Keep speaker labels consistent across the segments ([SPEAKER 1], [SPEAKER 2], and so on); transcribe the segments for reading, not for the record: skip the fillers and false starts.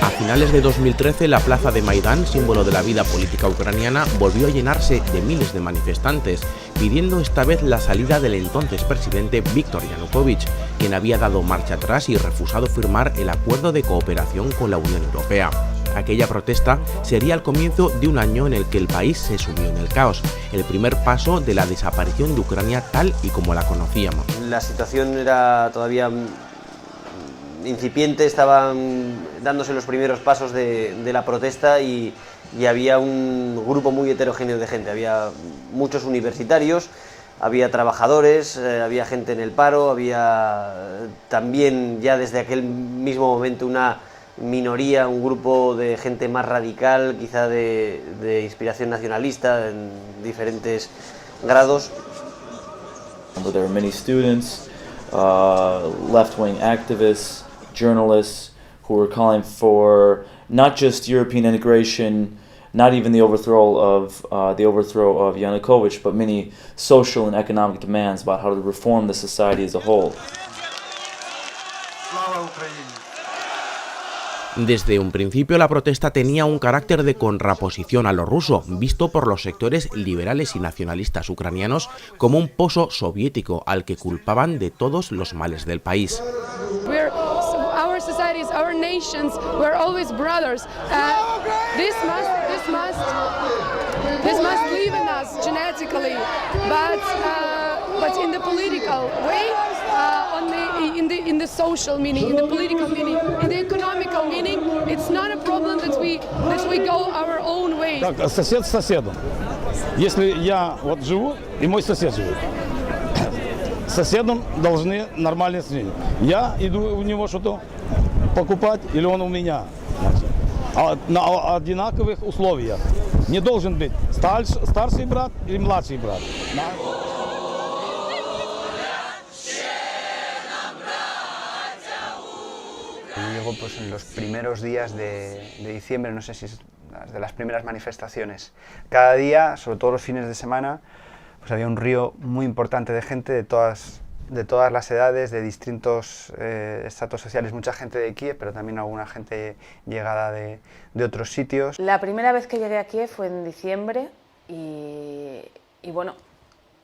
[SPEAKER 1] A finales de 2013, la plaza de Maidán, símbolo de la vida política ucraniana, volvió a llenarse de miles de manifestantes, pidiendo esta vez la salida del entonces presidente Viktor Yanukovych, quien había dado marcha atrás y refusado firmar el acuerdo de cooperación con la Unión Europea. Aquella protesta sería el comienzo de un año en el que el país se sumió en el caos, el primer paso de la desaparición de Ucrania tal y como la conocíamos.
[SPEAKER 2] La situación era todavía incipiente, estaban dándose los primeros pasos de la protesta y había un grupo muy heterogéneo de gente. Había muchos universitarios, había trabajadores, había gente en el paro, había también ya desde aquel mismo momento una minoría, un grupo de gente más radical, quizá de inspiración nacionalista en diferentes grados.
[SPEAKER 3] There were many students, left-wing activists, journalists who were calling for not just European integration, not even the overthrow of Yanukovych, but many social and economic demands about how to reform the society as a whole.
[SPEAKER 1] Desde un principio la protesta tenía un carácter de contraposición a lo ruso, visto por los sectores liberales y nacionalistas ucranianos como un pozo soviético al que culpaban de todos los males del país.
[SPEAKER 4] Our societies, our nations, we're always brothers. This must live in us genetically, but in the political way, in the social meaning, in the political meaning, in the economical meaning, it's not a problem that we go our own way.
[SPEAKER 5] Так, сосед с соседом. Если я вот живу и мой сосед живет, с соседом должны нормальные отношения. Я иду у него что-то покупать или он у меня. На одинаковых условиях. Не должен быть старший брат или младший брат.
[SPEAKER 6] Llegó pues en los primeros días de diciembre, no sé si es de las primeras manifestaciones. Cada día, sobre todo los fines de semana, pues había un río muy importante de gente de todas las edades, de distintos estratos sociales, mucha gente de Kiev, pero también alguna gente llegada de otros sitios.
[SPEAKER 7] La primera vez que llegué a Kiev fue en diciembre y bueno,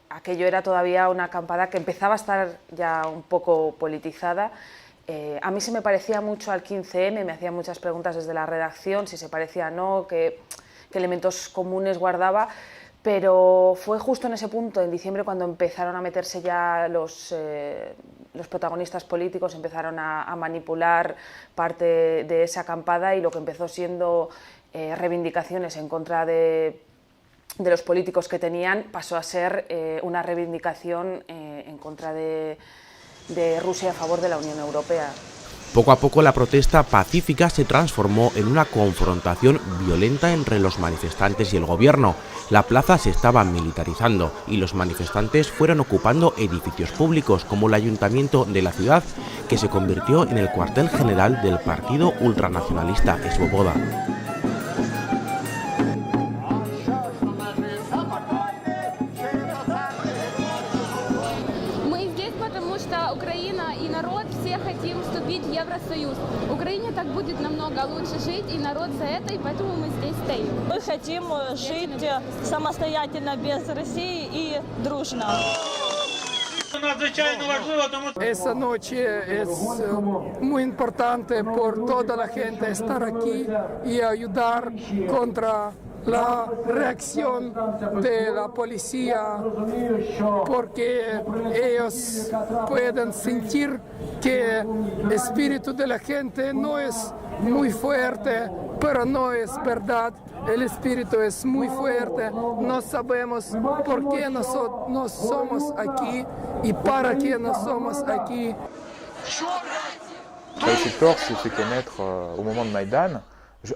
[SPEAKER 7] aquello era todavía una acampada que empezaba a estar ya un poco politizada. A mí se me parecía mucho al 15M, me hacían muchas preguntas desde la redacción, si se parecía o no, qué elementos comunes guardaba, pero fue justo en ese punto, en diciembre, cuando empezaron a meterse ya los protagonistas políticos, empezaron a manipular parte de esa acampada y lo que empezó siendo reivindicaciones en contra de los políticos que tenían, pasó a ser una reivindicación en contra de Rusia a favor de la Unión Europea.
[SPEAKER 1] Poco a poco la protesta pacífica se transformó en una confrontación violenta entre los manifestantes y el gobierno. La plaza se estaba militarizando y los manifestantes fueron ocupando edificios públicos como el ayuntamiento de la ciudad, que se convirtió en el cuartel general del partido ultranacionalista Svoboda.
[SPEAKER 8] Украина и народ все хотим вступить в Евросоюз. Украине так будет намного лучше жить, и народ за это, и поэтому мы здесь стоим.
[SPEAKER 9] Мы хотим жить самостоятельно, без России и дружно.
[SPEAKER 4] Esa noche es muy importante por toda la gente estar aquí y ayudar contra la reacción de la policía, porque ellos pueden sentir que el espíritu de la gente no es muy fuerte, pero no es verdad. El espíritu es muy fuerte, no sabemos por qué nosotros somos aquí y para qué no somos aquí.
[SPEAKER 10] Cette force s'est fait connaître au moment de Maïdan.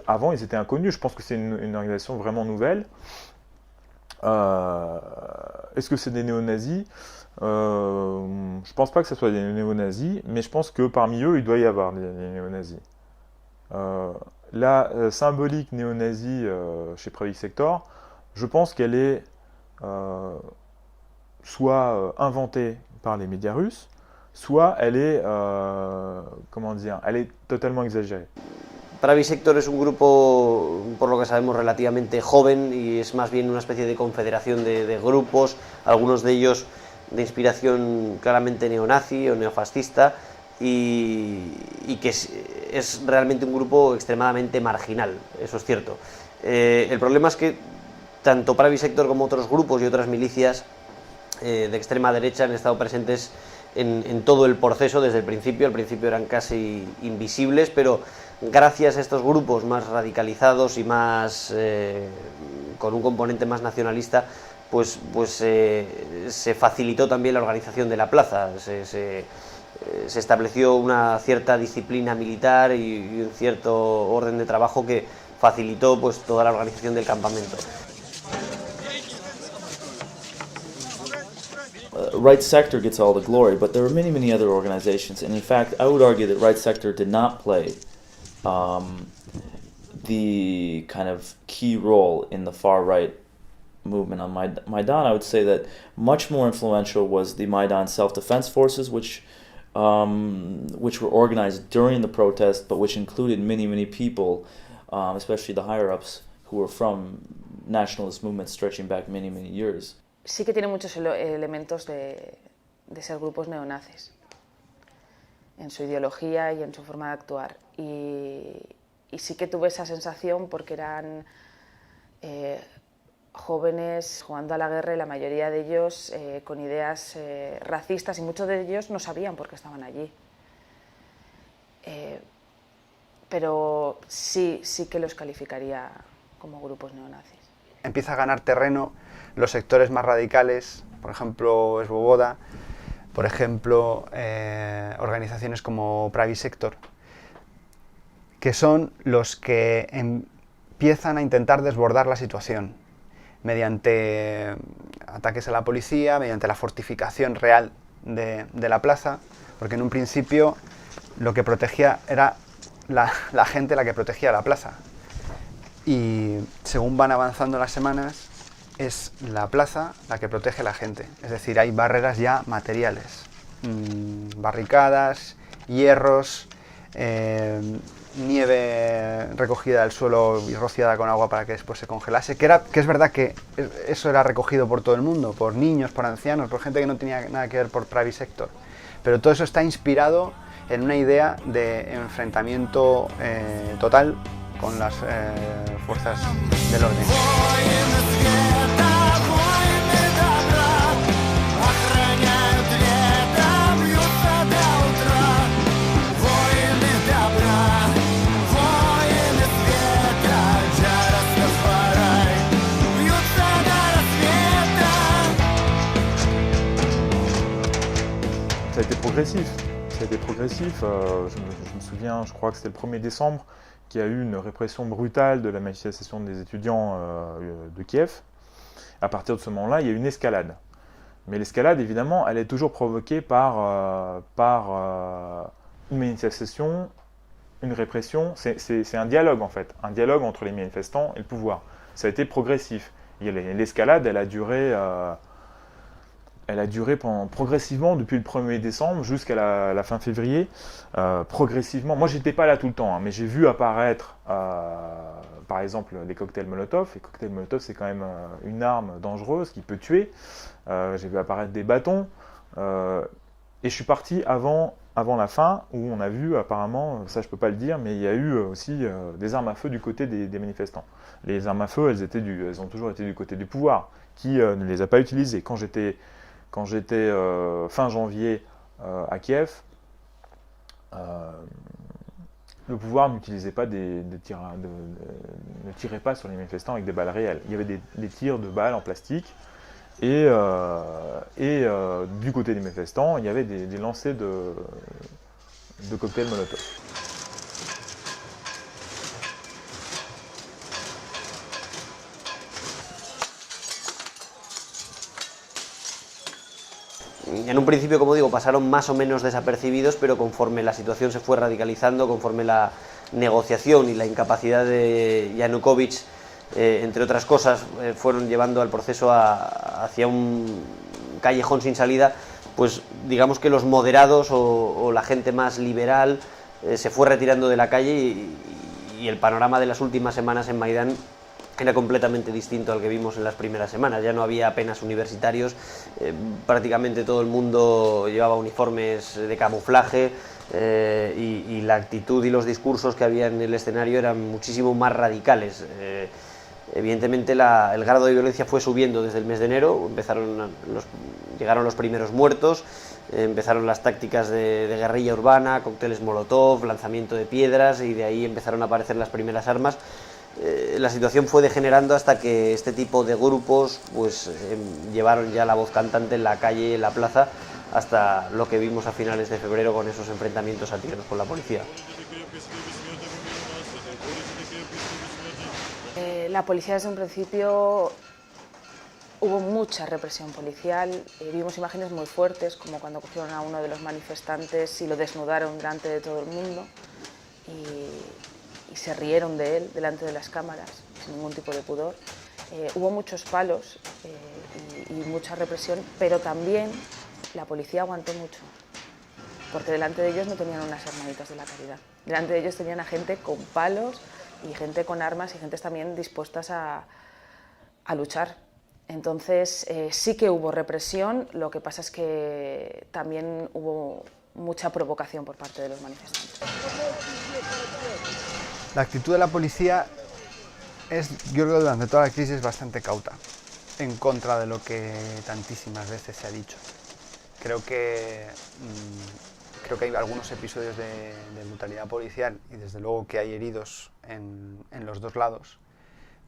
[SPEAKER 10] Avant, ils étaient inconnus. Je pense que c'est une organisation vraiment nouvelle. Est-ce que c'est des néo-nazis? Je pense pas que ce soit des néo-nazis, mais je pense que parmi eux, il doit y avoir des néo-nazis. La symbolique néo-nazie chez Private Sector, je pense qu'elle est soit inventée par les médias russes, soit elle est, comment dire, elle est totalement exagérée.
[SPEAKER 2] Pravi Sector es un grupo, por lo que sabemos, relativamente joven y es más bien una especie de confederación de grupos, algunos de ellos de inspiración claramente neonazi o neofascista, y que es realmente un grupo extremadamente marginal, eso es cierto. El problema es que tanto Pravi Sector como otros grupos y otras milicias de extrema derecha han estado presentes en todo el proceso desde el principio. Al principio eran casi invisibles, pero gracias a estos grupos más radicalizados y más con un componente más nacionalista, pues se facilitó también la organización de la plaza. Se estableció una cierta disciplina militar y un cierto orden de trabajo que facilitó pues toda la organización del campamento.
[SPEAKER 3] Right Sector gets all the glory, but there were many, many other organizations, and in fact, I would argue that Right Sector did not play the kind of key role in the far-right movement on Maidan. I would say that much more influential was the Maidan self-defense forces, which were organized during the protest, but which included many, many people, especially the higher-ups, who were from nationalist movements stretching back many, many years.
[SPEAKER 7] Sí que tiene muchos elementos de ser grupos neonazis en su ideología y en su forma de actuar. Y sí que tuve esa sensación porque eran jóvenes jugando a la guerra y la mayoría de ellos con ideas racistas, y muchos de ellos no sabían por qué estaban allí. Pero sí que los calificaría como grupos neonazis.
[SPEAKER 6] Empieza a ganar terreno los sectores más radicales, por ejemplo Svoboda, por ejemplo organizaciones como Pravi Sector, que son los que empiezan a intentar desbordar la situación mediante ataques a la policía, mediante la fortificación real de la plaza, porque en un principio lo que protegía era la gente la que protegía la plaza, y según van avanzando las semanas es la plaza la que protege a la gente, es decir, hay barreras ya materiales, barricadas, hierros, nieve recogida del suelo y rociada con agua para que después se congelase, que es verdad que eso era recogido por todo el mundo, por niños, por ancianos, por gente que no tenía nada que ver por Pravi Sector, pero todo eso está inspirado en una idea de enfrentamiento total con las fuerzas del orden.
[SPEAKER 10] Ça a été progressif. Ça a été progressif. Je me souviens, je crois que c'était le 1er décembre, qu'il y a eu une répression brutale de la manifestation des étudiants de Kiev. À partir de ce moment-là, il y a eu une escalade. Mais l'escalade, évidemment, elle est toujours provoquée par une manifestation, une répression. C'est un dialogue, en fait. Un dialogue entre les manifestants et le pouvoir. Ça a été progressif. L'escalade, elle a duré progressivement depuis le 1er décembre jusqu'à la fin février, progressivement. Moi, j'étais pas là tout le temps, hein, mais j'ai vu apparaître, par exemple, les cocktails Molotov. Les cocktails Molotov, c'est quand même une arme dangereuse qui peut tuer. J'ai vu apparaître des bâtons. Et je suis parti avant la fin, où on a vu apparemment, ça je peux pas le dire, mais il y a eu aussi des armes à feu du côté des manifestants. Les armes à feu, elles ont toujours été du côté du pouvoir, qui ne les a pas utilisées. Quand j'étais fin janvier à Kiev, le pouvoir n'utilisait pas ne tirait pas sur les manifestants avec des balles réelles. Il y avait des tirs de balles en plastique, et du côté des manifestants, il y avait des lancers de cocktails Molotov.
[SPEAKER 2] En un principio, como digo, pasaron más o menos desapercibidos, pero conforme la situación se fue radicalizando, conforme la negociación y la incapacidad de Yanukovych, entre otras cosas, fueron llevando al proceso hacia un callejón sin salida, pues digamos que los moderados o la gente más liberal se fue retirando de la calle y y el panorama de las últimas semanas en Maidán era completamente distinto al que vimos en las primeras semanas. Ya no había apenas universitarios, prácticamente todo el mundo llevaba uniformes de camuflaje, y la actitud y los discursos que había en el escenario eran muchísimo más radicales. Evidentemente el grado de violencia fue subiendo desde el mes de enero, llegaron los primeros muertos, empezaron las tácticas de guerrilla urbana, cócteles molotov, lanzamiento de piedras, y de ahí empezaron a aparecer las primeras armas. La situación fue degenerando hasta que este tipo de grupos pues, llevaron ya la voz cantante en la calle y en la plaza, hasta lo que vimos a finales de febrero con esos enfrentamientos a tiros con la policía.
[SPEAKER 7] La policía desde un principio hubo mucha represión policial, vimos imágenes muy fuertes, como cuando cogieron a uno de los manifestantes y lo desnudaron delante de todo el mundo y se rieron de él delante de las cámaras, sin ningún tipo de pudor. Hubo muchos palos y mucha represión, pero también la policía aguantó mucho, porque delante de ellos no tenían unas hermanitas de la caridad, delante de ellos tenían a gente con palos y gente con armas y gentes también dispuestas a luchar. Entonces sí que hubo represión, lo que pasa es que también hubo mucha provocación por parte de los manifestantes.
[SPEAKER 6] La actitud de la policía es, yo creo, durante toda la crisis bastante cauta, en contra de lo que tantísimas veces se ha dicho. Creo que hay algunos episodios de brutalidad policial y desde luego que hay heridos en los dos lados,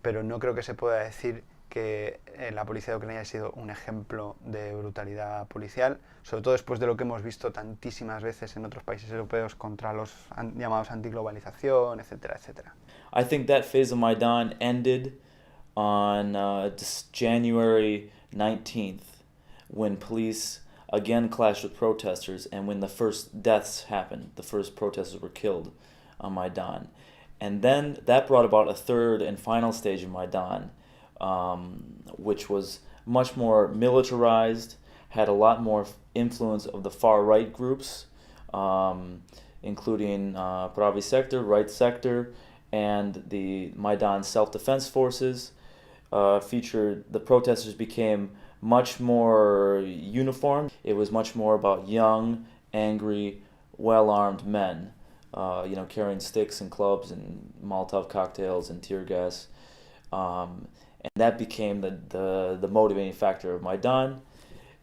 [SPEAKER 6] pero no creo que se pueda decir que la policía de Ucrania ha sido un ejemplo de brutalidad policial, sobre todo después de lo que hemos visto tantísimas veces en otros países europeos contra los llamados antiglobalización, etcétera, etcétera.
[SPEAKER 3] I think that phase of Maidan ended on January 19th, when police again clashed with protesters, and when the first deaths happened, the first protesters were killed on Maidan. And then that brought about a third and final stage of Maidan, which was much more militarized, had a lot more influence of the far-right groups, including Pravi sector, right sector, and the Maidan self-defense forces. The protesters became much more uniform. It was much more about young, angry, well-armed men, carrying sticks and clubs and Molotov cocktails and tear gas. And that became the motivating factor of Maidan.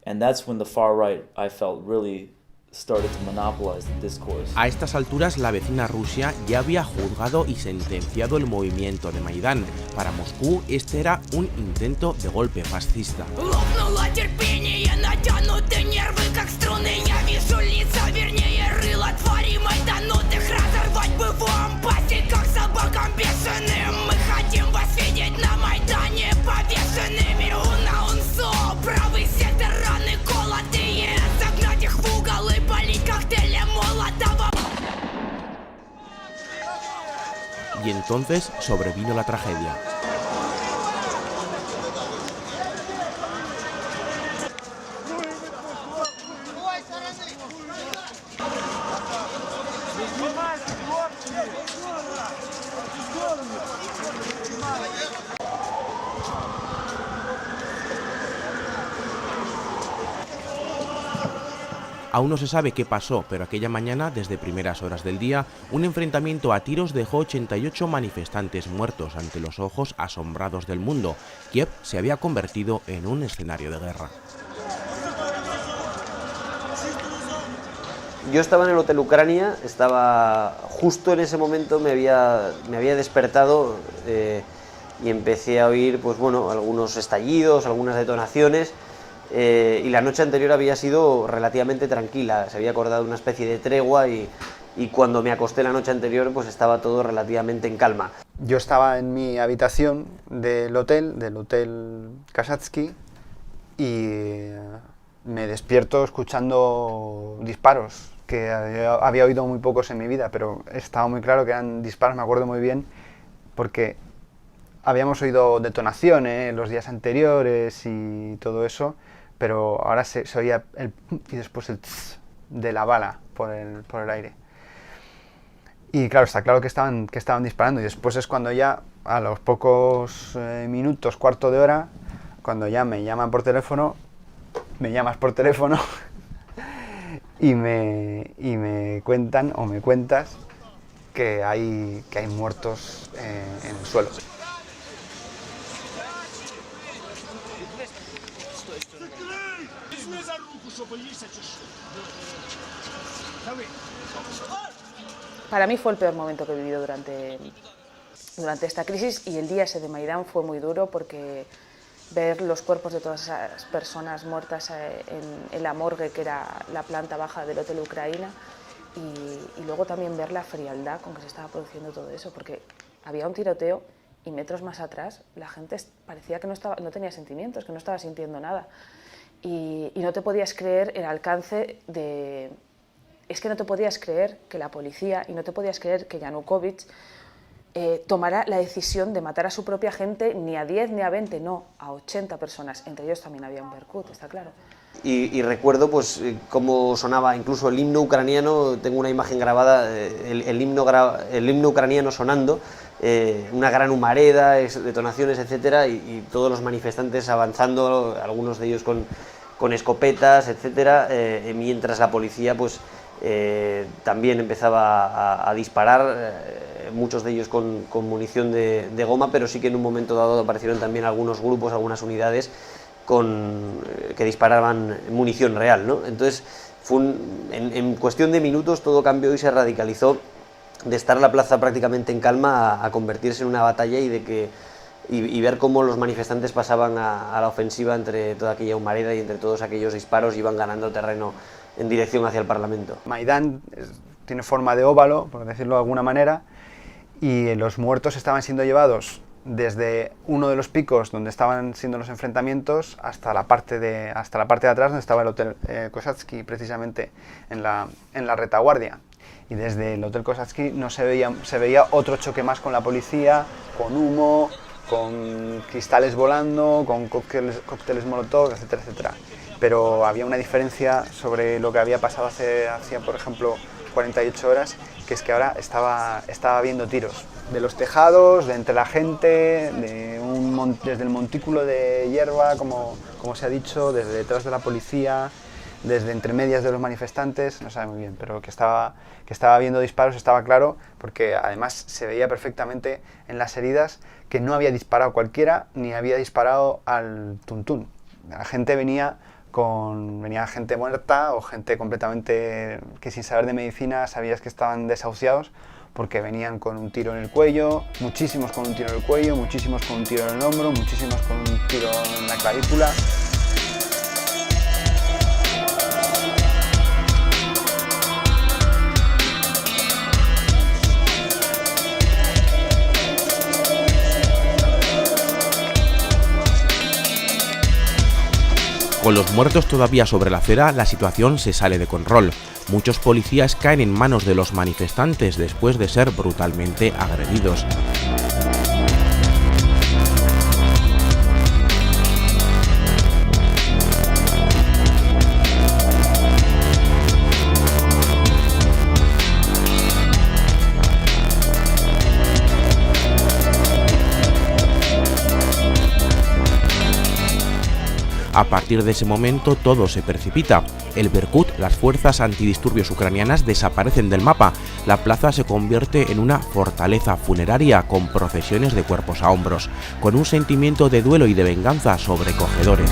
[SPEAKER 3] And that's when the far right, I felt, really started to monopolize the discourse.
[SPEAKER 1] A estas alturas, la vecina Rusia ya había juzgado y sentenciado el movimiento de Maidán. Para Moscú, este era un intento de golpe fascista. Y entonces sobrevino la tragedia. Aún no se sabe qué pasó, pero aquella mañana, desde primeras horas del día, un enfrentamiento a tiros dejó 88 manifestantes muertos ante los ojos asombrados del mundo. Kiev se había convertido en un escenario de guerra.
[SPEAKER 2] Yo estaba en el Hotel Ucrania, justo en ese momento me había despertado y empecé a oír algunos estallidos, algunas detonaciones. Y la noche anterior había sido relativamente tranquila, se había acordado una especie de tregua y cuando me acosté la noche anterior pues estaba todo relativamente en calma.
[SPEAKER 6] Yo estaba en mi habitación del hotel Kasatsky, y me despierto escuchando disparos, que había oído muy pocos en mi vida, pero estaba muy claro que eran disparos, me acuerdo muy bien, porque habíamos oído detonaciones los días anteriores y todo eso, pero ahora se oía el y después el tss de la bala por el aire. Y claro, está claro que estaban disparando, y después es cuando ya, a los pocos minutos, cuarto de hora, cuando ya me llaman por teléfono, me llamas por teléfono y me cuentan, o me cuentas, que hay muertos en el suelo.
[SPEAKER 7] Para mí fue el peor momento que he vivido durante esta crisis, y el día ese de Maidán fue muy duro porque ver los cuerpos de todas esas personas muertas en la morgue, que era la planta baja del Hotel Ucraina, y luego también ver la frialdad con que se estaba produciendo todo eso, porque había un tiroteo y metros más atrás la gente parecía que no tenía sentimientos, que no estaba sintiendo nada, y no te podías creer el alcance de... Es que no te podías creer que la policía, y no te podías creer que Yanukovych tomara la decisión de matar a su propia gente, ni a 10 ni a 20, no, a 80 personas. Entre ellos también había un Berkut, está claro.
[SPEAKER 2] Y recuerdo pues cómo sonaba incluso el himno ucraniano. Tengo una imagen grabada, el himno ucraniano sonando, una gran humareda, detonaciones, etcétera, y todos los manifestantes avanzando, algunos de ellos con escopetas, etcétera, mientras la policía pues también empezaba a disparar, muchos de ellos con munición de goma, pero sí que en un momento dado aparecieron también algunos grupos, algunas unidades que disparaban munición real, ¿no? Entonces en cuestión de minutos todo cambió y se radicalizó de estar la plaza prácticamente en calma a convertirse en una batalla, y ver cómo los manifestantes pasaban a la ofensiva entre toda aquella humareda y entre todos aquellos disparos, iban ganando terreno en dirección hacia el Parlamento.
[SPEAKER 6] Maidán tiene forma de óvalo, por decirlo de alguna manera, y los muertos estaban siendo llevados desde uno de los picos donde estaban siendo los enfrentamientos hasta la parte de atrás donde estaba el Hotel Kosatsky, precisamente en la retaguardia. Y desde el Hotel Kosatsky no se veía otro choque más con la policía, con humo, con cristales volando, con cócteles molotov, etcétera, etcétera. Pero había una diferencia sobre lo que había pasado hacía, por ejemplo, 48 horas, que es que ahora estaba habiendo tiros de los tejados, de entre la gente, desde el montículo de hierba, como se ha dicho, desde detrás de la policía, desde entre medias de los manifestantes, no sabe muy bien, pero que estaba habiendo disparos, estaba claro, porque además se veía perfectamente en las heridas que no había disparado cualquiera, ni había disparado al tuntún. La gente venía gente muerta o gente completamente que sin saber de medicina sabías que estaban desahuciados, porque venían con un tiro en el cuello, muchísimos con un tiro en el cuello, muchísimos con un tiro en el hombro, muchísimos con un tiro en la clavícula.
[SPEAKER 1] Con los muertos todavía sobre la acera, la situación se sale de control. Muchos policías caen en manos de los manifestantes después de ser brutalmente agredidos. A partir de ese momento todo se precipita. El Berkut, las fuerzas antidisturbios ucranianas, desaparecen del mapa. La plaza se convierte en una fortaleza funeraria con procesiones de cuerpos a hombros, con un sentimiento de duelo y de venganza sobrecogedores.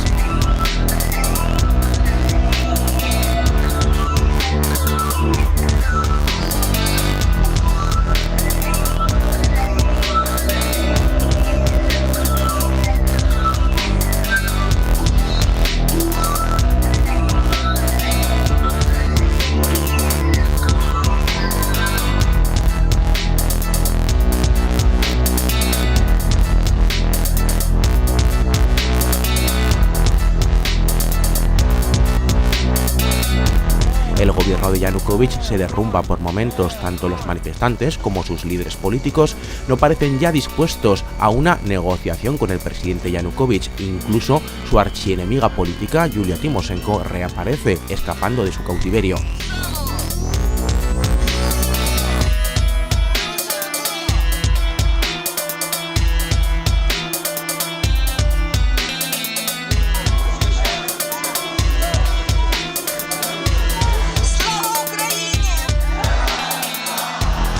[SPEAKER 1] El gobierno de Yanukovych se derrumba por momentos. Tanto los manifestantes como sus líderes políticos no parecen ya dispuestos a una negociación con el presidente Yanukovych. Incluso su archienemiga política, Yulia Tymoshenko, reaparece, escapando de su cautiverio.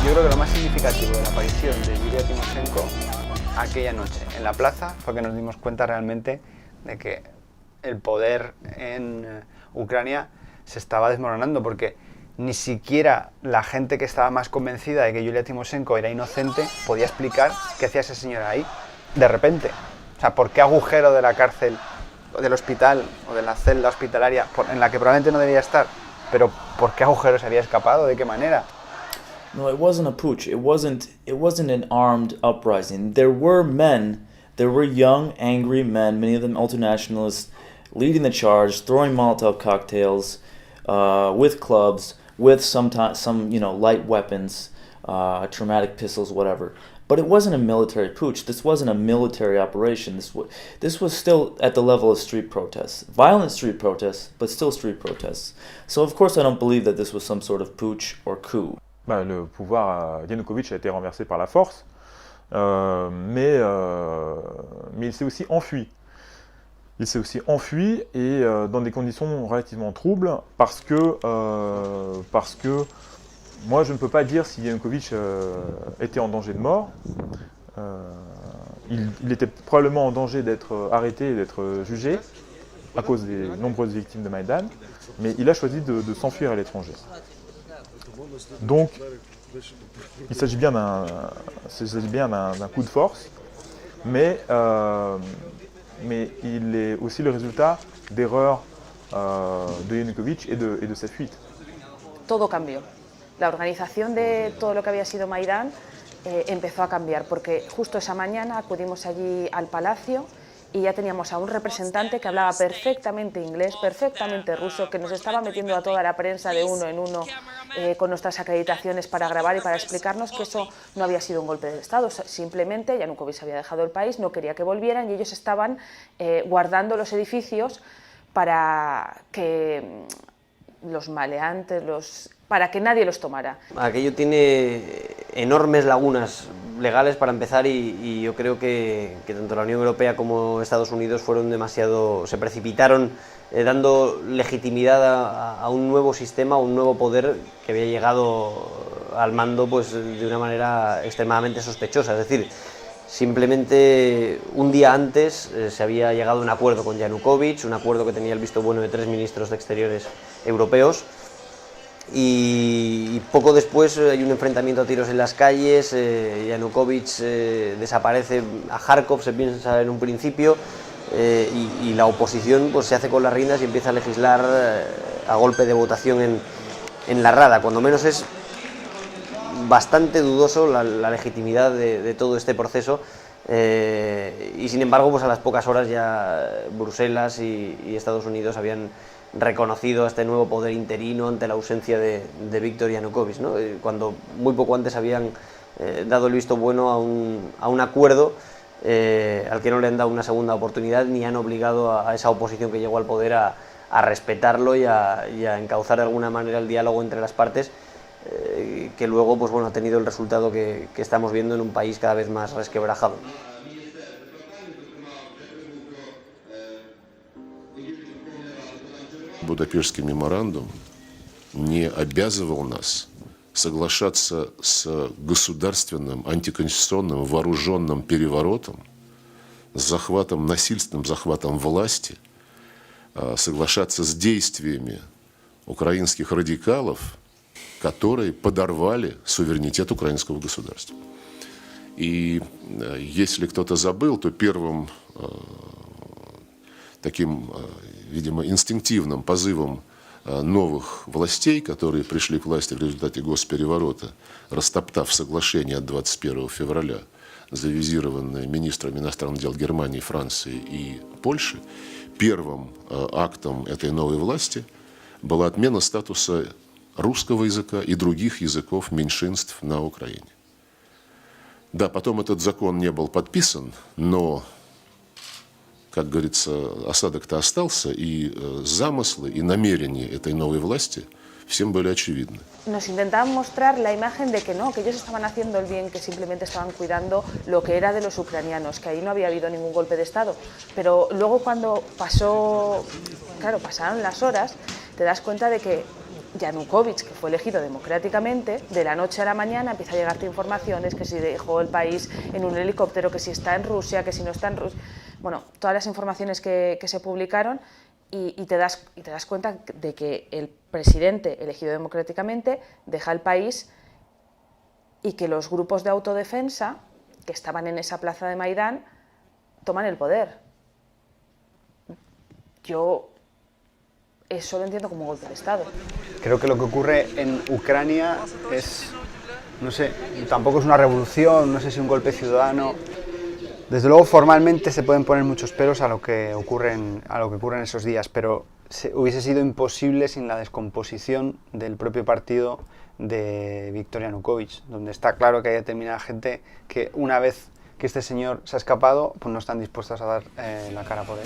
[SPEAKER 6] Yo creo que lo más significativo de la aparición de Yulia Tymoshenko aquella noche en la plaza fue que nos dimos cuenta realmente de que el poder en Ucrania se estaba desmoronando, porque ni siquiera la gente que estaba más convencida de que Yulia Tymoshenko era inocente podía explicar qué hacía esa señora ahí de repente. O sea, ¿por qué agujero de la cárcel, o del hospital o de la celda hospitalaria en la que probablemente no debía estar? Pero ¿por qué agujero se había escapado? ¿De qué manera?
[SPEAKER 3] No, it wasn't a putsch. It wasn't an armed uprising. There were men, there were young, angry men, many of them ultranationalists, leading the charge, throwing Molotov cocktails, with clubs, with some light weapons, traumatic pistols, whatever. But it wasn't a military putsch. This wasn't a military operation. This was still at the level of street protests. Violent street protests, but still street protests. So of course I don't believe that this was some sort of putsch or coup.
[SPEAKER 10] Le pouvoir Yanukovych a été renversé par la force, mais il s'est aussi enfui. Il s'est aussi enfui et dans des conditions relativement troubles parce que moi je ne peux pas dire si Yanukovych était en danger de mort. Il était probablement en danger d'être arrêté et d'être jugé à cause des nombreuses victimes de Maïdan, mais il a choisi de s'enfuir à l'étranger. Donc, il s'agit bien d'un coup de force, mais il est aussi le résultat d'erreurs de Yanukovych et de sa fuite.
[SPEAKER 7] Todo cambió. La organización de todo lo que había sido Maidán empezó a cambiar, porque justo esa mañana acudimos allí al palacio y ya teníamos a un representante que hablaba perfectamente inglés, perfectamente ruso, que nos estaba metiendo a toda la prensa de uno en uno con nuestras acreditaciones para grabar y para explicarnos que eso no había sido un golpe de Estado, simplemente Yanukovych había dejado el país, no quería que volvieran y ellos estaban guardando los edificios para que los maleantes, para que nadie los tomara.
[SPEAKER 2] Aquello tiene enormes lagunas legales para empezar y yo creo que tanto la Unión Europea como Estados Unidos se precipitaron dando legitimidad a un nuevo sistema, a un nuevo poder que había llegado al mando pues, de una manera extremadamente sospechosa. Es decir, simplemente un día antes se había llegado a un acuerdo con Yanukovych, un acuerdo que tenía el visto bueno de 3 ministros de Exteriores europeos, y poco después hay un enfrentamiento a tiros en las calles. Yanukovych desaparece a Kharkov, se piensa en un principio, y la oposición pues, se hace con las riendas y empieza a legislar a golpe de votación en la Rada. Cuando menos es bastante dudoso la legitimidad de todo este proceso, y sin embargo pues a las pocas horas ya Bruselas y Estados Unidos habían reconocido a este nuevo poder interino ante la ausencia de Viktor Yanukovych, ¿no? Cuando muy poco antes habían dado el visto bueno a un acuerdo al que no le han dado una segunda oportunidad ni han obligado a esa oposición que llegó al poder a respetarlo y a encauzar de alguna manera el diálogo entre las partes, que luego pues, bueno, ha tenido el resultado que estamos viendo en un país cada vez más resquebrajado.
[SPEAKER 11] Будапештский меморандум не обязывал нас соглашаться с государственным, антиконституционным, вооруженным переворотом, с насильственным захватом власти, соглашаться с действиями украинских радикалов, которые подорвали суверенитет украинского государства. И если кто-то забыл, то первым таким, видимо, инстинктивным позывом новых властей, которые пришли к власти в результате госпереворота, растоптав соглашение от 21 февраля, завизированное министрами иностранных дел Германии, Франции и Польши, первым актом этой новой власти была отмена статуса русского языка и других языков меньшинств на Украине. Да, потом этот закон не был подписан, но, как говорится, осадок-то остался, и замыслы и намерения этой новой власти всем были очевидны.
[SPEAKER 7] Nos intentaban mostrar la imagen de que no, que ellos estaban haciendo el bien, que simplemente estaban cuidando lo que era de los ucranianos, que ahí no había habido ningún golpe de Estado. Pero luego cuando pasaron las horas, te das cuenta de que Yanukovych, que fue elegido democráticamente, de la noche a la mañana empieza a llegarte informaciones que si dejó el país en un helicóptero, que si está en Rusia, que si no está en Rusia. Bueno, todas las informaciones que se publicaron y te das cuenta de que el presidente elegido democráticamente deja el país y que los grupos de autodefensa que estaban en esa plaza de Maidán toman el poder. Yo eso lo entiendo como golpe de Estado.
[SPEAKER 6] Creo que lo que ocurre en Ucrania es, no sé, tampoco es una revolución, no sé si un golpe ciudadano. Desde luego formalmente se pueden poner muchos peros a lo que ocurre en esos días, pero hubiese sido imposible sin la descomposición del propio partido de Viktor Yanukovych, donde está claro que hay determinada gente que una vez que este señor se ha escapado, pues no están dispuestos a dar la cara por él.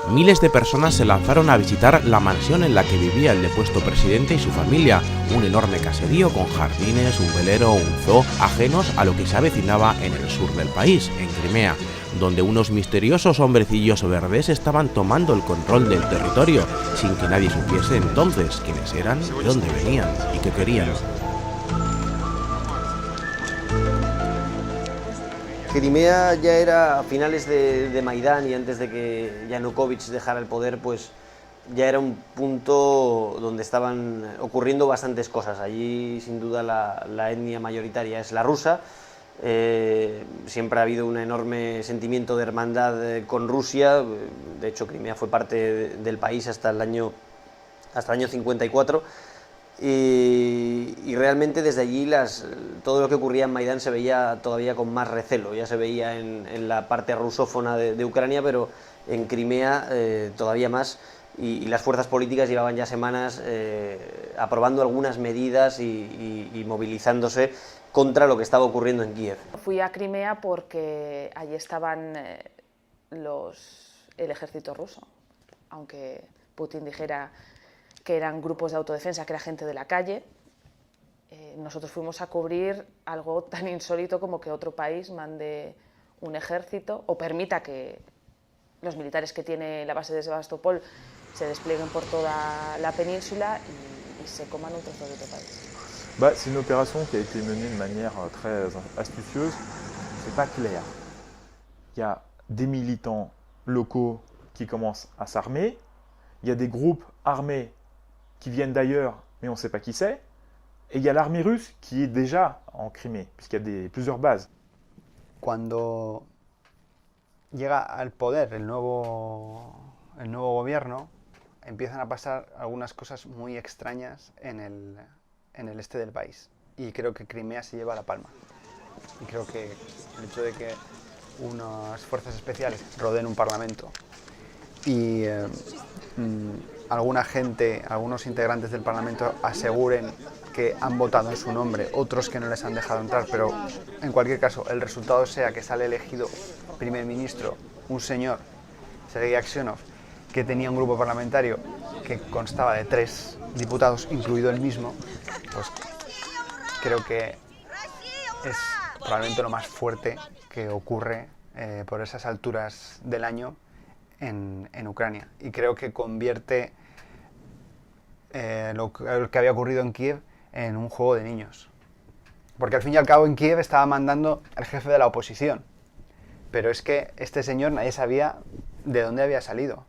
[SPEAKER 1] Miles de personas se lanzaron a visitar la mansión en la que vivía el depuesto presidente y su familia, un enorme caserío con jardines, un velero, un zoo, ajenos a lo que se avecinaba en el sur del país, en Crimea, donde unos misteriosos hombrecillos verdes estaban tomando el control del territorio, sin que nadie supiese entonces quiénes eran, de dónde venían y qué querían.
[SPEAKER 2] Crimea ya era a finales de Maidán y antes de que Yanukovych dejara el poder, pues ya era un punto donde estaban ocurriendo bastantes cosas. Allí sin duda la etnia mayoritaria es la rusa. Siempre ha habido un enorme sentimiento de hermandad con Rusia. De hecho, Crimea fue parte del país hasta el año 54. Y realmente desde allí todo lo que ocurría en Maidán se veía todavía con más recelo. Ya se veía en la parte rusófona de Ucrania, pero en Crimea todavía más, y las fuerzas políticas llevaban ya semanas aprobando algunas medidas y movilizándose contra lo que estaba ocurriendo en Kiev.
[SPEAKER 7] Fui a Crimea porque allí estaban el ejército ruso, aunque Putin dijera que eran grupos de autodefensa, que era gente de la calle. Nosotros fuimos a cubrir algo tan insólito como que otro país mande un ejército o permita que los militares que tiene la base de Sebastopol se desplieguen por toda la península y se coman un trozo de otro país.
[SPEAKER 10] C'est une opération qui a été menée de manière très astucieuse. C'est pas clair. Il y a des militants locaux qui commencent à s'armer. Il y a des groupes armés qui viennent d'ailleurs, mais on ne sait pas qui c'est. Et il y a l'armée russe qui est déjà en Crimée, puisqu'il y a plusieurs bases.
[SPEAKER 6] Cuando llega al poder el nuevo gobierno, empiezan a pasar algunas cosas muy extrañas en el este del país. Y creo que Crimea se lleva la palma. Y creo que el hecho de que unas fuerzas especiales rodeen un parlamento y algunos integrantes del Parlamento aseguren que han votado en su nombre, otros que no les han dejado entrar, pero en cualquier caso el resultado sea que sale elegido primer ministro un señor, Sergei Aksionov, que tenía un grupo parlamentario que constaba de 3 diputados, incluido él mismo, pues creo que es probablemente lo más fuerte que ocurre por esas alturas del año en Ucrania, y creo que convierte lo que había ocurrido en Kiev en un juego de niños, porque al fin y al cabo en Kiev estaba mandando el jefe de la oposición, pero es que este señor nadie sabía de dónde había salido.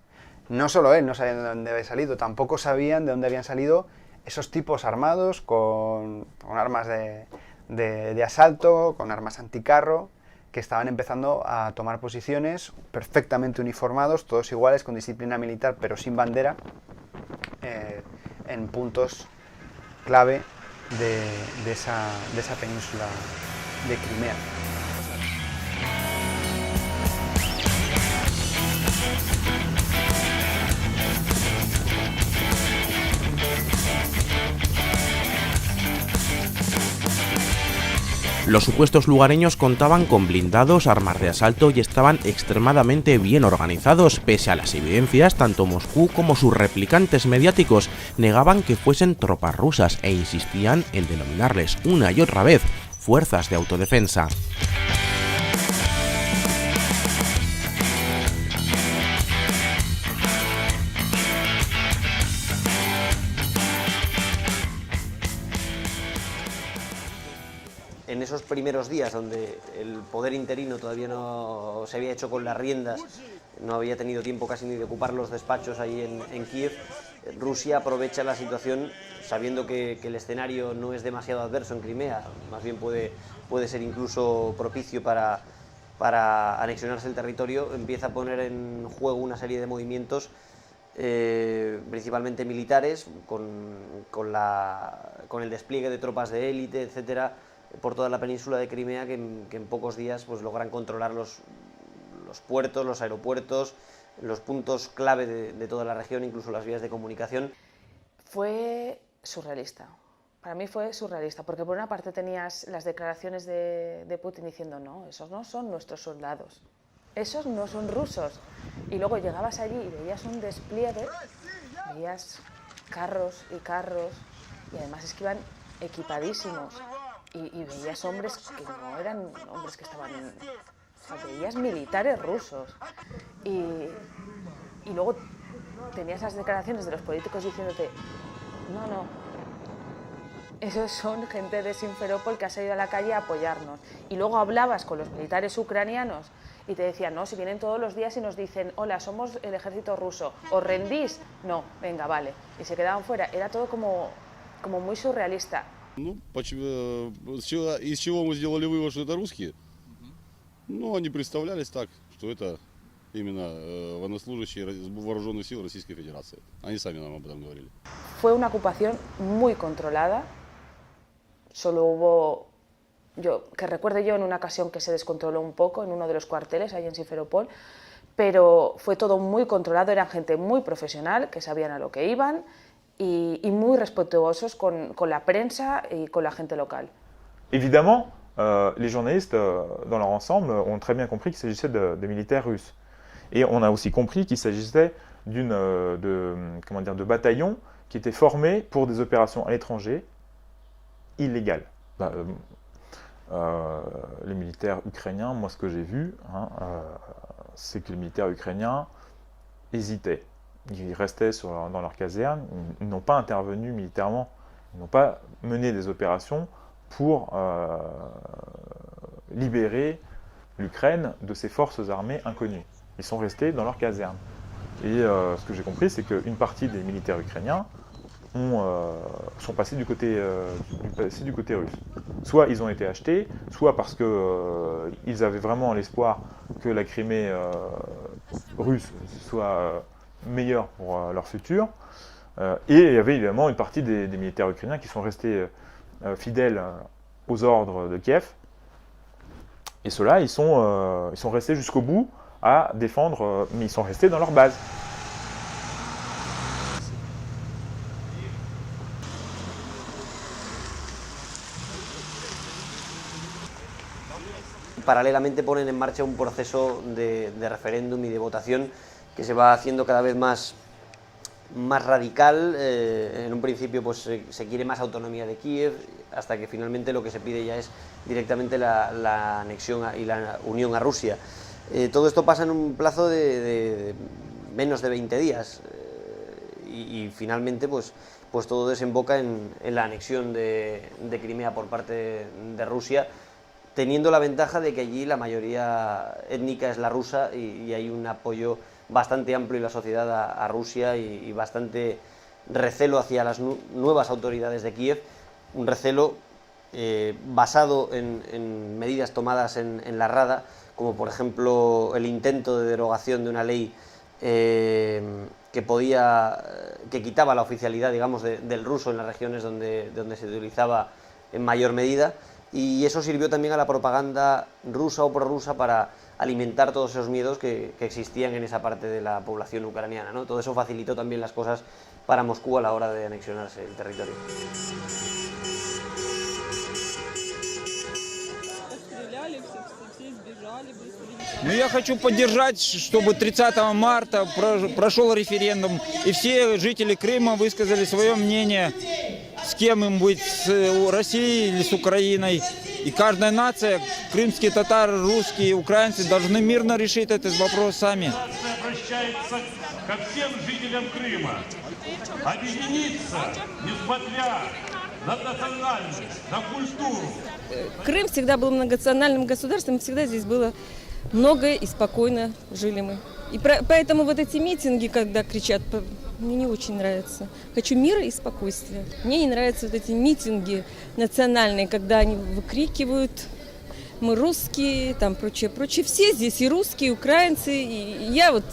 [SPEAKER 6] No solo él no sabía de dónde había salido, tampoco sabían de dónde habían salido esos tipos armados con armas de asalto, con armas anticarro, que estaban empezando a tomar posiciones perfectamente uniformados, todos iguales, con disciplina militar, pero sin bandera, en puntos clave de esa península de Crimea.
[SPEAKER 1] Los supuestos lugareños contaban con blindados, armas de asalto y estaban extremadamente bien organizados. Pese a las evidencias, tanto Moscú como sus replicantes mediáticos negaban que fuesen tropas rusas e insistían en denominarles una y otra vez fuerzas de autodefensa.
[SPEAKER 2] En esos primeros días donde el poder interino todavía no se había hecho con las riendas, no había tenido tiempo casi ni de ocupar los despachos ahí en Kiev, Rusia aprovecha la situación sabiendo que el escenario no es demasiado adverso en Crimea, más bien puede ser incluso propicio para anexionarse el territorio, empieza a poner en juego una serie de movimientos principalmente militares, con el despliegue de tropas de élite, etcétera, por toda la península de Crimea, que en pocos días pues logran controlar los puertos, los aeropuertos, los puntos clave de toda la región, incluso las vías de comunicación.
[SPEAKER 7] Fue surrealista. Para mí fue surrealista, porque por una parte tenías las declaraciones de Putin diciendo no, esos no son nuestros soldados, esos no son rusos. Y luego llegabas allí y veías un despliegue, veías carros y carros, y además es que iban equipadísimos. Y veías hombres que no eran hombres que estaban... O sea, veías militares rusos. Y luego tenías las declaraciones de los políticos diciéndote no, esos son gente de Simferópol que ha salido a la calle a apoyarnos. Y luego hablabas con los militares ucranianos y te decían, no, si vienen todos los días y nos dicen, hola, somos el ejército ruso, ¿os rendís? No, venga, vale. Y se quedaban fuera. Era todo como muy surrealista.
[SPEAKER 12] Ну, из чего мы сделали вывод, что это русские? Ну, они представлялись так, что это именно военнослужащие вооруженных сил Российской Федерации. Они сами нам об этом говорили.
[SPEAKER 7] Fue una ocupación muy controlada. Solo hubo, que recuerde yo, en una ocasión que se descontroló un poco en uno de los cuarteles ahí en Simferópol, pero fue todo muy controlado, eran gente muy profesional, que sabían a lo que iban, y muy respetuosos con la prensa y con la gente local.
[SPEAKER 10] Évidemment, les journalistes, dans leur ensemble, ont très bien compris qu'il s'agissait de militaires russes. Et on a aussi compris qu'il s'agissait de bataillons qui étaient formés pour des opérations à l'étranger illégales. Les militaires ukrainiens, moi ce que j'ai vu, c'est que les militaires ukrainiens hésitaient. Ils restaient dans leur caserne, ils n'ont pas intervenu militairement, ils n'ont pas mené des opérations pour libérer l'Ukraine de ses forces armées inconnues. Ils sont restés dans leur caserne. Et ce que j'ai compris, c'est qu'une partie des militaires ukrainiens sont passés du côté russe. Soit ils ont été achetés, soit parce qu'ils avaient vraiment l'espoir que la Crimée russe soit meilleure pour leur futur. Et il y avait évidemment une partie des militaires ukrainiens qui sont restés fidèles aux ordres de Kiev. Et ceux-là, ils sont restés jusqu'au bout à défendre, mais ils sont restés dans leur base.
[SPEAKER 2] Paralelamente ponen en marcha un proceso de referéndum y de votación que se va haciendo cada vez más radical. En un principio pues se quiere más autonomía de Kiev, hasta que finalmente lo que se pide ya es directamente la anexión y la unión a Rusia. Todo esto pasa en un plazo de menos de 20 días y finalmente pues todo desemboca en la anexión de Crimea por parte de Rusia, teniendo la ventaja de que allí la mayoría étnica es la rusa y hay un apoyo bastante amplio en la sociedad a Rusia y bastante recelo hacia las nuevas autoridades de Kiev, un recelo basado en medidas tomadas en la Rada, como por ejemplo el intento de derogación de una ley que quitaba la oficialidad, digamos, del ruso en las regiones donde se utilizaba en mayor medida, y eso sirvió también a la propaganda rusa o prorrusa para alimentar todos esos miedos que existían en esa parte de la población ucraniana, ¿no? Todo eso facilitó también las cosas para Moscú a la hora de anexionarse el territorio.
[SPEAKER 13] Но я хочу поддержать, чтобы 30 марта прошел референдум, и все жители Крыма высказали свое мнение, с кем им быть, с Россией или с Украиной. И каждая нация, крымские татары, русские, украинцы, должны мирно решить этот вопрос сами.
[SPEAKER 14] Обращается ко всем жителям Крыма объединиться, несмотря на национальность, на культуру.
[SPEAKER 9] Крым всегда был многонациональным государством, всегда здесь было много и спокойно жили мы. И поэтому вот эти митинги, когда кричат, мне не очень нравятся. Хочу мира и спокойствия. Мне не нравятся вот эти митинги национальные, когда они выкрикивают «мы русские», там прочее, прочее. Все здесь и русские, и украинцы. И я вот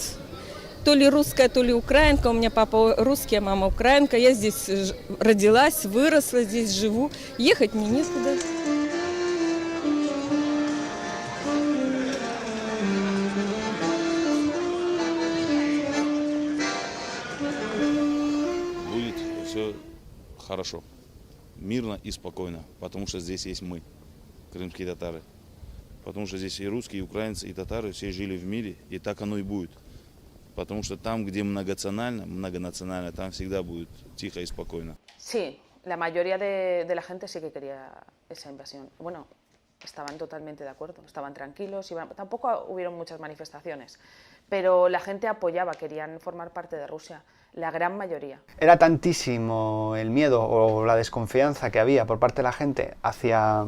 [SPEAKER 9] то ли русская, то ли украинка. У меня папа русский, а мама украинка. Я здесь родилась, выросла, здесь живу. Ехать мне некуда.
[SPEAKER 15] Будет все хорошо, мирно и спокойно, потому что здесь есть мы, крымские татары. Потому что здесь и русские, и украинцы, и татары все жили в мире, и так оно и будет. Потому что там, где многонационально, там всегда будет тихо и спокойно.
[SPEAKER 7] Sí, la mayoría de la gente sí que quería esa invasión. Bueno, estaban totalmente de acuerdo, estaban tranquilos, tampoco hubieron muchas manifestaciones, pero la gente apoyaba, querían formar parte de Rusia, la gran mayoría.
[SPEAKER 6] Era tantísimo el miedo o la desconfianza que había por parte de la gente hacia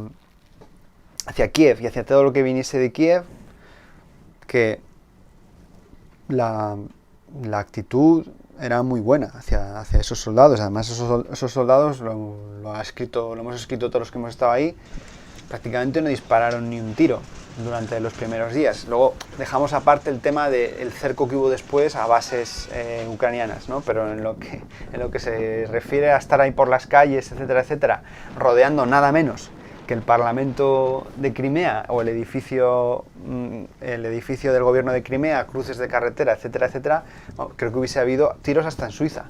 [SPEAKER 6] Kiev y hacia todo lo que viniese de Kiev, que la actitud era muy buena hacia esos soldados. Además esos soldados, lo hemos escrito todos los que hemos estado ahí, prácticamente no dispararon ni un tiro durante los primeros días. Luego dejamos aparte el tema del cerco que hubo después a bases ucranianas, ¿no? Pero en lo que se refiere a estar ahí por las calles, etcétera, etcétera, rodeando nada menos que el Parlamento de Crimea o el edificio del gobierno de Crimea, cruces de carretera, etcétera, etcétera, creo que hubiese habido tiros hasta en Suiza.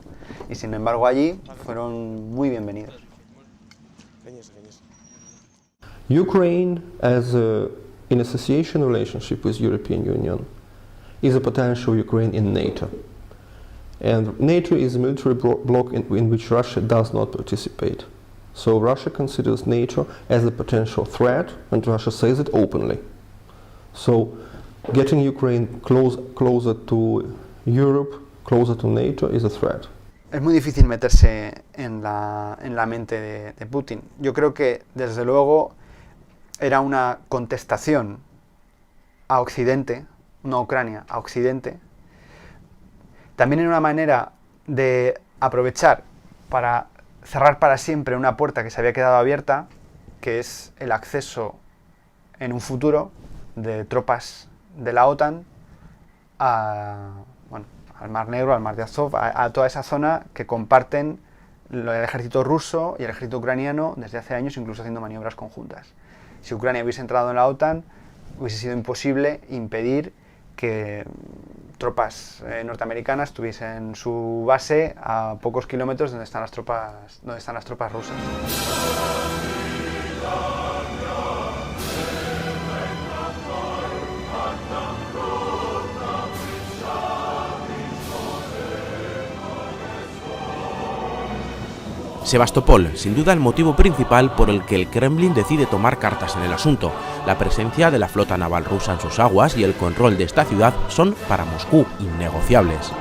[SPEAKER 6] Y sin embargo allí fueron muy bienvenidos.
[SPEAKER 16] Ukraine, in association relationship with European Union, is a potential Ukraine in NATO. And NATO is a military bloc in which Russia does not participate. So Russia considers NATO as a potential threat, and Russia says it openly. So getting Ukraine closer to Europe, closer to NATO, is a threat.
[SPEAKER 6] Es muy difícil meterse en la mente de Putin. Yo creo que, desde luego, era una contestación a Occidente, no a Ucrania, a Occidente. También era una manera de aprovechar para cerrar para siempre una puerta que se había quedado abierta, que es el acceso en un futuro de tropas de la OTAN al Mar Negro, al Mar de Azov, a toda esa zona que comparten el ejército ruso y el ejército ucraniano desde hace años, incluso haciendo maniobras conjuntas. Si Ucrania hubiese entrado en la OTAN, hubiese sido imposible impedir que tropas norteamericanas tuviesen su base a pocos kilómetros donde están las tropas rusas.
[SPEAKER 1] Sebastopol, sin duda el motivo principal por el que el Kremlin decide tomar cartas en el asunto. La presencia de la flota naval rusa en sus aguas y el control de esta ciudad son para Moscú innegociables.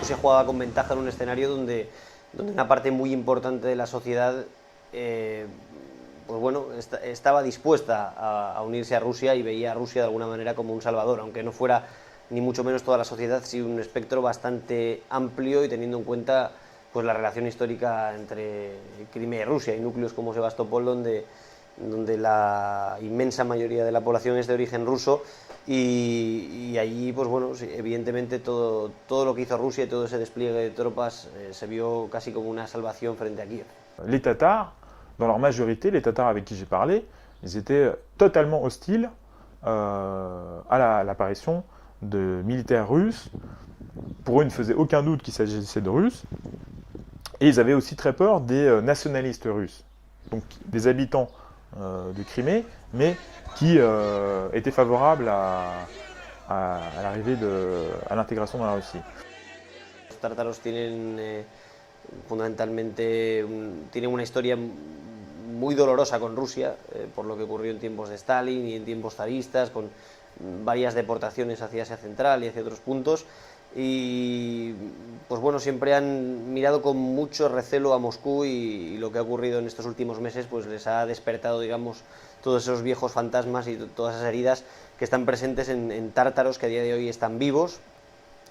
[SPEAKER 2] Se jugaba con ventaja en un escenario donde una parte muy importante de la sociedad pues bueno, estaba dispuesta a unirse a Rusia y veía a Rusia de alguna manera como un salvador, aunque no fuera ni mucho menos toda la sociedad, sino un espectro bastante amplio y teniendo en cuenta pues la relación histórica entre Crimea y Rusia. Hay núcleos como Sebastopol donde la inmensa mayoría de la población es de origen ruso y allí pues bueno, sí, evidentemente todo lo que hizo Rusia y todo ese despliegue de tropas se vio casi como una salvación frente a Kiev.
[SPEAKER 10] Les Tatars, dans leur majorité, les Tatars avec qui j'ai parlé, ils étaient totalement hostiles à l'apparition de militaires russes. Pour eux, il ne faisait aucun doute qu'il s'agissait de Russes. Et ils avaient aussi très peur des nationalistes russes, donc des habitants de Crimée, mais qui était favorable à l'arrivée à l'intégration dans la Russie.
[SPEAKER 2] Los tártaros tienen fundamentalmente tienen una historia muy dolorosa con Rusia, por lo que ocurrió en tiempos de Stalin y en tiempos zaristas, con varias deportaciones hacia Asia Central y hacia otros puntos. Y pues bueno, siempre han mirado con mucho recelo a Moscú y lo que ha ocurrido en estos últimos meses pues les ha despertado, digamos, todos esos viejos fantasmas y todas esas heridas que están presentes en tártaros que a día de hoy están vivos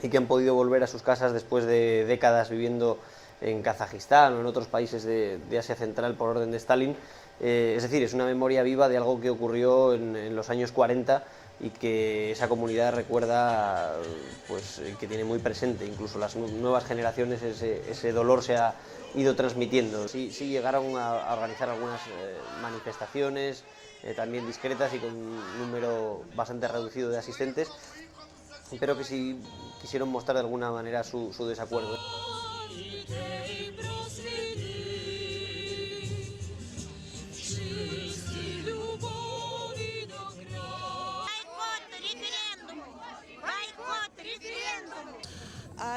[SPEAKER 2] y que han podido volver a sus casas después de décadas viviendo en Kazajistán o en otros países de Asia Central por orden de Stalin. Es decir, es una memoria viva de algo que ocurrió en los años 40 y que esa comunidad recuerda, pues que tiene muy presente. Incluso las nuevas generaciones ese dolor se ha ido transmitiendo. Sí llegaron a organizar algunas manifestaciones, también discretas y con un número bastante reducido de asistentes, pero que sí quisieron mostrar de alguna manera su desacuerdo.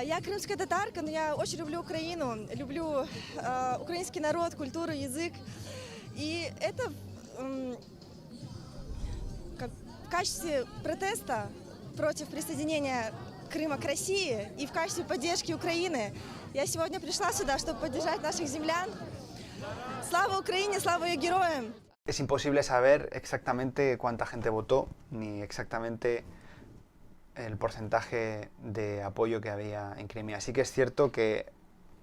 [SPEAKER 17] Я крымская татарка, но я очень люблю Украину, люблю украинский народ, культуру, язык. И это в качестве протеста против присоединения Крыма к России и в качестве поддержки Украины я сегодня пришла сюда, чтобы поддержать наших землян. Слава Украине, слава ее героям!
[SPEAKER 6] Es imposible saber exactamente cuánta gente votó, ni exactamente el porcentaje de apoyo que había en Crimea. Sí que es cierto que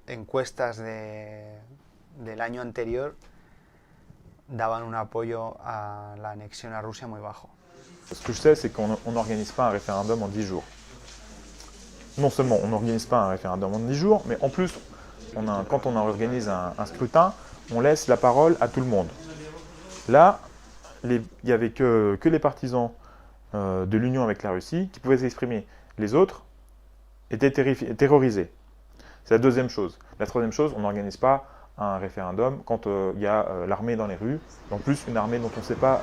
[SPEAKER 6] encuestas del año anterior daban un apoyo a la anexión a Rusia muy bajo.
[SPEAKER 10] Ce que je sais, c'est qu'on n'organise pas un référendum en 10 jours. Non seulement on n'organise pas un référendum en 10 jours, mais en plus, quand on organise un scrutin, on laisse la parole à tout le monde. Là, il n'y avait que les partisans de l'union avec la Russie qui pouvaient s'exprimer. Les autres étaient terrorisés. C'est la deuxième chose. La troisième chose, on n'organise pas un référendum quand il y a l'armée dans les rues, en plus une armée dont on ne sait pas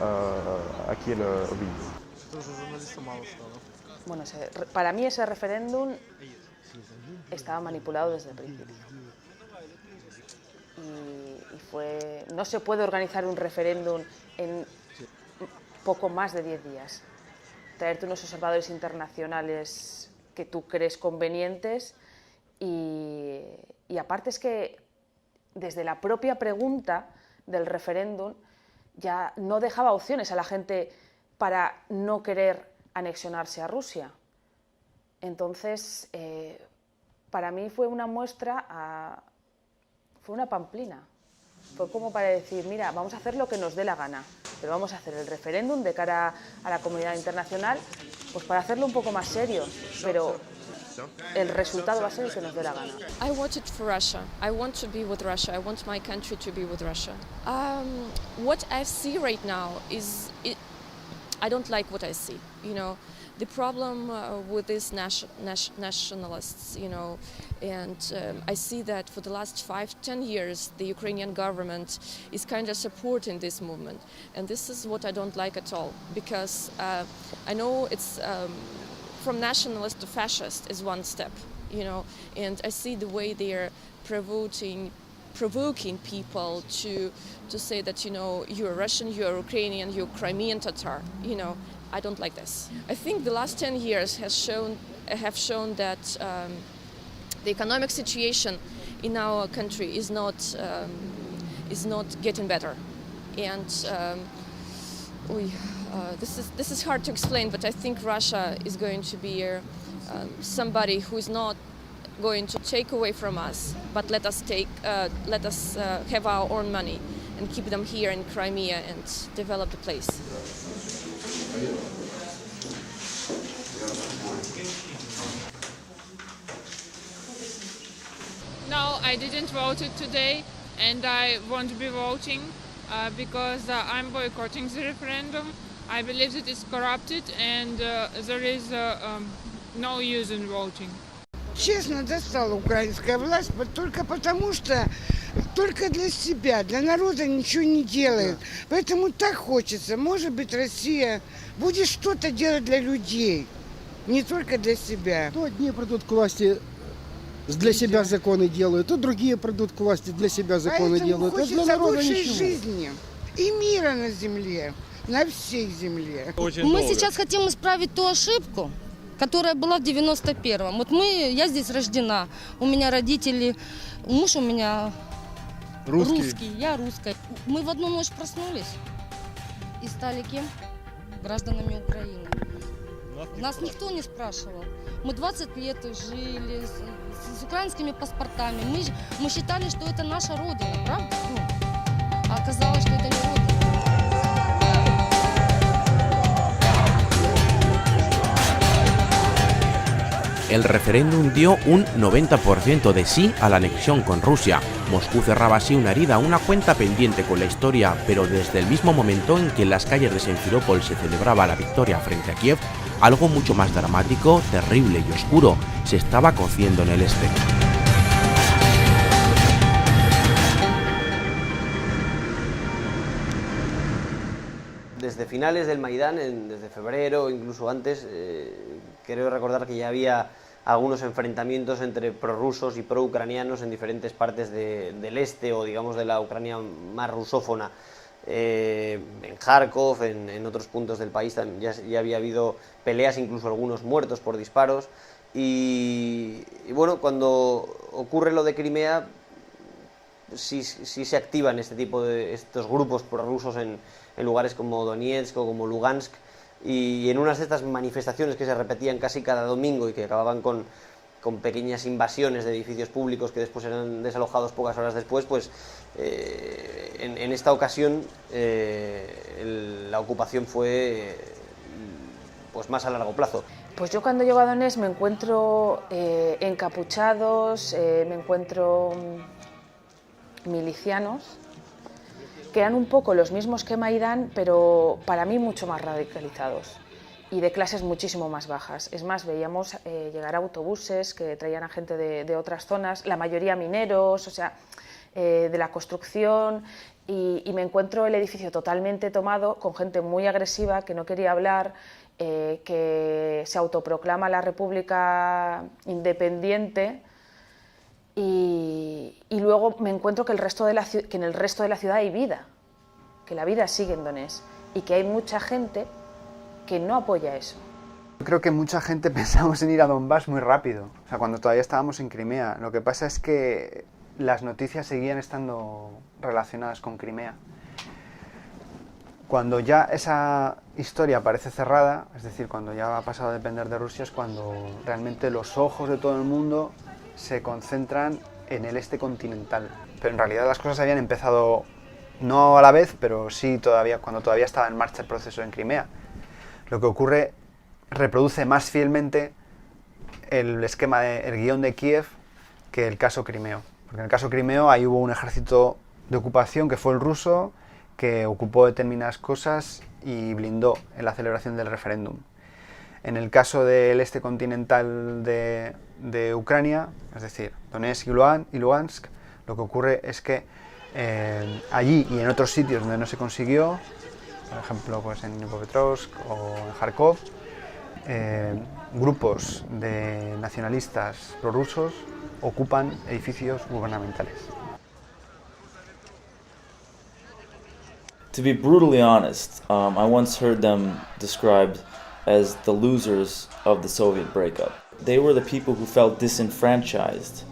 [SPEAKER 10] à qui elle obéit.
[SPEAKER 7] Bueno, para mí ese referéndum estaba manipulado desde el principio. Y no se puede organizar un referéndum en poco más de 10 días. Traerte unos observadores internacionales que tú crees convenientes y aparte es que desde la propia pregunta del referéndum ya no dejaba opciones a la gente para no querer anexionarse a Rusia. Entonces, para mí fue una muestra, fue una pamplina. Fue como para decir, mira, vamos a hacer lo que nos dé la gana, pero vamos a hacer el referéndum de cara a la comunidad internacional, pues para hacerlo un poco más serio, pero el resultado va a ser el que nos dé la gana.
[SPEAKER 9] I voted for Russia. I want to be with Russia. I want my country to be with Russia. What I see right now is, I don't like what I see, you know. The problem with these nationalists, you know, and I see that for the last 5-10 years, the Ukrainian government is kind of supporting this movement. And this is what I don't like at all, because I know it's from nationalist to fascist is one step, you know, and I see the way they're provoking people to say that, you know, you're Russian, you're Ukrainian, you're Crimean Tatar, you know. I don't like this. I think the last 10 years have shown that the economic situation in our country is not getting better, and this is hard to explain. But I think Russia is going to be somebody who is not going to take away from us, but let us have our own money and keep them here in Crimea and develop the place.
[SPEAKER 18] No, I didn't vote it today, and I won't be voting because I'm boycotting the referendum. I believe that it's corrupted, and there is no use in voting.
[SPEAKER 19] Честно, достала украинская власть только потому, что только для себя, для народа ничего не делает. Поэтому так хочется, может быть, Россия будет что-то делать для людей, не только для себя.
[SPEAKER 20] То одни придут к власти, для себя законы делают, то другие придут к власти, для себя законы делают.
[SPEAKER 19] Хочется
[SPEAKER 20] для народа
[SPEAKER 19] лучшей
[SPEAKER 20] ничего.
[SPEAKER 19] жизни и мира на земле, на всей земле.
[SPEAKER 21] Мы сейчас хотим исправить ту ошибку, которая была в 91-м. Вот я здесь рождена, у меня родители, муж у меня русский, я русская. Мы в одну ночь проснулись и стали кем? Гражданами Украины. Нас никто не спрашивал. Мы 20 лет жили с украинскими паспортами. Мы считали, что это наша родина, правда? А оказалось, что это не родина.
[SPEAKER 1] El referéndum dio un 90% de sí a la anexión con Rusia. Moscú cerraba así una herida, una cuenta pendiente con la historia, pero desde el mismo momento en que en las calles de Simferópol se celebraba la victoria frente a Kiev, algo mucho más dramático, terrible y oscuro se estaba cociendo en el este.
[SPEAKER 2] Desde finales del Maidán, desde febrero, incluso antes, creo recordar que ya había algunos enfrentamientos entre prorrusos y proucranianos en diferentes partes del este o digamos de la Ucrania más rusófona. En Kharkov, en otros puntos del país ya había habido peleas, incluso algunos muertos por disparos. Y bueno, cuando ocurre lo de Crimea, sí se activan estos grupos prorrusos en lugares como Donetsk o como Lugansk, y en unas de estas manifestaciones que se repetían casi cada domingo y que acababan con pequeñas invasiones de edificios públicos que después eran desalojados pocas horas después, pues en esta ocasión la ocupación fue pues más a largo plazo.
[SPEAKER 7] Pues yo cuando llego a Donetsk me encuentro encapuchados, me encuentro milicianos que eran un poco los mismos que Maidán, pero para mí mucho más radicalizados y de clases muchísimo más bajas. Es más, veíamos llegar autobuses que traían a gente de otras zonas, la mayoría mineros, o sea, de la construcción, y me encuentro el edificio totalmente tomado, con gente muy agresiva que no quería hablar, que se autoproclama la República Independiente, y luego me encuentro que en el resto de la ciudad hay vida, que la vida sigue en Donetsk y que hay mucha gente que no apoya eso.
[SPEAKER 6] Yo creo que mucha gente pensamos en ir a Donbass muy rápido, o sea, cuando todavía estábamos en Crimea. Lo que pasa es que las noticias seguían estando relacionadas con Crimea. Cuando ya esa historia parece cerrada, es decir, cuando ya ha pasado a depender de Rusia, es cuando realmente los ojos de todo el mundo se concentran en el este continental. Pero en realidad las cosas habían empezado no a la vez, pero sí cuando todavía estaba en marcha el proceso en Crimea. Lo que ocurre reproduce más fielmente el guión de Kiev que el caso crimeo. Porque en el caso crimeo ahí hubo un ejército de ocupación que fue el ruso, que ocupó determinadas cosas y blindó en la celebración del referéndum. En el caso del este continental de Ucrania, es decir, Donetsk y Lugansk, lo que ocurre es que allí y en otros sitios donde no se consiguió, por ejemplo pues en Dnipropetrovsk o en Kharkov, grupos de nacionalistas prorrusos ocupan edificios gubernamentales.
[SPEAKER 3] To be brutally honest, I once heard them described as the losers of the Soviet breakup. They were the people who felt disenfranchised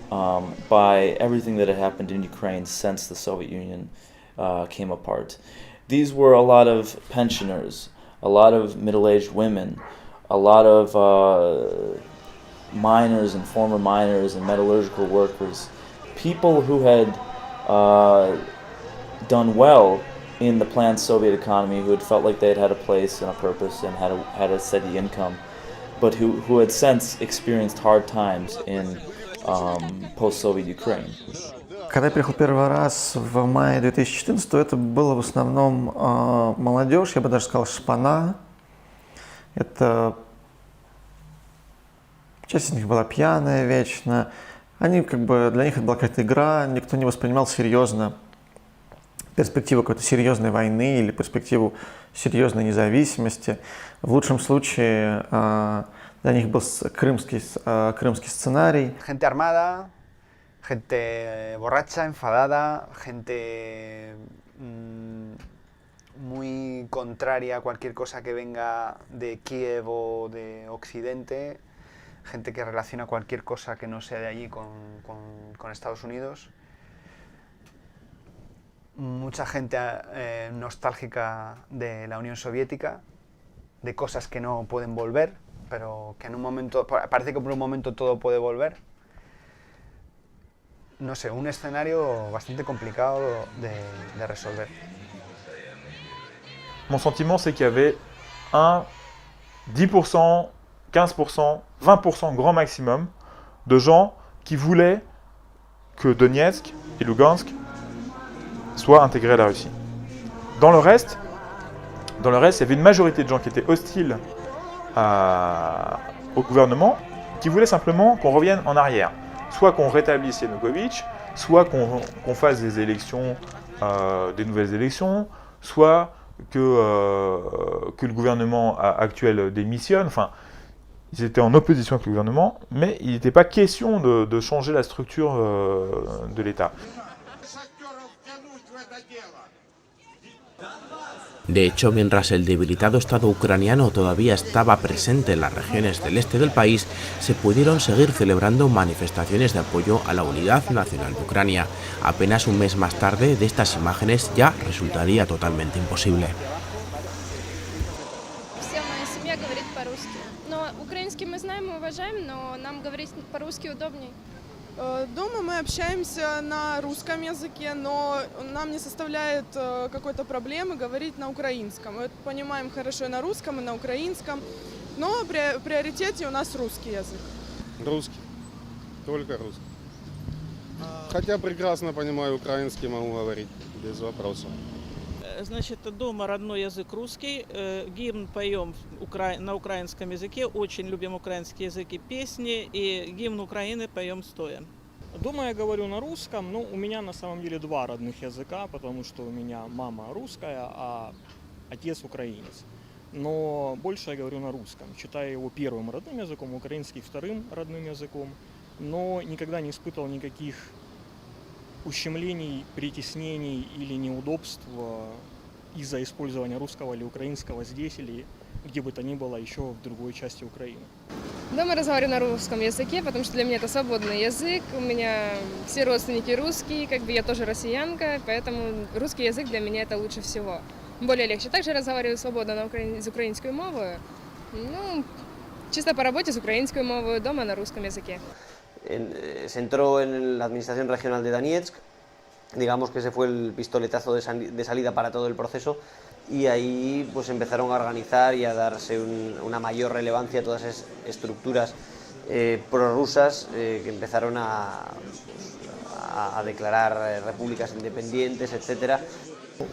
[SPEAKER 3] by everything that had happened in Ukraine since the Soviet Union came apart. These were a lot of pensioners, a lot of middle-aged women, a lot of miners and former miners and metallurgical workers, people who had done well in the planned Soviet economy, who had felt like they had had a place and a purpose and had a steady income, but who had since experienced hard times in post-Soviet Ukraine.
[SPEAKER 22] Когда я приехал первый раз в мае 2014, это было в основном молодежь, я бы даже сказал шпана. Это часть из них была пьяная вечно, Они как бы, для них это была какая-то игра, никто не воспринимал серьезно перспективу какой-то серьезной войны или перспективу серьезной независимости. В лучшем случае для них был крымский сценарий.
[SPEAKER 6] Gente armada, gente borracha, enfadada, gente muy contraria a cualquier cosa que venga de Kiev o de Occidente, gente que relaciona cualquier cosa que no sea de allí con Estados Unidos. Mucha gente nostálgica de la Unión Soviética, de cosas que no pueden volver, pero que en un momento, parece que por un momento todo puede volver. No sé, un escenario bastante complicado de resolver.
[SPEAKER 10] Mon sentiment, c'est qu'il y avait 10%, 15%, 20% grand maximum de gens qui voulaient que Donetsk et Lugansk soient intégrés à la Russie. Dans le reste, il y avait une majorité de gens qui étaient hostiles au gouvernement, qui voulaient simplement qu'on revienne en arrière. Soit qu'on rétablisse Yanukovych, soit qu'on fasse des élections, des nouvelles élections, soit que le gouvernement actuel démissionne. Enfin, ils étaient en opposition avec le gouvernement, mais il n'était pas question de changer la structure de l'État.
[SPEAKER 1] De hecho, mientras el debilitado Estado ucraniano todavía estaba presente en las regiones del este del país, se pudieron seguir celebrando manifestaciones de apoyo a la unidad nacional de Ucrania. Apenas un mes más tarde, de estas imágenes ya resultaría totalmente imposible.
[SPEAKER 5] Вся моя семья говорит по-русски. Но украинский мы знаем и уважаем, но нам говорить по-русски удобнее.
[SPEAKER 8] Дома мы общаемся на русском языке, но нам не составляет какой-то проблемы говорить на украинском. Мы понимаем хорошо и на русском, и на украинском, но в приоритете у нас русский язык.
[SPEAKER 12] Русский. Только русский. Хотя прекрасно понимаю украинский, могу говорить без вопросов.
[SPEAKER 23] Значит, дома родной язык русский, гимн поем на украинском языке, очень любим украинский язык и песни, и гимн Украины поем стоя.
[SPEAKER 24] Дома я говорю на русском, но у меня на самом деле два родных языка, потому что у меня мама русская, а отец украинец. Но больше я говорю на русском, считаю его первым родным языком, украинский вторым родным языком, но никогда не испытывал никаких ущемлений, притеснений или неудобств из-за использования русского или украинского здесь или где бы то ни было еще в другой части Украины.
[SPEAKER 5] Дома разговариваю на русском языке, потому что для меня это свободный язык. У меня все родственники русские, как бы я тоже россиянка, поэтому русский язык для меня это лучше всего. Более легче. Также разговариваю свободно с украинской мовой. Ну, чисто по работе с украинской мовой, дома на русском языке.
[SPEAKER 2] Se entró en la administración regional de Donetsk, digamos que ese fue el pistoletazo de salida para todo el proceso, y ahí pues empezaron a organizar y a darse una mayor relevancia a todas esas estructuras prorrusas que empezaron a declarar repúblicas independientes, etcétera.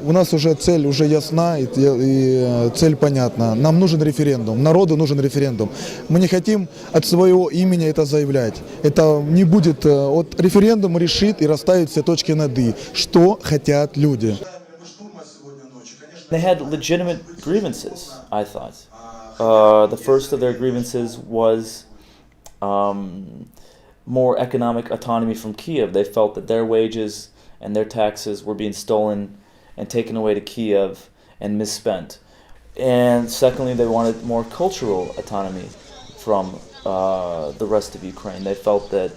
[SPEAKER 25] У нас уже цель уже ясна и цель понятна. Нам нужен референдум, народу нужен референдум. Мы не хотим от своего имени это заявлять. Это не будет, вот референдум решит и расставит все точки над «и», что хотят люди.
[SPEAKER 3] They had legitimate grievances, I thought. The first of their grievances was more economic autonomy from Kiev. They felt that their wages and their taxes were being stolen and taken away to Kiev and misspent. And secondly, they wanted more cultural autonomy from the rest of Ukraine. They felt that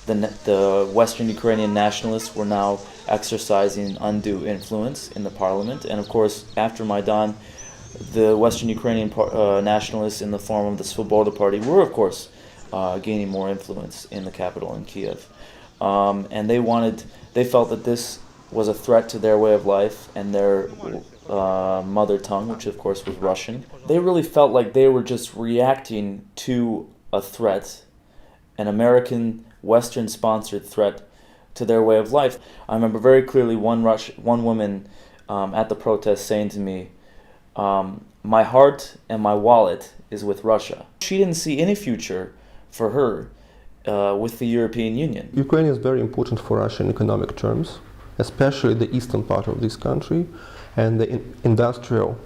[SPEAKER 3] the Western Ukrainian nationalists were now exercising undue influence in the parliament. And of course, after Maidan, the Western Ukrainian nationalists in the form of the Svoboda Party were, of course, gaining more influence in the capital in Kiev. And they felt that this was a threat to their way of life and their mother tongue, which of course was Russian. They really felt like they were just reacting to a threat, an American, Western-sponsored threat to their way of life. I remember very clearly one woman at the protest saying to me, "My heart and my wallet is with Russia." She didn't see any future for her with the European Union.
[SPEAKER 16] Ukraine is very important for Russia in economic terms, especially the eastern part of this country and the industrial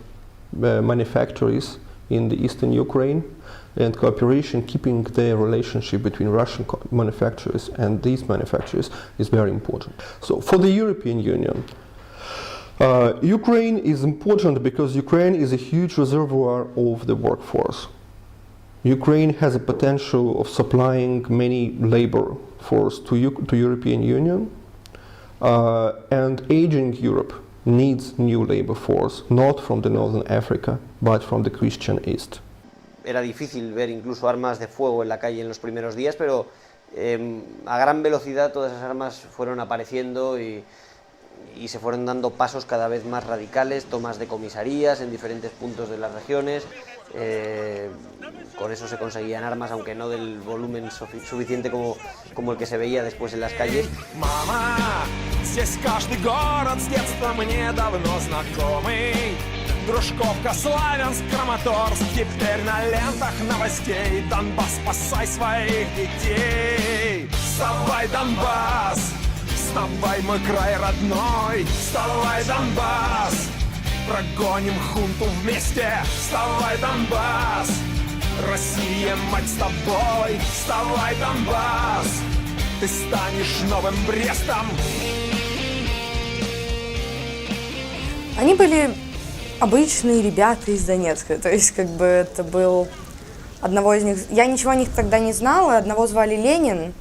[SPEAKER 16] manufactories in the eastern Ukraine, and cooperation, keeping the relationship between Russian manufacturers and these manufacturers is very important. So for the European Union, Ukraine is important because Ukraine is a huge reservoir of the workforce. Ukraine has a potential of supplying many labor force to European Union, and aging Europe needs new labor force, not from the Northern Africa, but from the Christian East.
[SPEAKER 2] Era difícil ver incluso armas de fuego en la calle en los primeros días, pero a gran velocidad todas esas armas fueron apareciendo y se fueron dando pasos cada vez más radicales, tomas de comisarías en diferentes puntos de las regiones. Con eso se conseguían armas, aunque no del volumen suficiente como el que se veía después en las calles.
[SPEAKER 4] Мама, здесь каждый город с детства мне давно знакомый. Дружковка, Славянск, Краматорск, теперь на лентах новостей. Донбасс, спасай своих детей. Вставай, Донбасс, вставай, мой край родной. Вставай, Донбасс, прогоним хунту вместе. Вставай, Донбасс, Россия, мать, с тобой. Вставай, Донбасс, ты станешь новым Брестом.
[SPEAKER 11] Они были обычные ребята из Донецка, то есть как бы это был одного из них, я ничего о них тогда не знала, одного звали Ленин,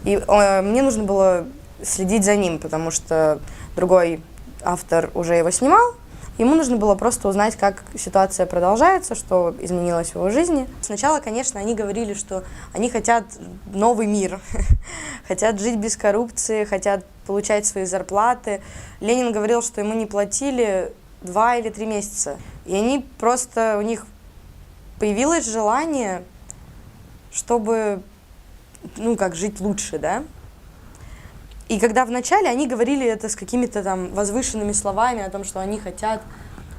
[SPEAKER 11] и мне нужно было следить за ним, потому что другой автор уже его снимал, ему нужно было просто узнать, как ситуация продолжается, что изменилось в его жизни. Сначала, конечно, они говорили, что они хотят новый мир, хотят жить без коррупции, хотят получать свои зарплаты. Ленин говорил, что ему не платили 2 или 3 месяца. И они просто, у них появилось желание, чтобы, жить лучше, да. И когда вначале они говорили это с какими-то там возвышенными словами о том, что они хотят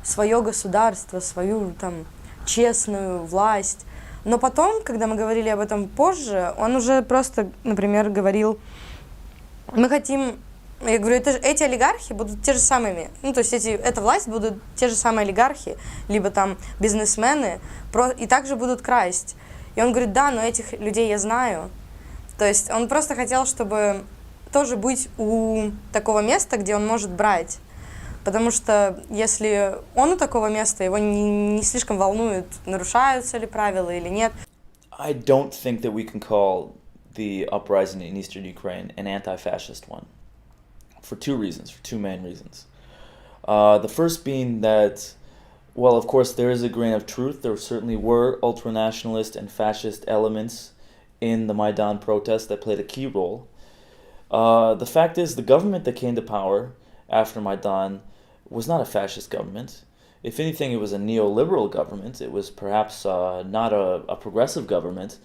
[SPEAKER 11] свое государство, свою там честную власть. Но потом, когда мы говорили об этом позже, он уже просто, например, говорил, мы хотим... Я говорю, эти олигархи будут те же самыми, то есть эта власть будут те же самые олигархи, либо там бизнесмены, и также будут красть. И он говорит, да, но этих людей я знаю. То есть он просто хотел, чтобы тоже быть у такого места, где он может брать. Потому что если он у такого места, его не слишком волнует, нарушаются ли правила или нет.
[SPEAKER 3] I don't think that we can call the uprising in eastern Ukraine an anti-fascist one. For two main reasons. The first being that, well, of course, there is a grain of truth. There certainly were ultranationalist and fascist elements in the Maidan protests that played a key role. The fact is, the government that came to power after Maidan was not a fascist government. If anything, it was a neoliberal government. It was perhaps not a progressive government,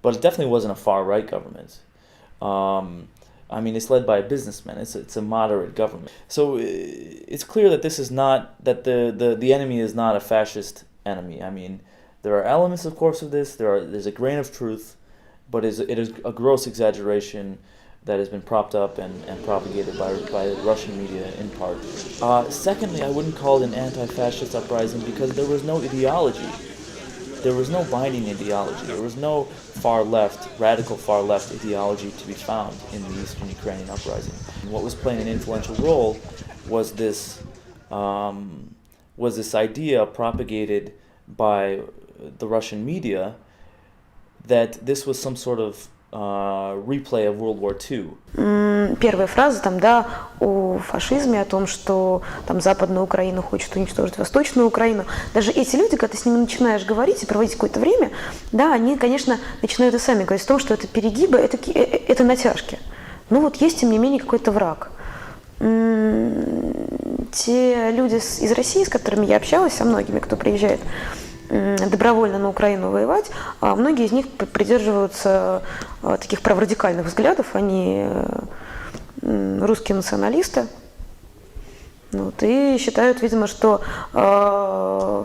[SPEAKER 3] but it definitely wasn't a far-right government. It's led by a businessman. It's a moderate government. So it's clear that this is not, that the enemy is not a fascist enemy. There are elements, of course, of this. There's a grain of truth, but it is a gross exaggeration that has been propped up and propagated by the Russian media in part. Secondly, I wouldn't call it an anti-fascist uprising because there was no ideology. There was no binding ideology. There was no radical far-left ideology to be found in the Eastern Ukrainian uprising. And what was playing an influential role was this idea propagated by the Russian media that this was some sort of replay of World War II.
[SPEAKER 13] Первая фраза о фашизме, о том, что Западная Украина хочет уничтожить Восточную Украину. Даже эти люди, когда ты с ними начинаешь говорить и проводить какое-то время, они, конечно, начинают и сами говорить о том, что это перегибы, это натяжки. Есть, тем не менее, какой-то враг. Те люди из России, с которыми я общалась, со многими, кто приезжает добровольно на Украину воевать, многие из них придерживаются таких праворадикальных взглядов, они русские националисты, и считают, видимо, что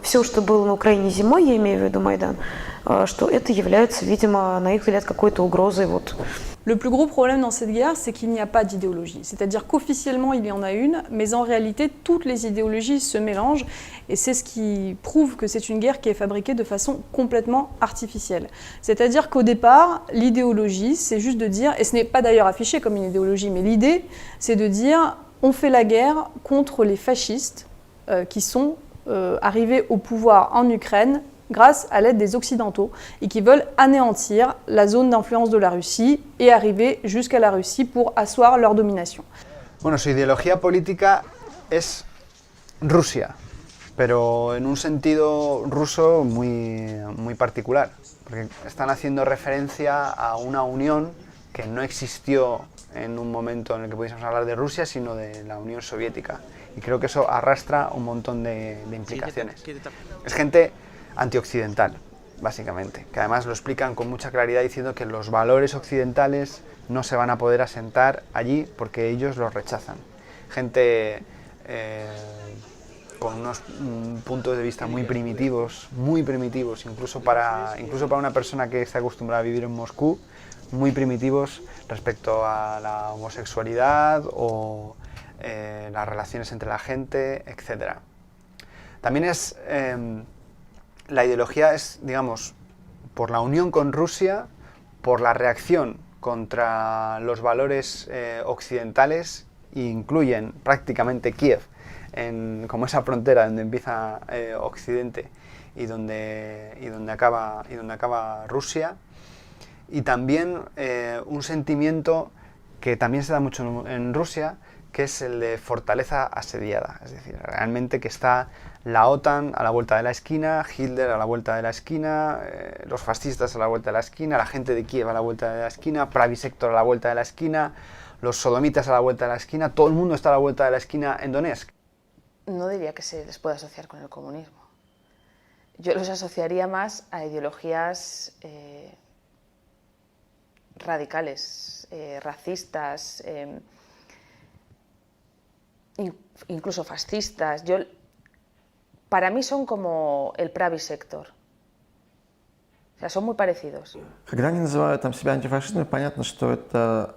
[SPEAKER 13] все, что было на Украине зимой, я имею в виду Майдан, что это является, видимо, на их взгляд, какой-то угрозой. Вот.
[SPEAKER 9] Le plus gros problème dans cette guerre, c'est qu'il n'y a pas d'idéologie. C'est-à-dire qu'officiellement, il y en a une, mais en réalité, toutes les idéologies se mélangent. Et c'est ce qui prouve que c'est une guerre qui est fabriquée de façon complètement artificielle. C'est-à-dire qu'au départ, l'idéologie, c'est juste de dire, et ce n'est pas d'ailleurs affiché comme une idéologie, mais l'idée, c'est de dire, on fait la guerre contre les fascistes qui sont arrivés au pouvoir en Ukraine grâce à l'aide des Occidentaux et qui veulent anéantir la zone d'influence de la Russie et arriver jusqu'à la Russie pour asseoir leur domination.
[SPEAKER 6] Bueno, su ideología política es Rusia, pero en un sentido ruso muy particular, porque están haciendo referencia a una unión que no existió en un momento en el que pudiésemos hablar de Rusia, sino de la Unión Soviética. Y creo que eso arrastra un montón de implicaciones. Es gente antioccidental, básicamente, que además lo explican con mucha claridad diciendo que los valores occidentales no se van a poder asentar allí porque ellos los rechazan. Gente con unos puntos de vista muy primitivos, incluso para una persona que está acostumbrada a vivir en Moscú, muy primitivos respecto a la homosexualidad o las relaciones entre la gente, etc. También es... la ideología es, digamos, por la unión con Rusia, por la reacción contra los valores occidentales, e incluyen prácticamente Kiev como esa frontera donde empieza Occidente y donde acaba Rusia, y también un sentimiento que también se da mucho en Rusia, que es el de fortaleza asediada, es decir, realmente que está la OTAN a la vuelta de la esquina, Hitler a la vuelta de la esquina, los fascistas a la vuelta de la esquina, la gente de Kiev a la vuelta de la esquina, Pravý sector a la vuelta de la esquina, los sodomitas a la vuelta de la esquina, todo el mundo está a la vuelta de la esquina en Donetsk.
[SPEAKER 7] No diría que se les pueda asociar con el comunismo. Yo los asociaría más a ideologías radicales, racistas, incluso fascistas. Para mí son como el Pravý sector. O sea, son muy parecidos.
[SPEAKER 22] Когда они называют себя антифашистами, понятно, что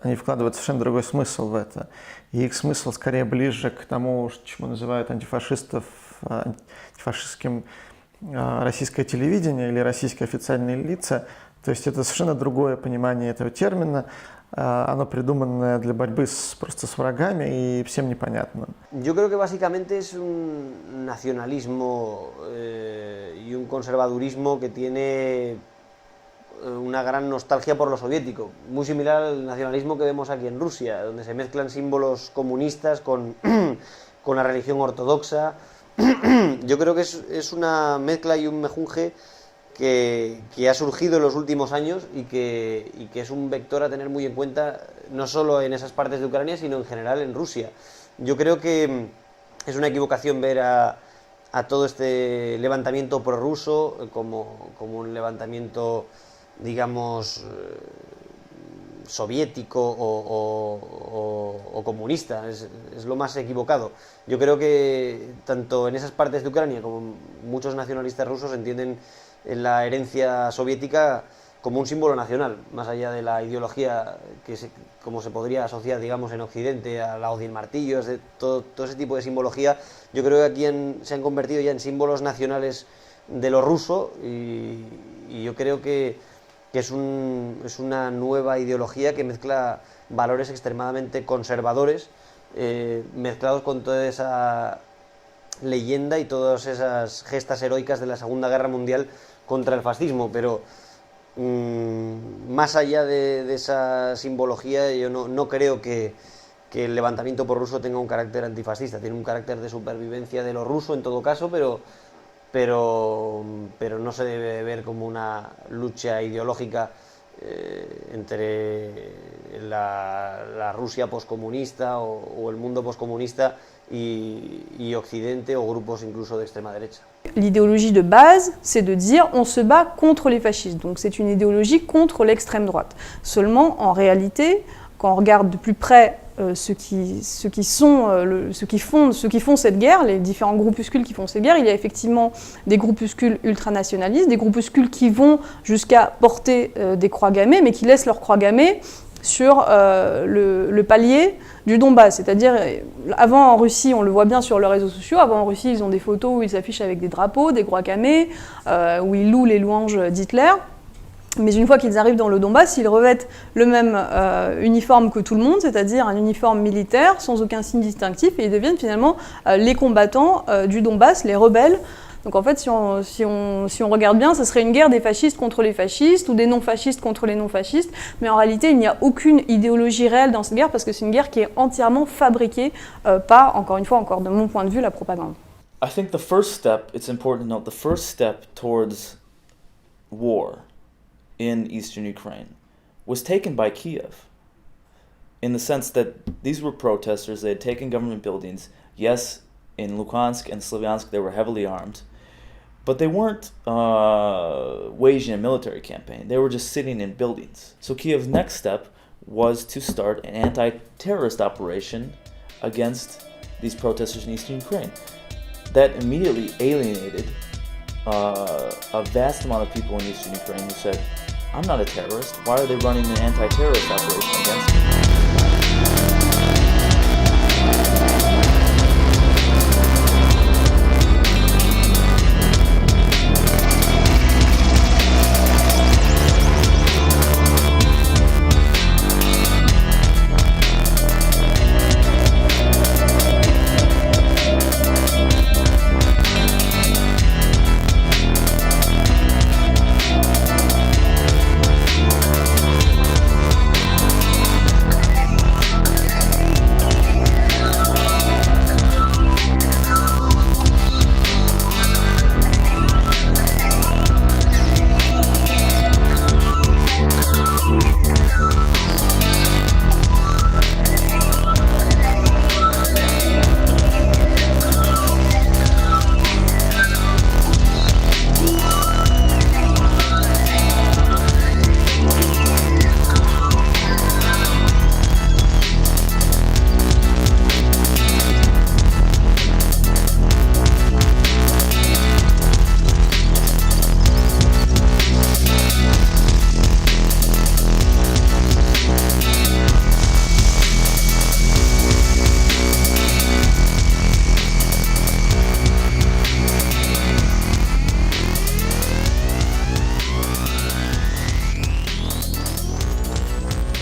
[SPEAKER 22] они вкладывают совершенно другой смысл в это. И их смысл скорее ближе к тому, чему называют антифашистов, антифашистским российское телевидение или российские официальные лица. То есть это совершенно другое понимание этого термина. Оно придуманное для борьбы просто с врагами и всем непонятно.
[SPEAKER 2] Yo creo que básicamente es un nacionalismo y un conservadurismo que tiene una gran nostalgia por lo soviético, muy similar al nacionalismo que vemos aquí en Rusia, donde se mezclan símbolos comunistas con la religión ortodoxa. Yo creo que es una mezcla y un mejunje que ha surgido en los últimos años y que es un vector a tener muy en cuenta, no solo en esas partes de Ucrania, sino en general en Rusia. Yo creo que es una equivocación ver a todo este levantamiento prorruso como un levantamiento, digamos, soviético o comunista. Es lo más equivocado. Yo creo que tanto en esas partes de Ucrania como muchos nacionalistas rusos entienden la herencia soviética como un símbolo nacional, más allá de la ideología como se podría asociar, digamos, en Occidente a la hoz y el martillo, todo ese tipo de simbología. Yo creo que aquí se han convertido ya en símbolos nacionales de lo ruso y yo creo que es una nueva ideología que mezcla valores extremadamente conservadores mezclados con toda esa leyenda y todas esas gestas heroicas de la Segunda Guerra Mundial contra el fascismo, pero más allá de esa simbología, yo no creo que el levantamiento prorruso tenga un carácter antifascista. Tiene un carácter de supervivencia de lo ruso en todo caso, pero no se debe ver como una lucha ideológica entre la Rusia poscomunista o el mundo poscomunista y Occidente o grupos incluso de extrema derecha.
[SPEAKER 9] L'idéologie de base, c'est de dire on se bat contre les fascistes. Donc c'est une idéologie contre l'extrême droite. Seulement, en réalité, quand on regarde de plus près ceux qui font cette guerre, les différents groupuscules qui font cette guerre. Il y a effectivement des groupuscules ultranationalistes, des groupuscules qui vont jusqu'à porter des croix gammées, mais qui laissent leurs croix gammées sur le palier du Donbass. C'est-à-dire, avant en Russie, on le voit bien sur leurs réseaux sociaux, avant en Russie, ils ont des photos où ils s'affichent avec des drapeaux, des croix gammées, où ils louent les louanges d'Hitler. Mais une fois qu'ils arrivent dans le Donbass, ils revêtent le même uniforme que tout le monde, c'est-à-dire un uniforme militaire sans aucun signe distinctif, et ils deviennent finalement les combattants du Donbass, les rebelles. Donc en fait, si on regarde bien, ce serait une guerre des fascistes contre les fascistes, ou des non-fascistes contre les non-fascistes, mais en réalité, il n'y a aucune idéologie réelle dans cette guerre, parce que c'est une guerre qui est entièrement fabriquée par, encore une fois, encore de mon point de vue, la propagande.
[SPEAKER 3] I think the first step, it's important to note, the first step towards war in eastern Ukraine was taken by Kiev, in the sense that these were protesters. They had taken government buildings. Yes, in Luhansk and Slavyansk they were heavily armed, but they weren't waging a military campaign. They were just sitting in buildings. So Kiev's next step was to start an anti-terrorist operation against these protesters in eastern Ukraine. That immediately alienated a vast amount of people in eastern Ukraine who said, I'm not a terrorist. Why are they running an anti-terrorist operation against me?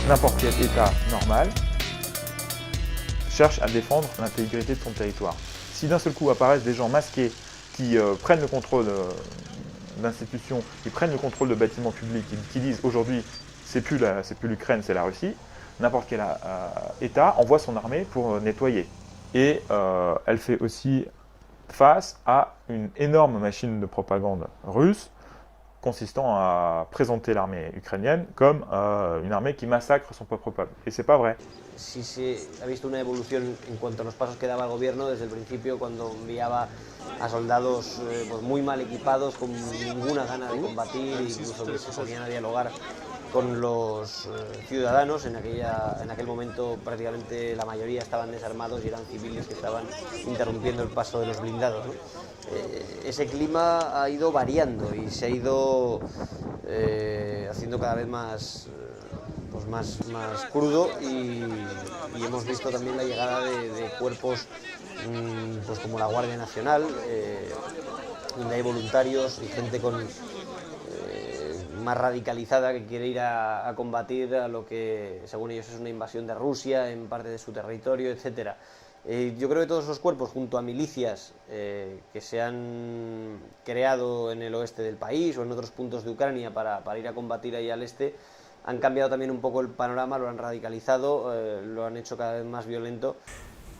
[SPEAKER 10] N'importe quel État normal cherche à défendre l'intégrité de son territoire. Si d'un seul coup apparaissent des gens masqués qui prennent le contrôle d'institutions, qui prennent le contrôle de bâtiments publics, qui disent aujourd'hui c'est plus l'Ukraine, c'est la Russie, n'importe quel État envoie son armée pour nettoyer. Et elle fait aussi face à une énorme machine de propagande russe consistant à présenter l'armée ukrainienne comme une armée qui massacre son propre peuple. Et c'est pas vrai.
[SPEAKER 2] Sí se ha visto una evolución en cuanto a los pasos que daba el gobierno desde el principio, cuando enviaba a soldados pues muy mal equipados, con ninguna gana de combatir, incluso que se ponían a dialogar con los ciudadanos. En aquel momento prácticamente la mayoría estaban desarmados y eran civiles que estaban interrumpiendo el paso de los blindados, ¿no? Ese clima ha ido variando y se ha ido haciendo cada vez más crudo, y hemos visto también la llegada de cuerpos pues como la Guardia Nacional, donde hay voluntarios y gente más radicalizada que quiere ir a combatir a lo que según ellos es una invasión de Rusia en parte de su territorio, etc. Yo creo que todos esos cuerpos, junto a milicias que se han creado en el oeste del país o en otros puntos de Ucrania para ir a combatir ahí al este, han cambiado también un poco el panorama, lo han radicalizado, lo han hecho cada vez más violento.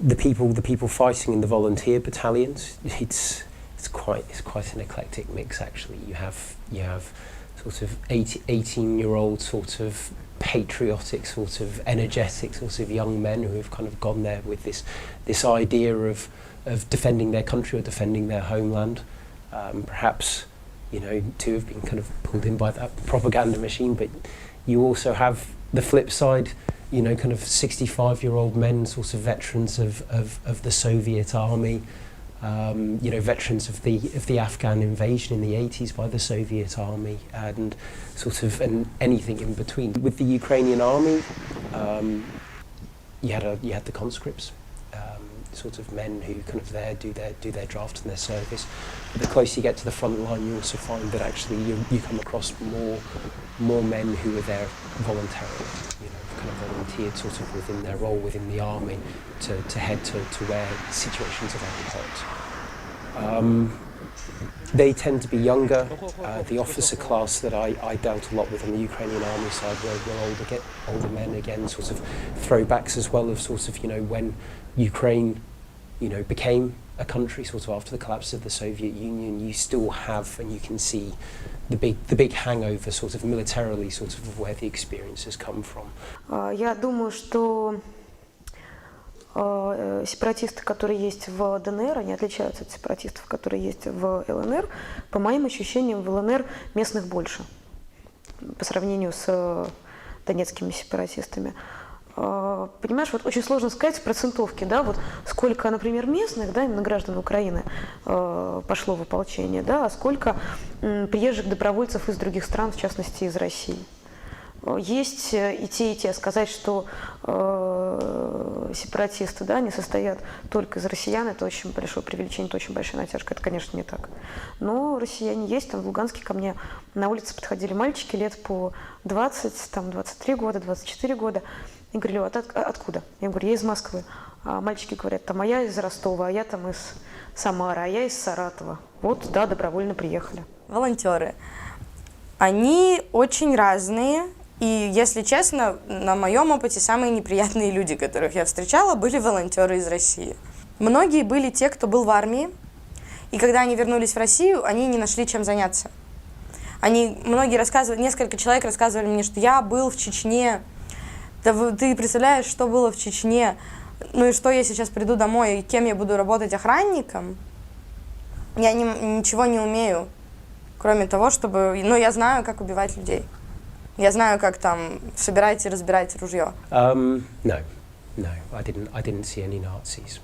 [SPEAKER 14] The people fighting in the volunteer battalions, it's quite an eclectic mix actually. You have sort of 18-year-old sort of patriotic, sort of energetic, sort of young men who have kind of gone there with this idea of defending their country or defending their homeland. Perhaps, to have been kind of pulled in by that propaganda machine, but you also have the flip side, you know, kind of 65-year-old men, sort of veterans of the Soviet army, you know, veterans of the Afghan invasion in the 80s by the Soviet army, and sort of anything in between. With the Ukrainian army, you had the conscripts, sort of men who kind of do their draft and their service. But the closer you get to the front line, you also find that actually you come across more men who are there voluntarily, you know, kind of volunteered sort of within their role within the army to head to where situations are very hot. They tend to be younger. The officer class that I dealt a lot with on the Ukrainian army side were older men, again, sort of throwbacks as well of sort of, you know, when Ukraine, you know, became a country sort of after the collapse of the Soviet Union. You still have, and you can see the big hangover sort of militarily sort of where the experiences come from.
[SPEAKER 13] Я думаю, что сепаратисты, которые есть в ДНР, они отличаются от сепаратистов, которые есть в ЛНР. По моим ощущениям, в ЛНР местных больше по сравнению с донецкими сепаратистами. Понимаешь, вот очень сложно сказать в процентовке, да, вот сколько, например, местных, да, именно граждан Украины пошло в ополчение, да, а сколько приезжих добровольцев из других стран, в частности, из России. Есть и те. Сказать, что сепаратисты, да, не состоят только из россиян, это очень большое преувеличение, это очень большая натяжка, это, конечно, не так. Но россияне есть, там в Луганске ко мне на улице подходили мальчики лет по 20, там 23 года, 24 года. Я говорю: откуда? Я говорю: я из Москвы. А мальчики говорят: там, а я из Ростова, а я там из Самары, а я из Саратова. Вот, да, добровольно приехали.
[SPEAKER 11] Волонтеры. Они очень разные. И, если честно, на моем опыте самые неприятные люди, которых я встречала, были волонтеры из России. Многие были те, кто был в армии, и когда они вернулись в Россию, они не нашли чем заняться. Многие рассказывали, несколько человек рассказывали мне, что я был в Чечне. Да ты представляешь, что было в Чечне? Ну и что я сейчас приду домой, и кем я буду работать, охранником? Я ничего не умею, кроме того, чтобы... Ну, я знаю, как убивать людей. Я знаю, как там собирать и разбирать ружье.
[SPEAKER 14] No, I didn't see any Nazis.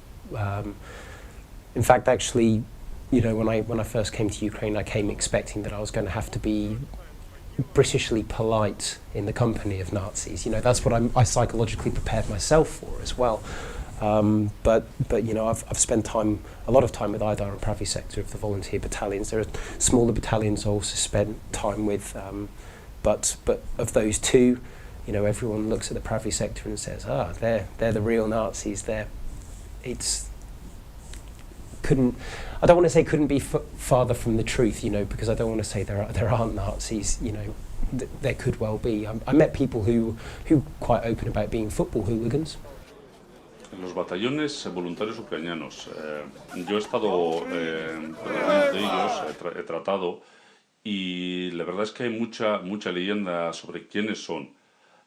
[SPEAKER 14] In fact, actually, you know, when I first came to Ukraine, I came expecting that I was going to have to be Britishly polite in the company of Nazis. You know, that's what I psychologically prepared myself for as well. But you know, I've spent a lot of time with Aidar and Pravi sector of the volunteer battalions. There are smaller battalions I also spent time with. But of those two, you know, everyone looks at the Pravi sector and says, they're the real Nazis. I don't want to say couldn't be farther from the truth, you know, because I don't want to say there aren't Nazis, you know, there could well be. I met people who quite open about being football hooligans.
[SPEAKER 15] Los batallones voluntarios ucranianos. Yo he estado en algunos de ellos, he tratado. Y la verdad es que hay mucha leyenda sobre quiénes son.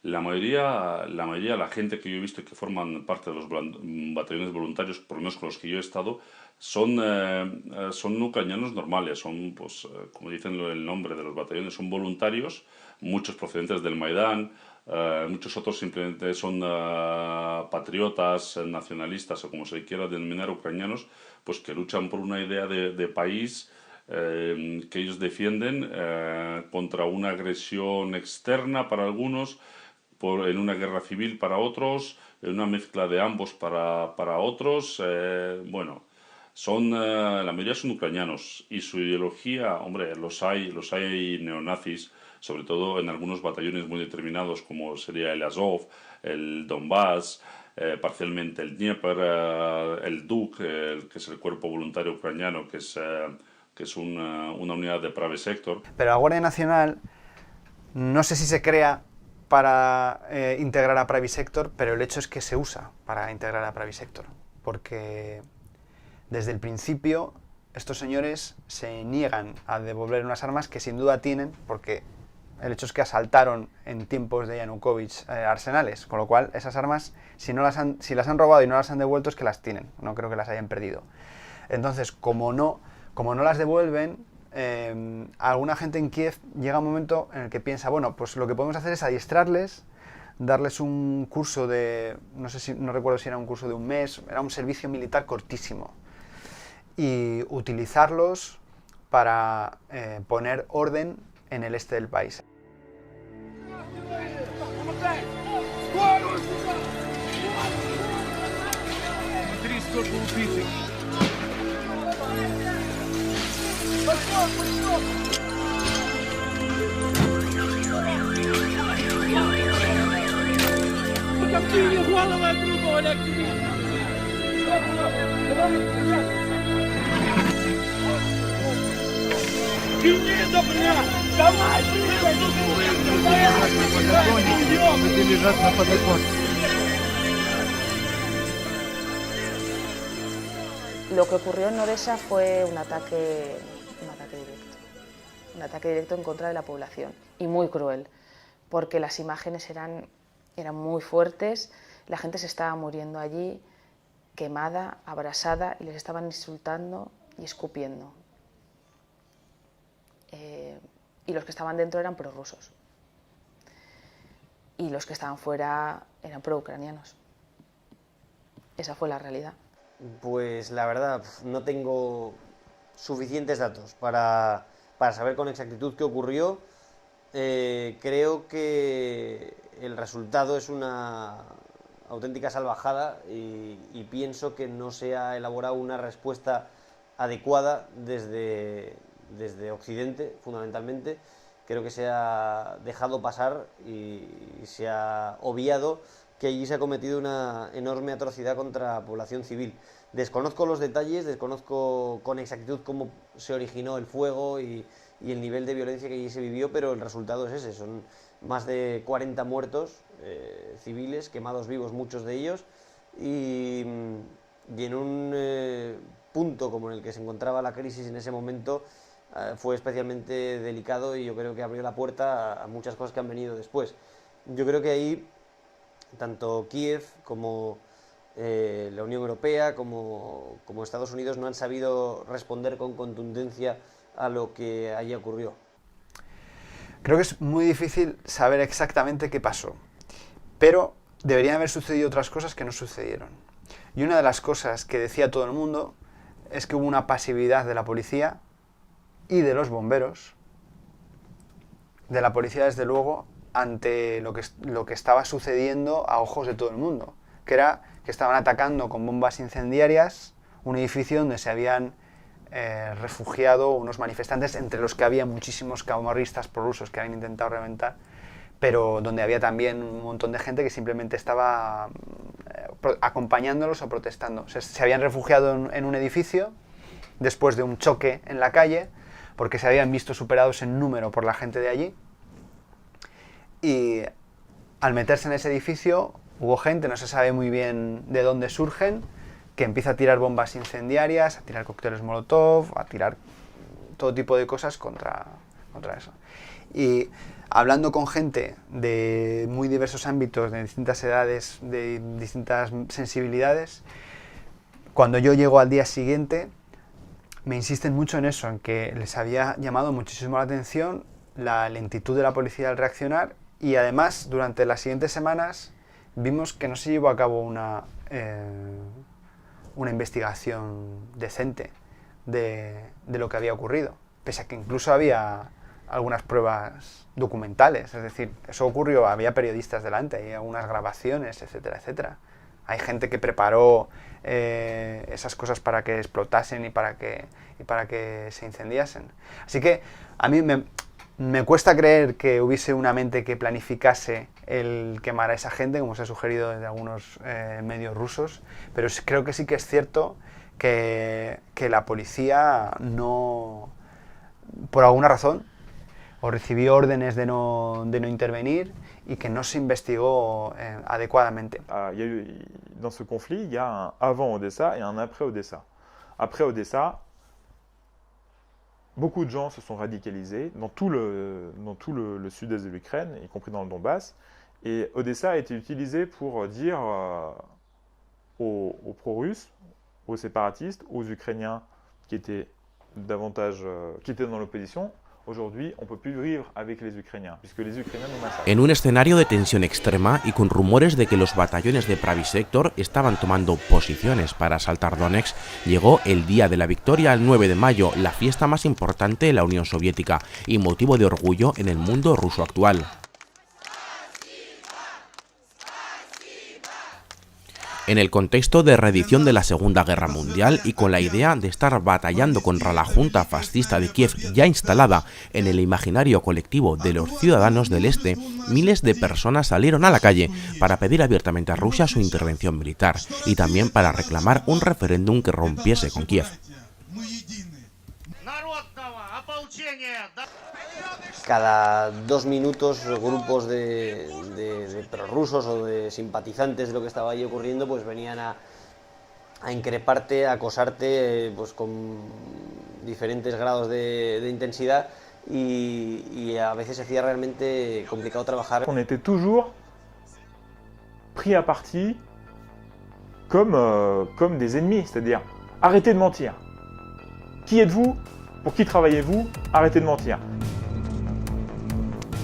[SPEAKER 15] La mayoría de la gente que yo he visto que forman parte de los batallones voluntarios, por lo menos con los que yo he estado, son ucranianos normales, son, pues, como dicen el nombre de los batallones, son voluntarios, muchos procedentes del Maidán, muchos otros simplemente son patriotas, nacionalistas o como se quiera denominar, ucranianos, pues que luchan por una idea de país que ellos defienden contra una agresión externa para algunos, en una guerra civil para otros, en una mezcla de ambos para otros. Bueno, la mayoría son ucranianos y su ideología, hombre, los hay neonazis, sobre todo en algunos batallones muy determinados como sería el Azov, el Donbass, parcialmente el Dnieper, el DUK, que es el cuerpo voluntario ucraniano, que es una unidad de Pravi Sector.
[SPEAKER 6] Pero la Guardia Nacional no sé si se crea para integrar a Pravi Sector, pero el hecho es que se usa para integrar a Pravi Sector, porque desde el principio estos señores se niegan a devolver unas armas que sin duda tienen, porque el hecho es que asaltaron en tiempos de Yanukovych arsenales, con lo cual esas armas, si las han robado y no las han devuelto, es que las tienen, no creo que las hayan perdido. Entonces, como no las devuelven, alguna gente en Kiev llega un momento en el que piensa, bueno, pues lo que podemos hacer es adiestrarles darles un curso de, no recuerdo si era un curso de un mes, era un servicio militar cortísimo, y utilizarlos para poner orden en el este del país.
[SPEAKER 7] Lo que ocurrió en Odessa fue un ataque directo en contra de la población, y muy cruel, porque las imágenes eran muy fuertes, la gente se estaba muriendo allí, quemada, abrasada, y les estaban insultando y escupiendo. Y los que estaban dentro eran prorrusos, y los que estaban fuera eran pro-ucranianos. Esa fue la realidad.
[SPEAKER 2] Pues la verdad, no tengo suficientes datos para saber con exactitud qué ocurrió. Creo que el resultado es una auténtica salvajada y pienso que no se ha elaborado una respuesta adecuada desde Occidente, fundamentalmente. Creo que se ha dejado pasar y se ha obviado que allí se ha cometido una enorme atrocidad contra la población civil. Desconozco los detalles, desconozco con exactitud cómo se originó el fuego y el nivel de violencia que allí se vivió, pero el resultado es ese, son más de 40 muertos civiles, quemados vivos muchos de ellos, y en un punto como en el que se encontraba la crisis en ese momento, fue especialmente delicado, y yo creo que abrió la puerta a muchas cosas que han venido después. Yo creo que ahí tanto Kiev como la Unión Europea como Estados Unidos no han sabido responder con contundencia a lo que allí ocurrió.
[SPEAKER 6] Creo que es muy difícil saber exactamente qué pasó, pero deberían haber sucedido otras cosas que no sucedieron. Y una de las cosas que decía todo el mundo es que hubo una pasividad de la policía y de los bomberos, de la policía desde luego, ante lo que estaba sucediendo a ojos de todo el mundo, que era que estaban atacando con bombas incendiarias un edificio donde se habían refugiado unos manifestantes, entre los que había muchísimos camorristas prorrusos que habían intentado reventar, pero donde había también un montón de gente que simplemente estaba acompañándolos o protestando. Se habían refugiado en un edificio después de un choque en la calle, porque se habían visto superados en número por la gente de allí, y al meterse en ese edificio hubo gente, no se sabe muy bien de dónde surgen, que empieza a tirar bombas incendiarias, a tirar cócteles molotov, a tirar todo tipo de cosas contra eso. Y hablando con gente de muy diversos ámbitos, de distintas edades, de distintas sensibilidades, cuando yo llego al día siguiente, me insisten mucho en eso, en que les había llamado muchísimo la atención la lentitud de la policía al reaccionar, y además durante las siguientes semanas vimos que no se llevó a cabo una investigación decente de lo que había ocurrido, pese a que incluso había algunas pruebas documentales, es decir, eso ocurrió, había periodistas delante, hay algunas grabaciones, etcétera, etcétera. Hay gente que preparó esas cosas para que explotasen y para que se incendiasen. Así que a mí me cuesta creer que hubiese una mente que planificase el quemar a esa gente, como se ha sugerido desde algunos medios rusos, pero creo que sí que es cierto que la policía no, por alguna razón, o recibió órdenes de no intervenir y que no se investigó adecuadamente.
[SPEAKER 10] Dans ce conflit, il y a un avant Odessa et un après Odessa. Après Odessa, beaucoup de gens se sont radicalisés dans tout le sud-est de l'Ukraine, y compris dans le Donbass. Et Odessa a été utilisé pour dire aux pro-russes, aux séparatistes, aux Ukrainiens qui étaient davantage, qui étaient dans l'opposition, Aujourd'hui, on ne peut plus vivre avec les Ukrainiens, puisque les Ukrainiens nous massacrent.
[SPEAKER 1] En un escenario de tensión extrema y con rumores de que los batallones de Pravi Sector estaban tomando posiciones para asaltar Donetsk, llegó el día de la victoria, el 9 de mayo, la fiesta más importante de la Unión Soviética y motivo de orgullo en el mundo ruso actual. En el contexto de reedición de la Segunda Guerra Mundial y con la idea de estar batallando contra la Junta fascista de Kiev ya instalada en el imaginario colectivo de los ciudadanos del Este, miles de personas salieron a la calle para pedir abiertamente a Rusia su intervención militar y también para reclamar un referéndum que rompiese con Kiev.
[SPEAKER 2] Cada 2 minutos grupos de prorrusos o de simpatizantes de lo que estaba allí ocurriendo pues venían a increparte, a acosarte pues con diferentes grados de intensidad y a veces se hacía realmente complicado trabajar.
[SPEAKER 10] On était toujours pris à partie comme des ennemis, c'est-à-dire arrêtez de mentir. Qui êtes-vous? Pour qui travaillez-vous? Arrêtez de mentir.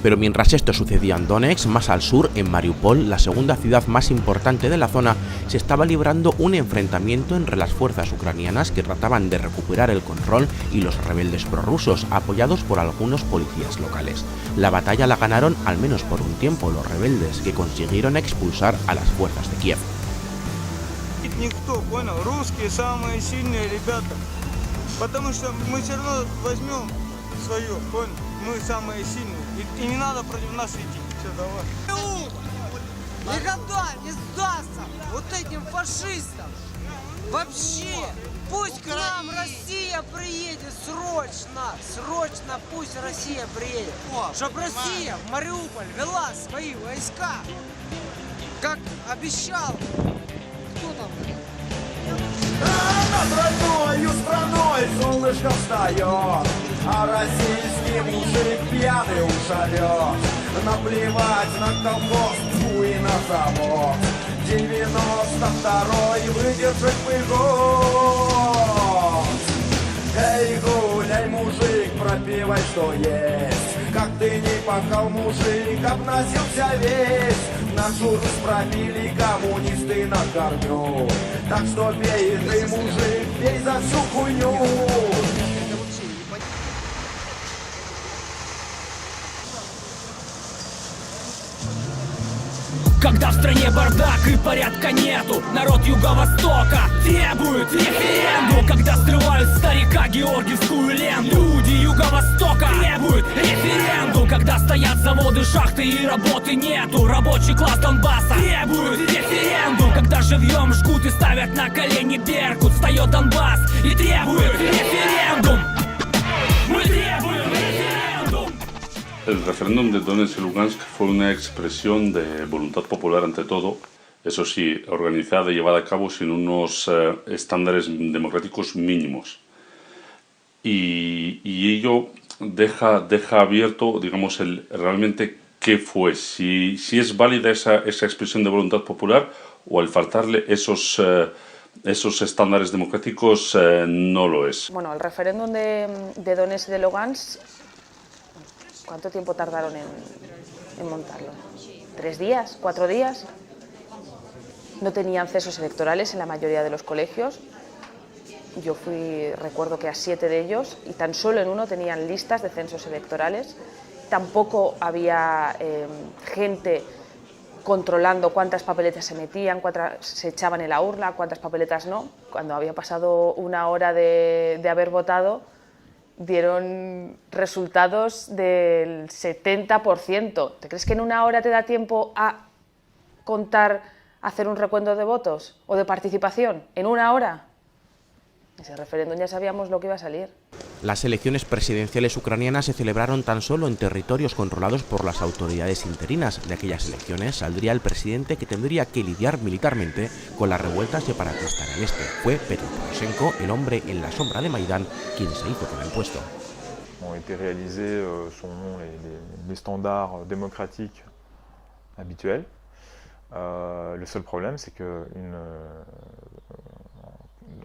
[SPEAKER 1] Pero mientras esto sucedía en Donetsk, más al sur, en Mariupol, la segunda ciudad más importante de la zona, se estaba librando un enfrentamiento entre las fuerzas ucranianas que trataban de recuperar el control y los rebeldes prorrusos, apoyados por algunos policías locales. La batalla la ganaron, al menos por un tiempo, los rebeldes, que consiguieron expulsar a las fuerzas de Kiev.
[SPEAKER 17] Никто, понял? Русские самые сильные ребята. Потому что мы все равно возьмем свое, понял? Мы самые сильные. И не надо против нас идти. Все, давай.
[SPEAKER 18] Никогда не сдастся вот этим фашистам. Вообще. Пусть к нам Россия приедет срочно. Срочно пусть Россия приедет. Чтоб Россия в Мариуполь вела свои войска. Как обещал. Кто там?
[SPEAKER 19] Над родною страной солнышко встает, а российский мужик пьяный уж орет. Наплевать на колхоз, тьфу и на завод. 92-й выдержит бы год. Эй, гуляй, мужик, пропивай, что есть. Как ты не пахал, мужик, обносился весь. Нашу Русь пропили коммунисты на корню. Так что пей ты, мужик, пей за всю хуйню.
[SPEAKER 20] Когда в стране бардак и порядка нету, народ Юго-Востока требует референдум. Когда срывают старика георгиевскую ленту, люди Юго-Востока требуют референдум. Когда стоят заводы, шахты и работы нету, рабочий класс Донбасса требует референдум. Когда живьем жгут и ставят на колени Беркут, встает Донбасс и требует референдум. Мы требуем референдум.
[SPEAKER 15] El referéndum de Donetsk y Lugansk fue una expresión de voluntad popular ante todo, eso sí, organizada y llevada a cabo sin unos estándares democráticos mínimos. Y ello deja abierto, digamos, realmente qué fue, si es válida esa expresión de voluntad popular o al faltarle esos estándares democráticos no lo es.
[SPEAKER 7] Bueno, el referéndum de Donetsk y de Lugansk, ¿cuánto tiempo tardaron en montarlo? ¿3 días? ¿4 días? No tenían censos electorales en la mayoría de los colegios. Yo recuerdo que a 7 de ellos, y tan solo en uno tenían listas de censos electorales. Tampoco había gente controlando cuántas papeletas se metían, cuántas se echaban en la urna, cuántas papeletas no. Cuando había pasado 1 hora de haber votado, dieron resultados del 70%. ¿Te crees que en 1 hora te da tiempo a contar, hacer un recuento de votos o de participación? ¿En 1 hora? Ese referéndum ya sabíamos lo que iba a salir.
[SPEAKER 1] Las elecciones presidenciales ucranianas se celebraron tan solo en territorios controlados por las autoridades interinas. De aquellas elecciones saldría el presidente que tendría que lidiar militarmente con las revueltas separatistas en el este. Fue Petro Poroshenko, el hombre en la sombra de Maïdan, quien se hizo con el puesto.
[SPEAKER 10] Ont été réalisés selon les standards démocratiques habituels. Le seul problème, c'est que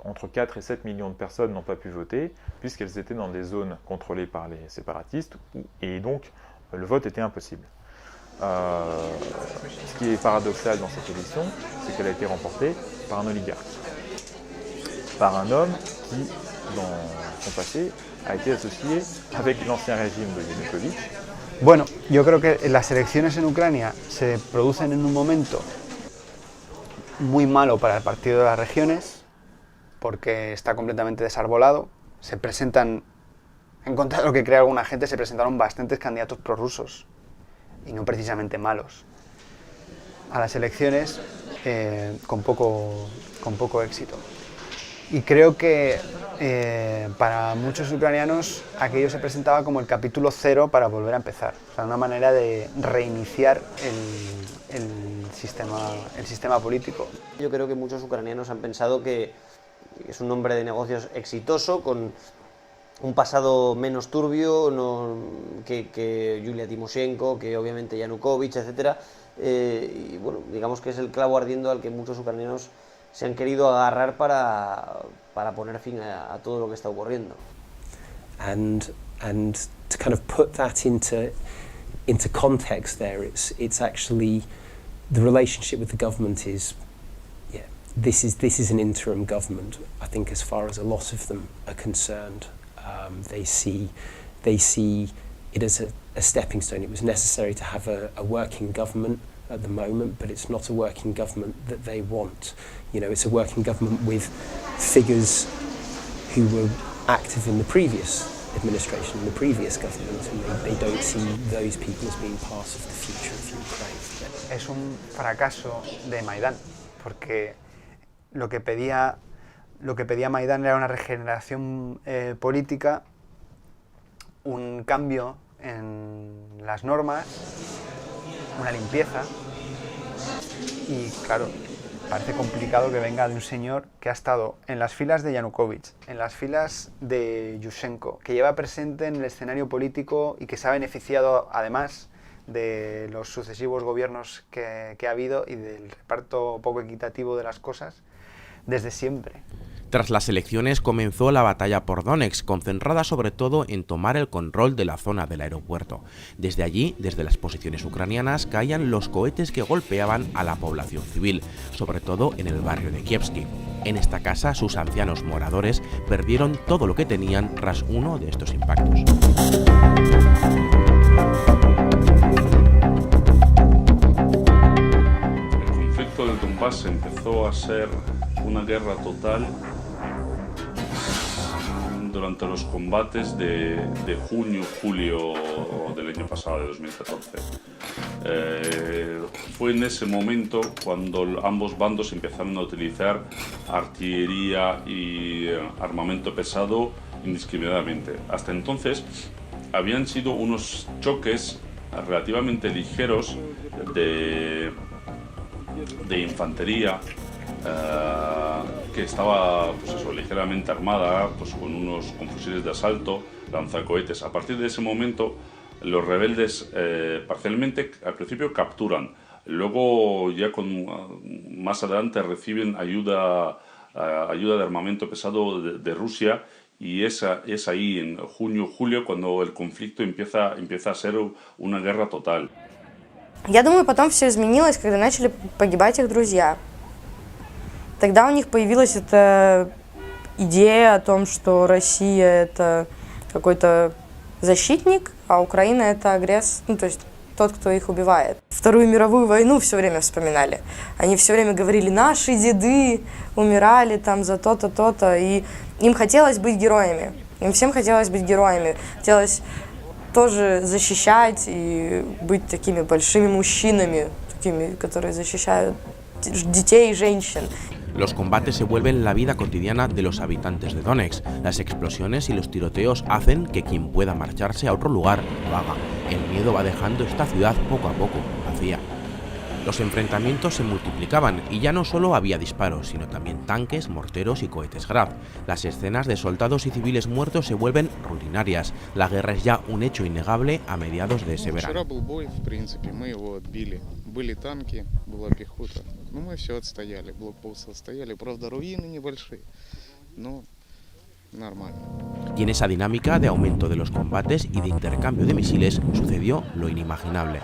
[SPEAKER 10] entre 4 et 7 millions de personnes n'ont pas pu voter, puisqu'elles étaient dans des zones contrôlées par les séparatistes, et donc le vote était impossible. Ce qui est paradoxal dans cette élection, c'est qu'elle a été remportée par un oligarque, par un homme qui, dans son passé, a été asocié avec l'ancien régime de Yanukovych.
[SPEAKER 6] Bueno, yo creo que las elecciones en Ucrania se producen en un momento muy malo para el Partido de las Regiones, porque está completamente desarbolado. Se presentan, en contra de lo que cree alguna gente, se presentaron bastantes candidatos prorrusos, y no precisamente malos, a las elecciones con poco éxito. Y creo que para muchos ucranianos aquello se presentaba como el capítulo 0 para volver a empezar, o sea, una manera de reiniciar el sistema político.
[SPEAKER 2] Yo creo que muchos ucranianos han pensado que es un hombre de negocios exitoso, con un pasado menos turbio que Yulia Timoshenko, que obviamente Yanukovych, etc. Y bueno, digamos que es el clavo ardiendo al que muchos ucranianos se han querido agarrar para poner fin a todo lo que está ocurriendo.
[SPEAKER 14] And to kind of put that into context there, it's actually the relationship with the government is, yeah, this is an interim government, I think, as far as a lot of them are concerned. They see it as a stepping stone. It was necessary to have a working government at the moment, but it's not a working government that they want. You know, it's a working government with figures who were active in the previous administration, in the previous government, and they don't see those people as being part of the future of Ukraine.
[SPEAKER 6] Es un fracaso de Maidán, porque lo que pedía Maidán era una regeneración política, un cambio en las normas, una limpieza, y claro, parece complicado que venga de un señor que ha estado en las filas de Yanukovych, en las filas de Yushchenko, que lleva presente en el escenario político y que se ha beneficiado además de los sucesivos gobiernos que ha habido y del reparto poco equitativo de las cosas desde siempre.
[SPEAKER 1] Tras las elecciones comenzó la batalla por Donetsk, concentrada sobre todo en tomar el control de la zona del aeropuerto. Desde allí, desde las posiciones ucranianas, caían los cohetes que golpeaban a la población civil, sobre todo en el barrio de Kievsky. En esta casa, sus ancianos moradores perdieron todo lo que tenían tras uno de estos impactos.
[SPEAKER 15] El conflicto del Donbass empezó a ser una guerra total durante los combates de junio-julio del año pasado, de 2014. Fue en ese momento cuando ambos bandos empezaron a utilizar artillería y armamento pesado indiscriminadamente. Hasta entonces habían sido unos choques relativamente ligeros de infantería, que estaba pues eso, ligeramente armada, pues con fusiles de asalto, lanzacohetes. A partir de ese momento, los rebeldes parcialmente al principio capturan, luego ya más adelante reciben ayuda de armamento pesado de Rusia, y es ahí en junio-julio cuando el conflicto empieza a ser una guerra total.
[SPEAKER 11] Я думаю, потом все изменилось, когда начали погибать их друзья. Тогда у них появилась эта идея о том, что Россия – это какой-то защитник, а Украина – это агрессор, ну, то есть тот, кто их убивает. Вторую мировую войну все время вспоминали. Они все время говорили, наши деды умирали там за то-то, то-то, и им хотелось быть героями. Им всем хотелось быть героями. Хотелось тоже защищать и быть такими большими мужчинами, такими, которые защищают детей и женщин.
[SPEAKER 1] Los combates se vuelven la vida cotidiana de los habitantes de Donetsk. Las explosiones y los tiroteos hacen que quien pueda marcharse a otro lugar lo haga. El miedo va dejando esta ciudad poco a poco vacía. Los enfrentamientos se multiplicaban y ya no solo había disparos, sino también tanques, morteros y cohetes Grad. Las escenas de soldados y civiles muertos se vuelven rutinarias. La guerra es ya un hecho innegable a mediados de ese verano.
[SPEAKER 8] Были танки, была пехота, но мы все отстояли, блокпосты отстояли, правда руины небольшие,
[SPEAKER 1] Y en esa dinámica de aumento de los combates y de intercambio de misiles sucedió lo inimaginable.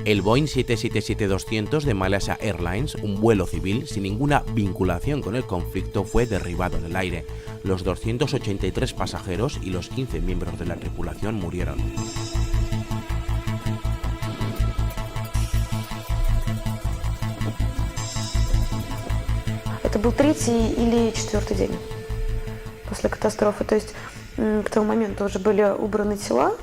[SPEAKER 1] El Boeing 777-200 de Malaysia Airlines, un vuelo civil sin ninguna vinculación con el conflicto, fue derribado en el aire. Los 283 pasajeros y los 15 miembros de la tripulación murieron.
[SPEAKER 13] Это был 3-й или 4-й день после катастрофы. То есть к тому моменту уже были убраны тела.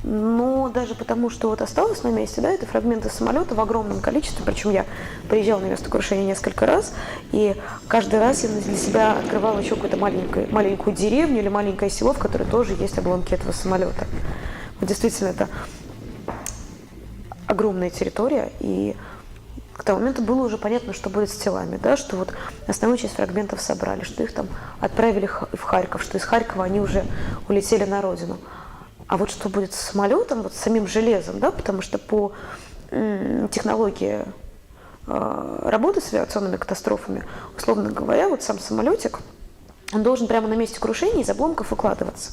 [SPEAKER 13] Но даже потому, что вот осталось на месте, да, это фрагменты самолета в огромном количестве, причем я приезжала на место крушения несколько раз, и каждый раз я для себя открывала еще какую-то маленькую деревню или маленькое село, в которой тоже есть обломки этого самолета. Вот действительно, это огромная территория, и к тому моменту было уже понятно, что будет с телами, да, что вот основную часть фрагментов собрали, что их там отправили в Харьков, что из Харькова они уже улетели на родину. А вот что будет с самолетом, вот с самим железом, да, потому что по технологии работы с авиационными катастрофами, условно говоря, вот сам самолетик, он должен прямо на месте крушения из обломков выкладываться.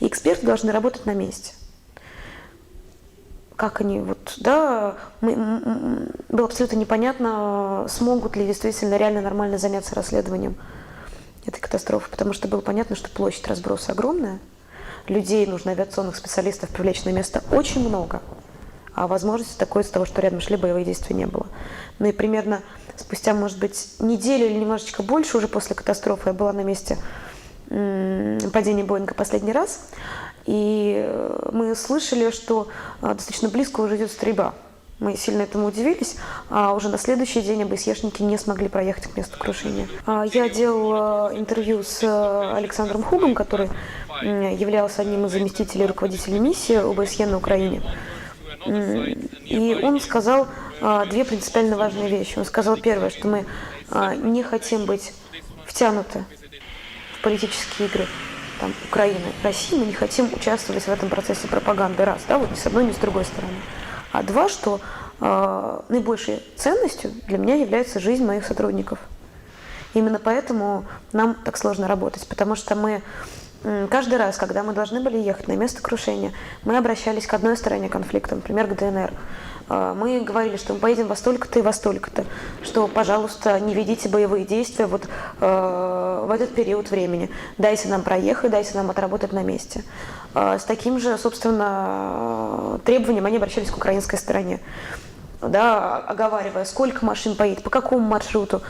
[SPEAKER 13] И эксперты должны работать на месте. Как они, вот, да, было абсолютно непонятно, смогут ли действительно реально нормально заняться расследованием этой катастрофы, потому что было понятно, что площадь разброса огромная. Людей, нужно авиационных специалистов привлечь на место очень много, а возможности такой из-за того, что рядом шли боевые действия, не было. Ну и примерно спустя, может быть, неделю или немножечко больше уже после катастрофы я была на месте падения Боинга последний раз, и мы слышали, что достаточно близко уже идет стрельба. Мы сильно этому удивились, а уже на следующий день ОБСЕшники не смогли проехать к месту крушения. Я делала интервью с Александром Хугом, который являлся одним из заместителей руководителя миссии ОБСЕ на Украине. И он сказал две принципиально важные вещи. Он сказал первое, что мы не хотим быть втянуты в политические игры там, Украины, России, мы не хотим участвовать в этом процессе пропаганды, раз, да, вот ни с одной, ни с другой стороны. А два, что наибольшей ценностью для меня является жизнь моих сотрудников. Именно поэтому нам так сложно работать, потому что мы каждый раз, когда мы должны были ехать на место крушения, мы обращались к одной стороне конфликта, например, к ДНР. Мы говорили, что мы поедем во столько-то и во столько-то, что, пожалуйста, не ведите боевые действия вот в этот период времени. Дайте нам проехать, дайте нам отработать на месте. С таким же, собственно, требованием они обращались к украинской стороне, да, оговаривая, сколько машин поедет, по какому маршруту,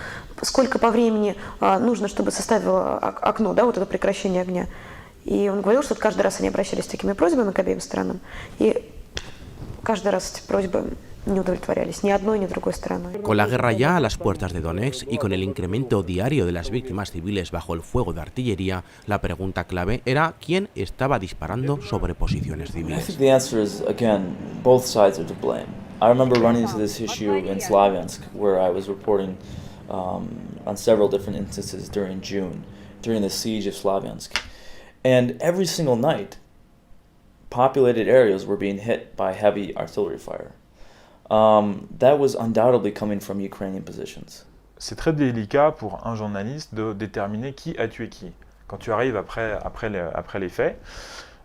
[SPEAKER 13] сколько по времени нужно, чтобы составило окно, да, вот это прекращение огня. И он говорил, что каждый раз они обращались с такими просьбами к обеим сторонам. И каждый раз эти просьбы не удовлетворялись ни одной, ни другой стороной.
[SPEAKER 1] Con la guerra ya a las puertas de Donetsk y con el incremento diario de las víctimas civiles bajo el fuego de artillería, la pregunta clave era quién estaba disparando sobre posiciones
[SPEAKER 3] I
[SPEAKER 1] civiles.
[SPEAKER 3] think the answer is, again, both sides are to blame. I remember running into this issue in Slavyansk, where I was reporting on several different instances during June, during the siege of Slavyansk. And every single night, populated areas were being hit by heavy artillery fire. That was undoubtedly coming from Ukrainian positions.
[SPEAKER 10] C'est très délicat pour un journaliste de déterminer qui a tué qui, quand tu arrives après les faits.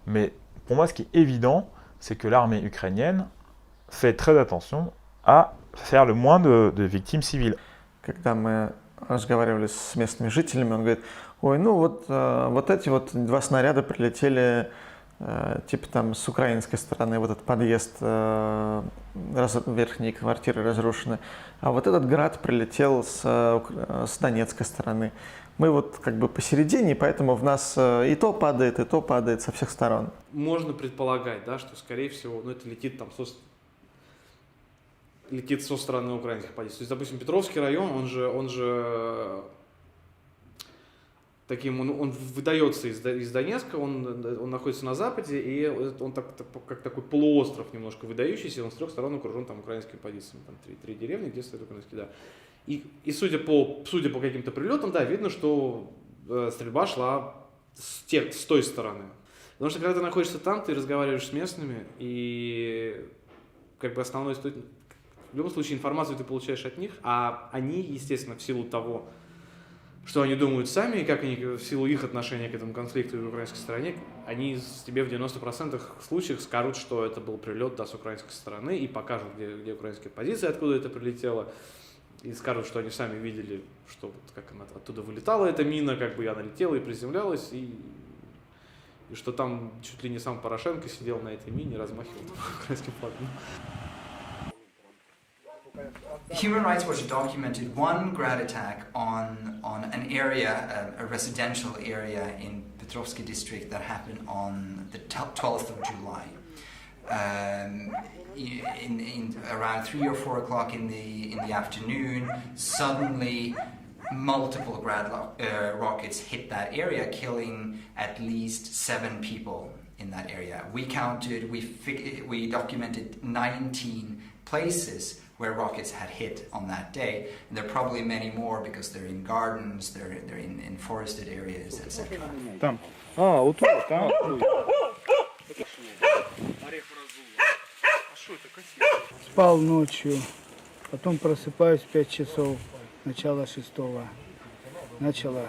[SPEAKER 10] Mais pour moi, ce qui est évident, c'est que l'armée ukrainienne fait très attention à faire le moins de victimes civiles.
[SPEAKER 22] Когда мы разговаривали с местными жителями, он говорит, ой, ну вот эти вот два снаряда прилетели типа там с украинской стороны, вот этот подъезд верхней квартиры разрушены, а вот этот град прилетел с донецкой стороны. Мы вот как бы посередине, поэтому в нас и то падает со всех сторон.
[SPEAKER 8] Можно предполагать, да, что скорее всего, ну, это летит там летит со стороны украинских позиций. То есть, допустим, Петровский район, он же таким, он выдается из Донецка, он находится на западе, и он как такой полуостров немножко выдающийся, он с трех сторон окружен там украинскими позициями, там три деревни, где стоят украинские, да. И судя по каким-то прилетам, да, видно, что стрельба шла с той стороны. Потому что когда ты находишься там, ты разговариваешь с местными, и как бы основной источник, в любом случае информацию ты получаешь от них, а они, естественно, в силу того, что они думают сами, и как они, в силу их отношения к этому конфликту в украинской стороне, они тебе в 90% случаев скажут, что это был прилет, да, с украинской стороны, и покажут, где украинские позиции, откуда это прилетело, и скажут, что они сами видели, что вот как она оттуда вылетала эта мина, как бы она летела и приземлялась, и что там чуть ли не сам Порошенко сидел на этой мине, размахивал украинским флагом.
[SPEAKER 5] Human Rights Watch documented one grad attack on an area, a residential area in Petrovsky district that happened on the 12th of July. In around 3 or 4 o'clock in the afternoon, suddenly multiple grad rockets hit that area, killing at least 7 people in that area. We counted, we documented 19 places where rockets had hit on that day. And there are probably many more because they're in gardens, they're in forested areas, etc.
[SPEAKER 6] Там. Вот тут, там. Спал ночью, потом просыпаюсь в 5 часов, начало 6-го. Начало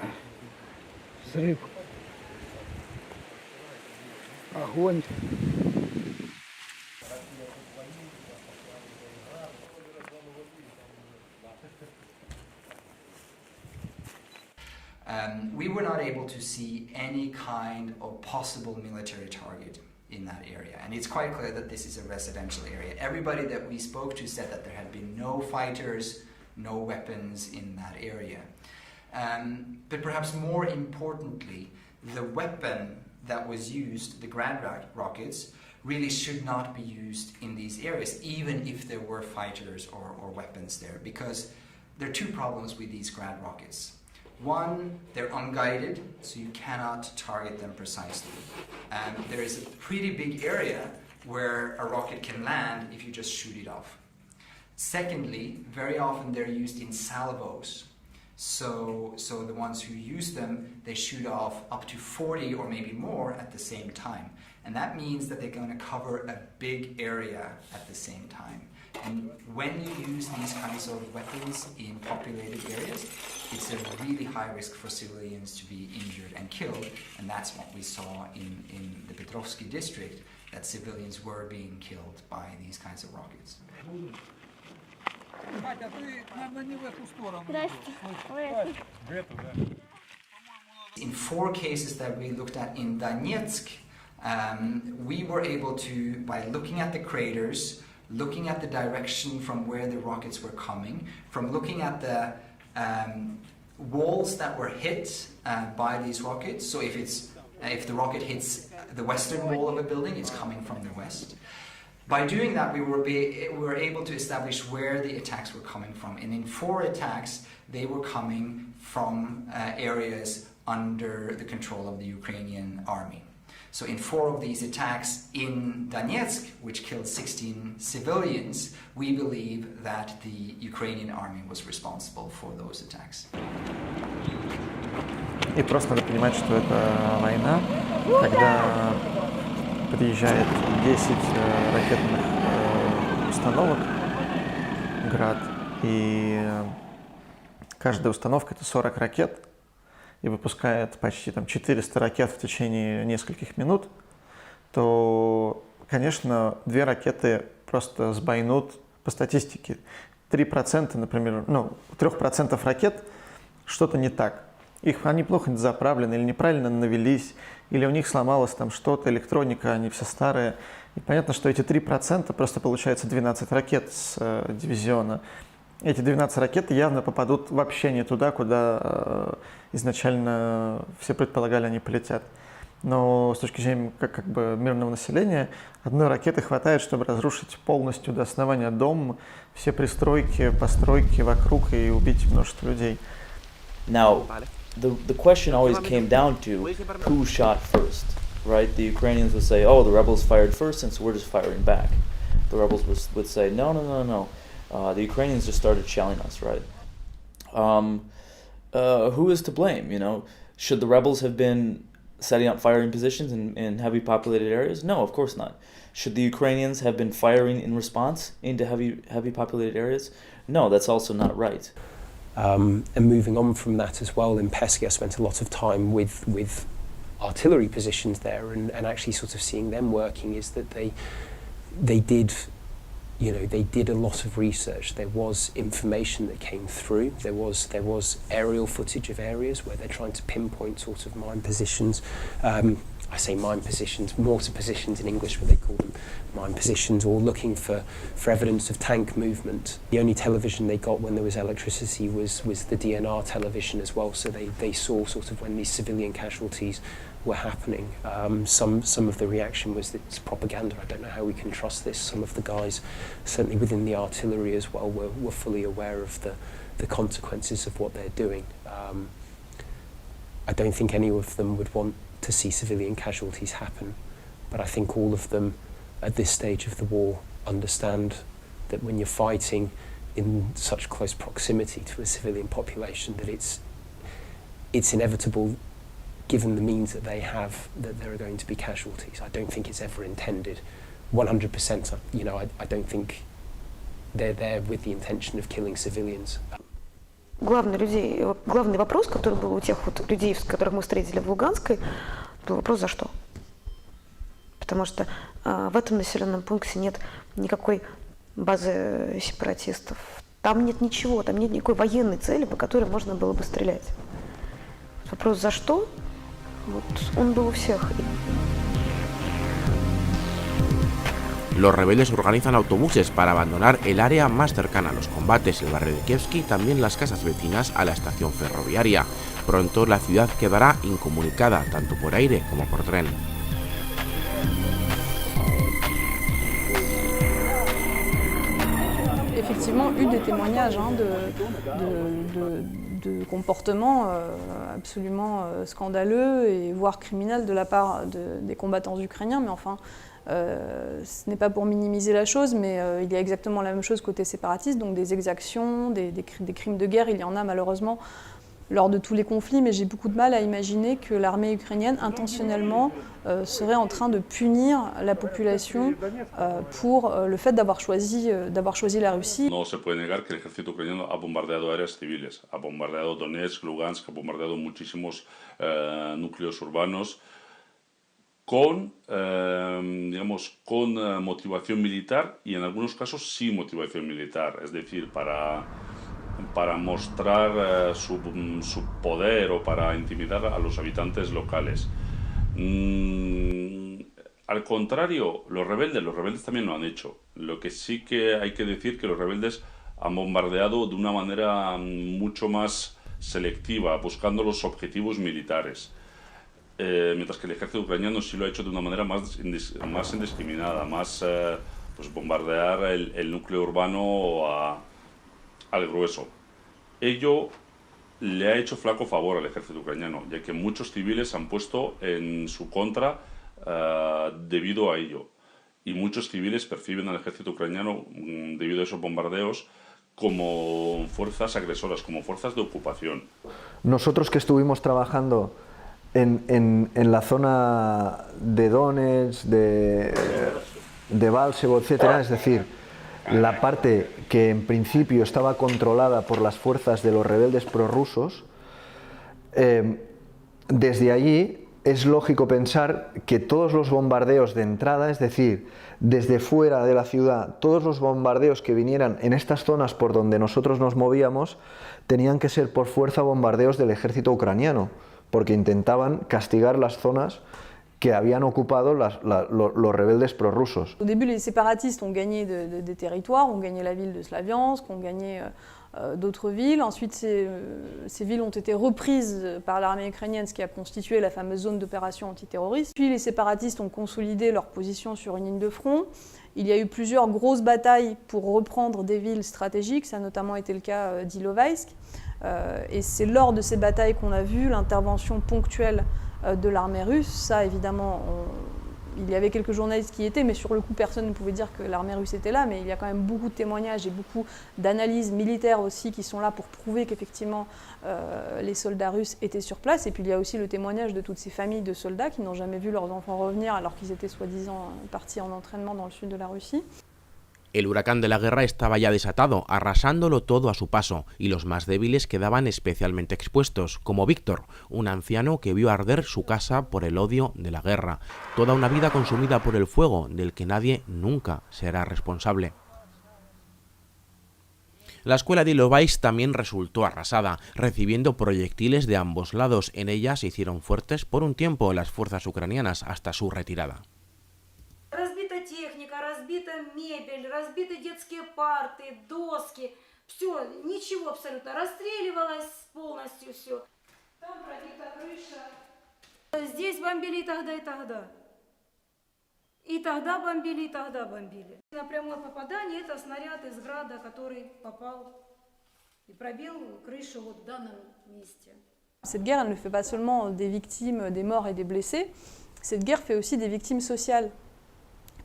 [SPEAKER 6] взрыв, огонь.
[SPEAKER 5] We were not able to see any kind of possible military target in that area, and it's quite clear that this is a residential area. Everybody that we spoke to said that there had been no fighters, no weapons in that area. But perhaps more importantly, the weapon that was used, the grad rockets, really should not be used in these areas, even if there were fighters or weapons there, because there are 2 problems with these grad rockets. One, they're unguided, so you cannot target them precisely. There is a pretty big area where a rocket can land if you just shoot it off. Secondly, very often they're used in salvos. So the ones who use them, they shoot off up to 40 or maybe more at the same time. And that means that they're going to cover a big area at the same time. And when you use these kinds of weapons in populated areas, it's a really high risk for civilians to be injured and killed, and that's what we saw in the Petrovsky district, that civilians were being killed by these kinds of rockets. In 4 cases that we looked at in Donetsk, we were able to, by looking at the craters, looking at the direction from where the rockets were coming, from looking at the walls that were hit by these rockets. So if the rocket hits the western wall of a building, it's coming from the west. By doing that, we were able to establish where the attacks were coming from. And in 4 attacks, they were coming from areas under the control of the Ukrainian army. So in 4 of these attacks in Donetsk, which killed 16 civilians, we believe that the Ukrainian army was responsible for those attacks.
[SPEAKER 22] И просто надо понимать, что это война, когда приезжает 10 ракетных установок, «Град», и каждая установка — это 40 ракет, и выпускает почти 400 ракет в течение нескольких минут, то, конечно, 2 ракеты просто сбойнут по статистике. 3%, например, 3% ракет что-то не так. Они плохо заправлены или неправильно навелись, или у них сломалось там что-то, электроника, они все старые. И понятно, что эти 3% просто получается 12 ракет с дивизиона. Эти 12 ракет явно попадут вообще не туда, куда изначально все предполагали, они полетят. Но с точки зрения как бы мирного населения, 1 ракеты хватает, чтобы разрушить полностью до основания дом, все пристройки, постройки вокруг и убить множество людей.
[SPEAKER 3] Now, the question always came down to who shot first, right? The Ukrainians would say, oh, the rebels fired first, and so we're just firing back. The rebels would say, no. The Ukrainians just started shelling us, right? who is to blame? You know, should the rebels have been setting up firing positions in heavy populated areas? No, of course not. Should the Ukrainians have been firing in response into heavy populated areas? No, that's also not right.
[SPEAKER 14] And moving on from that as well, in Pesky I spent a lot of time with artillery positions there, and actually sort of seeing them working, is that they did, you know, they did a lot of research. There was information that came through. There was aerial footage of areas where they're trying to pinpoint sort of mine positions. I say mine positions, mortar positions in English, but they call them mine positions, or looking for evidence of tank movement. The only television they got when there was electricity was the DNR television as well, so they saw sort of when these civilian casualties were happening. Some of the reaction was that it's propaganda. I don't know how we can trust this. Some of the guys, certainly within the artillery as well, were fully aware of the consequences of what they're doing. I don't think any of them would want to see civilian casualties happen, but I think all of them at this stage of the war understand that when you're fighting in such close proximity to a civilian population, that it's inevitable, given the means that they have, that there are going to be casualties. I don't think it's ever intended 100%. You know, I don't think they're there with the intention of killing civilians.
[SPEAKER 13] Главный вопрос, который был у тех вот людей, которых мы встретили в Луганской, был вопрос «за что?». Потому что в этом населенном пункте нет никакой базы сепаратистов. Там нет ничего, там нет никакой военной цели, по которой можно было бы стрелять. Вопрос «за что?», вот, он был у всех.
[SPEAKER 1] Los rebeldes organizan autobuses para abandonar el área más cercana a los combates, el barrio de Kievski, y también las casas vecinas a la estación ferroviaria. Pronto la ciudad quedará incomunicada, tanto por aire como por tren.
[SPEAKER 9] Effectivement, eu des témoignages de comportements absolument scandaleux et voire criminels de la part des combattants ukrainiens, mais enfin, ce n'est pas pour minimiser la chose, mais il y a exactement la même chose côté séparatiste, donc des exactions, des crimes de guerre, il y en a malheureusement lors de tous les conflits, mais j'ai beaucoup de mal à imaginer que l'armée ukrainienne, intentionnellement, serait en train de punir la population pour le fait d'avoir choisi la Russie.
[SPEAKER 15] No se puede negar que el ejército ucraniano ha bombardeado áreas civiles, ha bombardeado Donetsk, Lugansk, ha bombardeado muchísimos núcleos urbanos con, digamos, con motivación militar y en algunos casos sin motivación militar, es decir, para mostrar su poder o para intimidar a los habitantes locales. Al contrario, los rebeldes también lo han hecho. Lo que sí que hay que decir que los rebeldes han bombardeado de una manera mucho más selectiva, buscando los objetivos militares. Mientras que el ejército ucraniano sí lo ha hecho de una manera más indiscriminada, más pues bombardear el núcleo urbano al grueso. Ello le ha hecho flaco favor al ejército ucraniano, ya que muchos civiles han puesto en su contra debido a ello. Y muchos civiles perciben al ejército ucraniano, debido a esos bombardeos, como fuerzas agresoras, como fuerzas de ocupación.
[SPEAKER 12] Nosotros que estuvimos trabajando en la zona de Donetsk, de Balsevo, etcétera, es decir, la parte que en principio estaba controlada por las fuerzas de los rebeldes prorrusos, desde allí es lógico pensar que todos los bombardeos de entrada, es decir, desde fuera de la ciudad, todos los bombardeos que vinieran en estas zonas por donde nosotros nos movíamos, tenían que ser por fuerza bombardeos del ejército ucraniano, porque intentaban castigar las zonas que habían ocupado los rebeldes prorrusos.
[SPEAKER 9] Au début, les séparatistes ont gagné des territoires, ont gagné la ville de Slaviansk, ont gagné d'autres villes. Ensuite, ces villes ont été reprises par l'armée ukrainienne, ce qui a constitué la fameuse zone d'opération antiterroriste. Puis les séparatistes ont consolidé leur position sur une ligne de front. Il y a eu plusieurs grosses batailles pour reprendre des villes stratégiques, ça a notamment été le cas d'Ilovaisk. Et c'est lors de ces batailles qu'on a vu l'intervention ponctuelle de l'armée russe. Ça, évidemment, il y avait quelques journalistes qui y étaient, mais sur le coup, personne ne pouvait dire que l'armée russe était là. Mais il y a quand même beaucoup de témoignages et beaucoup d'analyses militaires aussi qui sont là pour prouver qu'effectivement les soldats russes étaient sur place. Et puis il y a aussi le témoignage de toutes ces familles de soldats qui n'ont jamais vu leurs enfants revenir alors qu'ils étaient soi-disant partis en entraînement dans le sud de la Russie.
[SPEAKER 1] El huracán de la guerra estaba ya desatado, arrasándolo todo a su paso, y los más débiles quedaban especialmente expuestos, como Víctor, un anciano que vio arder su casa por el odio de la guerra, toda una vida consumida por el fuego del que nadie nunca será responsable. La escuela de Ilovaisk también resultó arrasada, recibiendo proyectiles de ambos lados. En ella se hicieron fuertes por un tiempo las fuerzas ucranianas hasta su retirada.
[SPEAKER 16] Разбита техника, разбита мебель, разбиты детские парты, доски. Все, ничего абсолютно. Расстреливалось полностью все. Там пробита крыша. Здесь бомбили и тогда, и тогда. И тогда бомбили, и тогда бомбили. На прямое попадание это снаряд из града, который попал и пробил крышу вот в данном месте.
[SPEAKER 9] Cette guerre, elle ne fait pas seulement des victimes, des morts et des blessés. Cette guerre fait aussi des victimes sociales.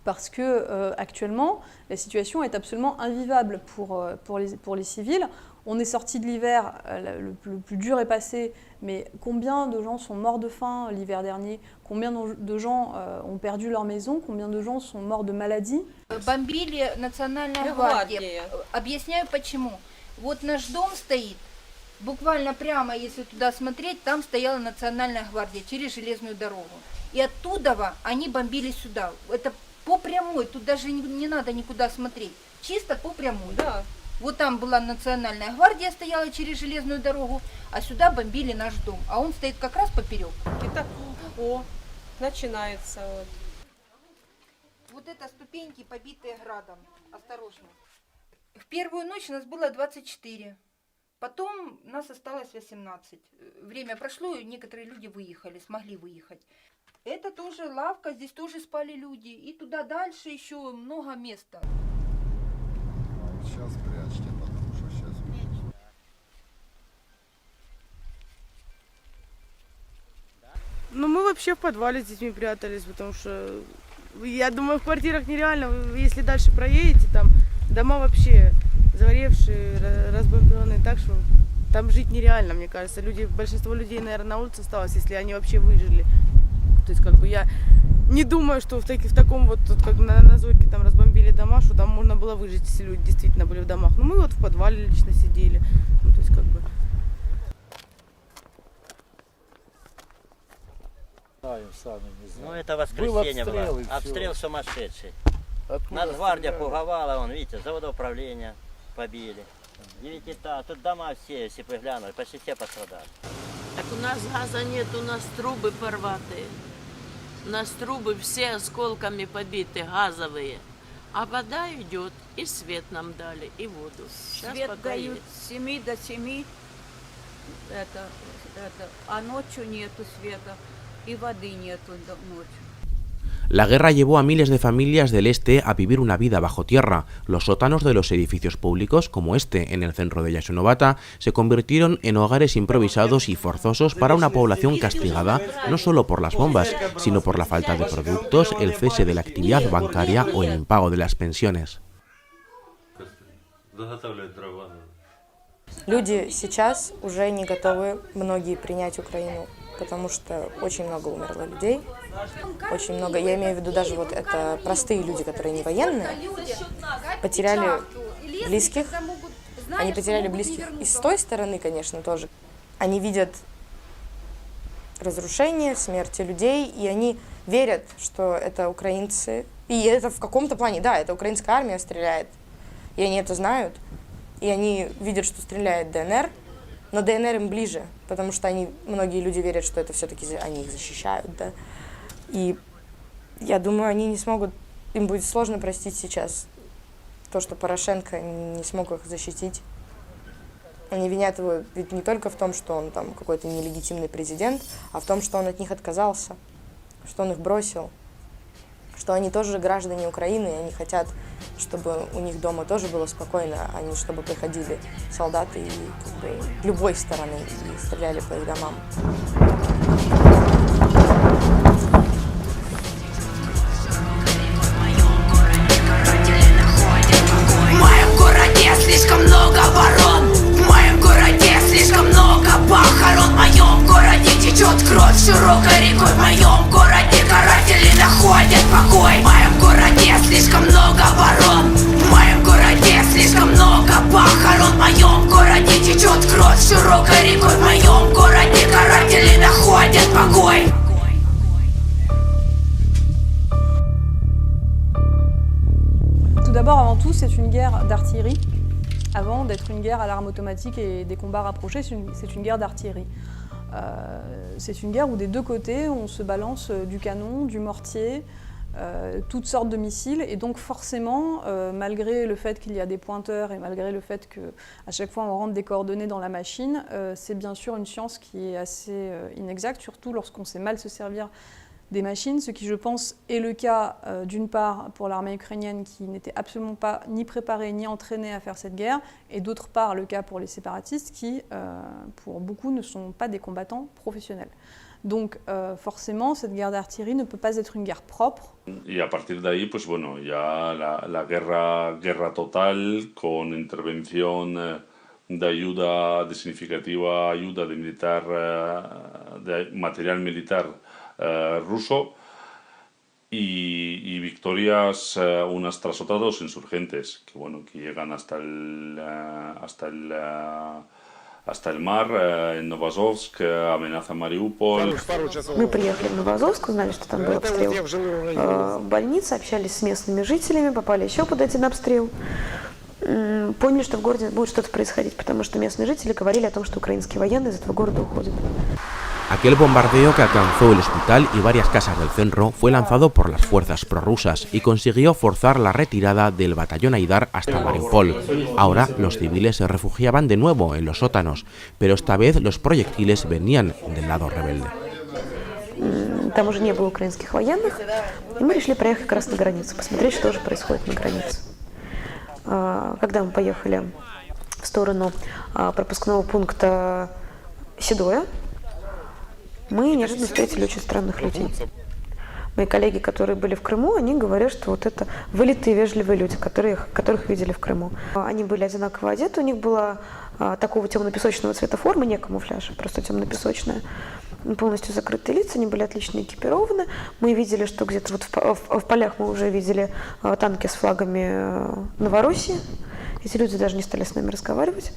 [SPEAKER 9] Parce que actuellement, la situation est absolument invivable pour les civils. On est sorti de l'hiver, le plus dur est passé, mais combien de gens sont morts de faim l'hiver dernier? Combien de gens ont perdu leur maison? Combien de gens sont morts de maladie?
[SPEAKER 16] Бомбили национальная гвардия. Объясняю почему. Вот наш дом стоит, буквально прямо, если туда смотреть, там стояла национальная гвардия через железную дорогу. И оттуда они бомбили сюда. Это по прямой, тут даже не надо никуда смотреть, чисто по прямой. Да. Вот там была национальная гвардия, стояла через железную дорогу, а сюда бомбили наш дом, а он стоит как раз поперек.
[SPEAKER 21] Это, начинается вот.
[SPEAKER 16] Вот это ступеньки, побитые градом, осторожно. В первую ночь нас было 24, потом нас осталось 18. Время прошло, и некоторые люди выехали, смогли выехать. Это тоже лавка, здесь тоже спали люди. И туда дальше еще много места.
[SPEAKER 23] Сейчас прячьте, потому что сейчас...
[SPEAKER 21] Ну, мы вообще в подвале с детьми прятались, потому что, я думаю, в квартирах нереально. Если дальше проедете, там дома вообще загоревшие, разбомбленные, так что там жить нереально, мне кажется. Большинство людей, наверное, на улице осталось, если они вообще выжили. То есть, как бы, я не думаю, что в таком вот, как на Зорьке там разбомбили дома, что там можно было выжить, если люди действительно были в домах. Ну, мы вот в подвале лично сидели. Ну, то есть, как бы...
[SPEAKER 24] Ну, это воскресенье было. Обстрел сумасшедший. Нацгвардия пуговала, вон, видите, заводоуправление побили. 9 этажей, тут дома все, если вы глянули, почти все пострадали.
[SPEAKER 25] Так у нас газа нет, у нас трубы порватые. У нас трубы все осколками побиты, газовые. А вода идет, и свет нам дали, и воду. Сейчас
[SPEAKER 16] Свет дают
[SPEAKER 25] есть.
[SPEAKER 16] с 7 до 7, а ночью нету света, и воды нету ночью.
[SPEAKER 1] La guerra llevó a miles de familias del este a vivir una vida bajo tierra. Los sótanos de los edificios públicos, como este en el centro de Yashunovata, se convirtieron en hogares improvisados y forzosos para una población castigada no solo por las bombas, sino por la falta de productos, el cese de la actividad bancaria o el impago de las pensiones.
[SPEAKER 11] Люди сейчас уже не готовы многие принять Украину, потому что очень много умерло людей, очень много, я имею в виду даже вот это простые люди, которые не военные, потеряли близких, они потеряли близких и с той стороны, конечно, тоже. Они видят разрушение, смерти людей, и они верят, что это украинцы, и это в каком-то плане, да, это украинская армия стреляет, и они это знают, и они видят, что стреляет ДНР, но ДНР им ближе, потому что многие люди верят, что это все-таки они их защищают, да. И я думаю, они не смогут, им будет сложно простить сейчас то, что Порошенко не смог их защитить. Они винят его ведь не только в том, что он там какой-то нелегитимный президент, а в том, что он от них отказался, что он их бросил, что они тоже граждане Украины, и они хотят, чтобы у них дома тоже было спокойно, а не чтобы приходили солдаты и как бы, любой стороны и стреляли по их домам.
[SPEAKER 9] c'est une guerre d'artillerie. Avant d'être une guerre à l'arme automatique et des combats rapprochés, c'est une guerre d'artillerie. C'est une guerre où des deux côtés, on se balance du canon, du mortier, toutes sortes de missiles. Et donc forcément, malgré le fait qu'il y a des pointeurs et malgré le fait qu'à chaque fois on rentre des coordonnées dans la machine, c'est bien sûr une science qui est assez inexacte, surtout lorsqu'on sait mal se servir des machines, ce qui je pense est le cas d'une part pour l'armée ukrainienne qui n'était absolument pas ni préparée ni entraînée à faire cette guerre, et d'autre part le cas pour les séparatistes qui, pour beaucoup, ne sont pas des combattants professionnels. Donc forcément, cette guerre d'artillerie ne peut pas être une guerre propre.
[SPEAKER 15] Y a partir de ahí, pues bueno, ya la guerra total con intervención de ayuda, de significativa ayuda de militar, de material militar ruso y victorias unas tras otras de los insurgentes que bueno que llegan hasta el mar en Novazovsk, amenaza Мариуполь.
[SPEAKER 13] Мы приехали в Новоазовск, узнали, что там был обстрел больницы, общались с местными жителями, попали еще под один обстрел. Поняли, что в городе будет что-то происходить, потому что местные жители говорили о том, что украинские военные из этого города уходят.
[SPEAKER 1] Aquel bombardeo que alcanzó el hospital y varias casas del centro fue lanzado por las fuerzas prorrusas y consiguió forzar la retirada del batallón Aidar hasta Mariupol. Ahora los civiles se refugiaban de nuevo en los sótanos, pero esta vez los proyectiles venían del lado rebelde.
[SPEAKER 13] Там уже не было украинских военных, и мы решили проехать как раз на границу, посмотреть, что же происходит на границе. Когда мы поехали в сторону пропускного пункта Седое, мы неожиданно встретили очень странных людей. Мои коллеги, которые были в Крыму, они говорят, что вот это вылитые вежливые люди, которых видели в Крыму. Они были одинаково одеты, у них была такого темно-песочного цвета формы, не камуфляж, просто темно-песочная. Полностью закрытые лица, они были отлично экипированы. Мы видели, что где-то вот в полях мы уже видели танки с флагами Новороссии. Эти люди даже не стали с нами разговаривать.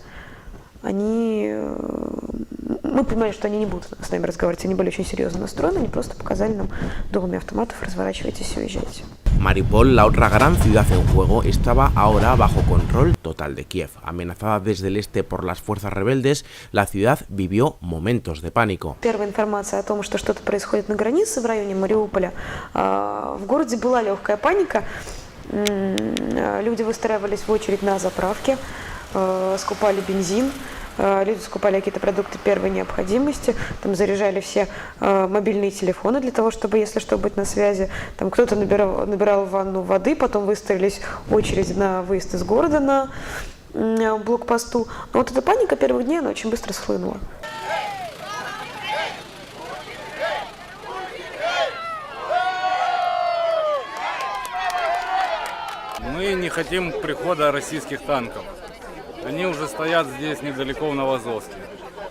[SPEAKER 13] Мы понимали, что они не будут с нами разговаривать, они были очень серьезно настроены, они просто показали нам дулами автоматов: разворачивайтесь и уезжайте.
[SPEAKER 1] Mariupol, la otra gran ciudad en juego, estaba ahora bajo control total de Kiev. Amenazada desde el este por las fuerzas rebeldes, la ciudad vivió momentos de pánico.
[SPEAKER 13] Первая информация о том, что что-то происходит на границе в районе Мариуполя, в городе была легкая паника. Люди выстраивались в очередь на заправке, скупали бензин. Люди скупали какие-то продукты первой необходимости, там заряжали все мобильные телефоны для того, чтобы, если что, быть на связи. Там кто-то набирал в ванну воды, потом выстроились очереди на выезд из города на блокпосту. Но вот эта паника первых дней, она очень быстро схлынула.
[SPEAKER 4] Мы не хотим прихода российских танков. Они уже стоят здесь недалеко в Новоазовске.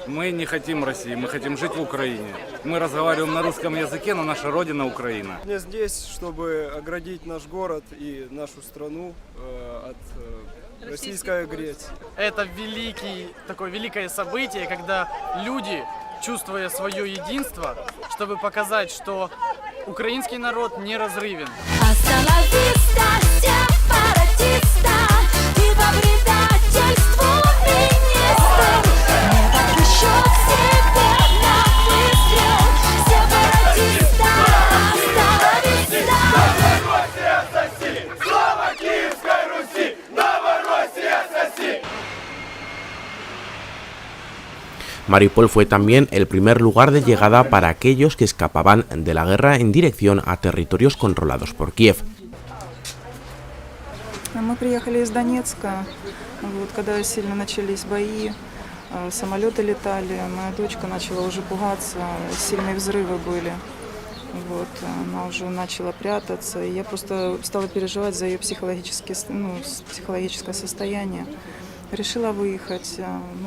[SPEAKER 4] Мы не хотим России, мы хотим жить в Украине. Мы разговариваем на русском языке, но наша родина Украина.
[SPEAKER 17] Мы здесь, чтобы оградить наш город и нашу страну от российской агрессии.
[SPEAKER 18] Это великое событие, когда люди, чувствуя свое единство, чтобы показать, что украинский народ неразрывен.
[SPEAKER 1] Mariupol fue también el primer lugar de llegada para aquellos que escapaban de la guerra en dirección a territorios controlados por Kiev.
[SPEAKER 19] Мы приехали из Донецка, когда сильно начались бои, самолеты летали, моя дочка начала уже пугаться, сильные взрывы были. Она уже начала прятаться, и я просто стала переживать за ее психологическое состояние. Решила выехать.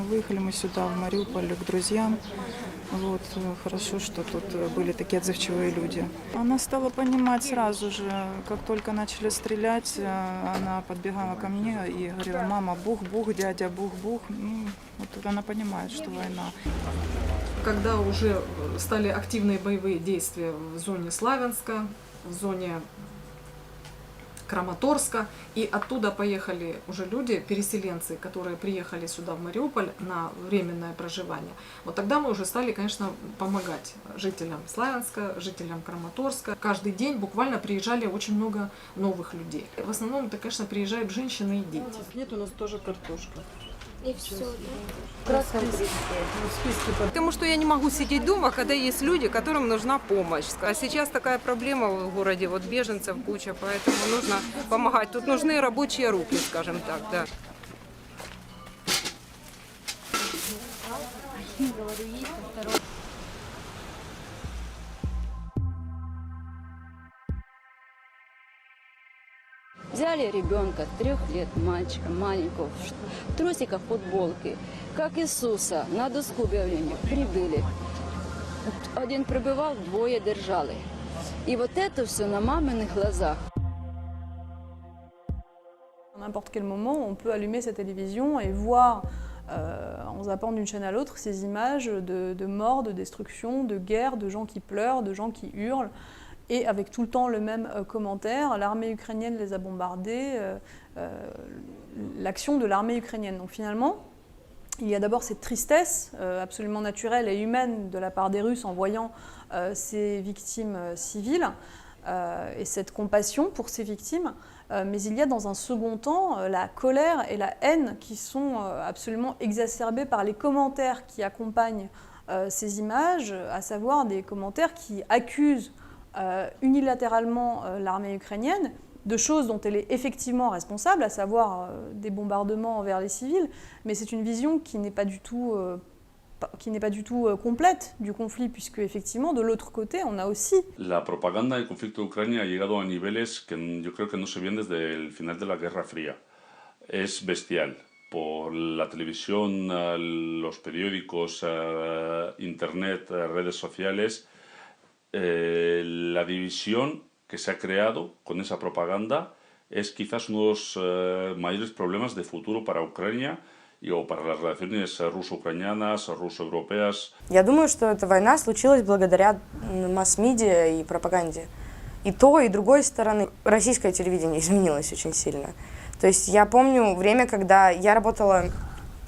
[SPEAKER 19] Выехали мы сюда, в Мариуполь, к друзьям. Хорошо, что тут были такие отзывчивые люди. Она стала понимать сразу же, как только начали стрелять, она подбегала ко мне и говорила: мама, бух-бух, дядя, бух-бух. Она понимает, что война.
[SPEAKER 20] Когда уже стали активные боевые действия в зоне Славянска, в зоне Краматорска, и оттуда поехали уже люди, переселенцы, которые приехали сюда, в Мариуполь, на временное проживание. Вот тогда мы уже стали, конечно, помогать жителям Славянска, жителям Краматорска. Каждый день буквально приезжали очень много новых людей. В основном это, конечно, приезжают женщины и дети.
[SPEAKER 19] Нет, у нас тоже картошка.
[SPEAKER 16] И все, да?
[SPEAKER 19] Красном списке. Потому что я не могу сидеть дома, когда есть люди, которым нужна помощь. А сейчас такая проблема в городе, вот беженцев куча, поэтому нужно помогать. Тут нужны рабочие руки, скажем так, да.
[SPEAKER 2] Взяли ребенка 3 лет, мальчика маленького, в трусиках, футболке, как Иисуса, на доску объявления прибыли. Один прибывал, 2 держали. И вот это все на маминых глазах.
[SPEAKER 9] À n'importe quel moment, on peut allumer sa télévision et voir, en zappant d'une chaîne à l'autre, ces images de morts, de destruction, de guerre, de gens qui pleurent, de gens qui hurlent. Et avec tout le temps le même commentaire, l'armée ukrainienne les a bombardés, l'action de l'armée ukrainienne. Donc finalement, il y a d'abord cette tristesse absolument naturelle et humaine de la part des Russes en voyant ces victimes civiles et cette compassion pour ces victimes, mais il y a dans un second temps la colère et la haine qui sont absolument exacerbées par les commentaires qui accompagnent ces images, à savoir des commentaires qui accusent unilatéralement l'armée ukrainienne de choses dont elle est effectivement responsable, à savoir des bombardements envers les civils, mais c'est une vision qui n'est pas du tout complète du conflit, puisque effectivement de l'autre côté on a aussi...
[SPEAKER 15] La propaganda del conflicto de Ucrania ha llegado a niveles que yo creo que no se ven desde el final de la Guerra Fría. Es bestial. Por la televisión, los periódicos, internet, redes sociales, la división que se ha creado con esa propaganda es quizás uno de los mayores problemas de futuro para Ucrania o para las relaciones ruso-ucranianas, ruso-europeas.
[SPEAKER 11] Я думаю, что эта война случилась благодаря масс-медиа и пропаганде. И той, и другой стороны. Российское телевидение изменилось очень сильно. То есть я помню время, когда я работала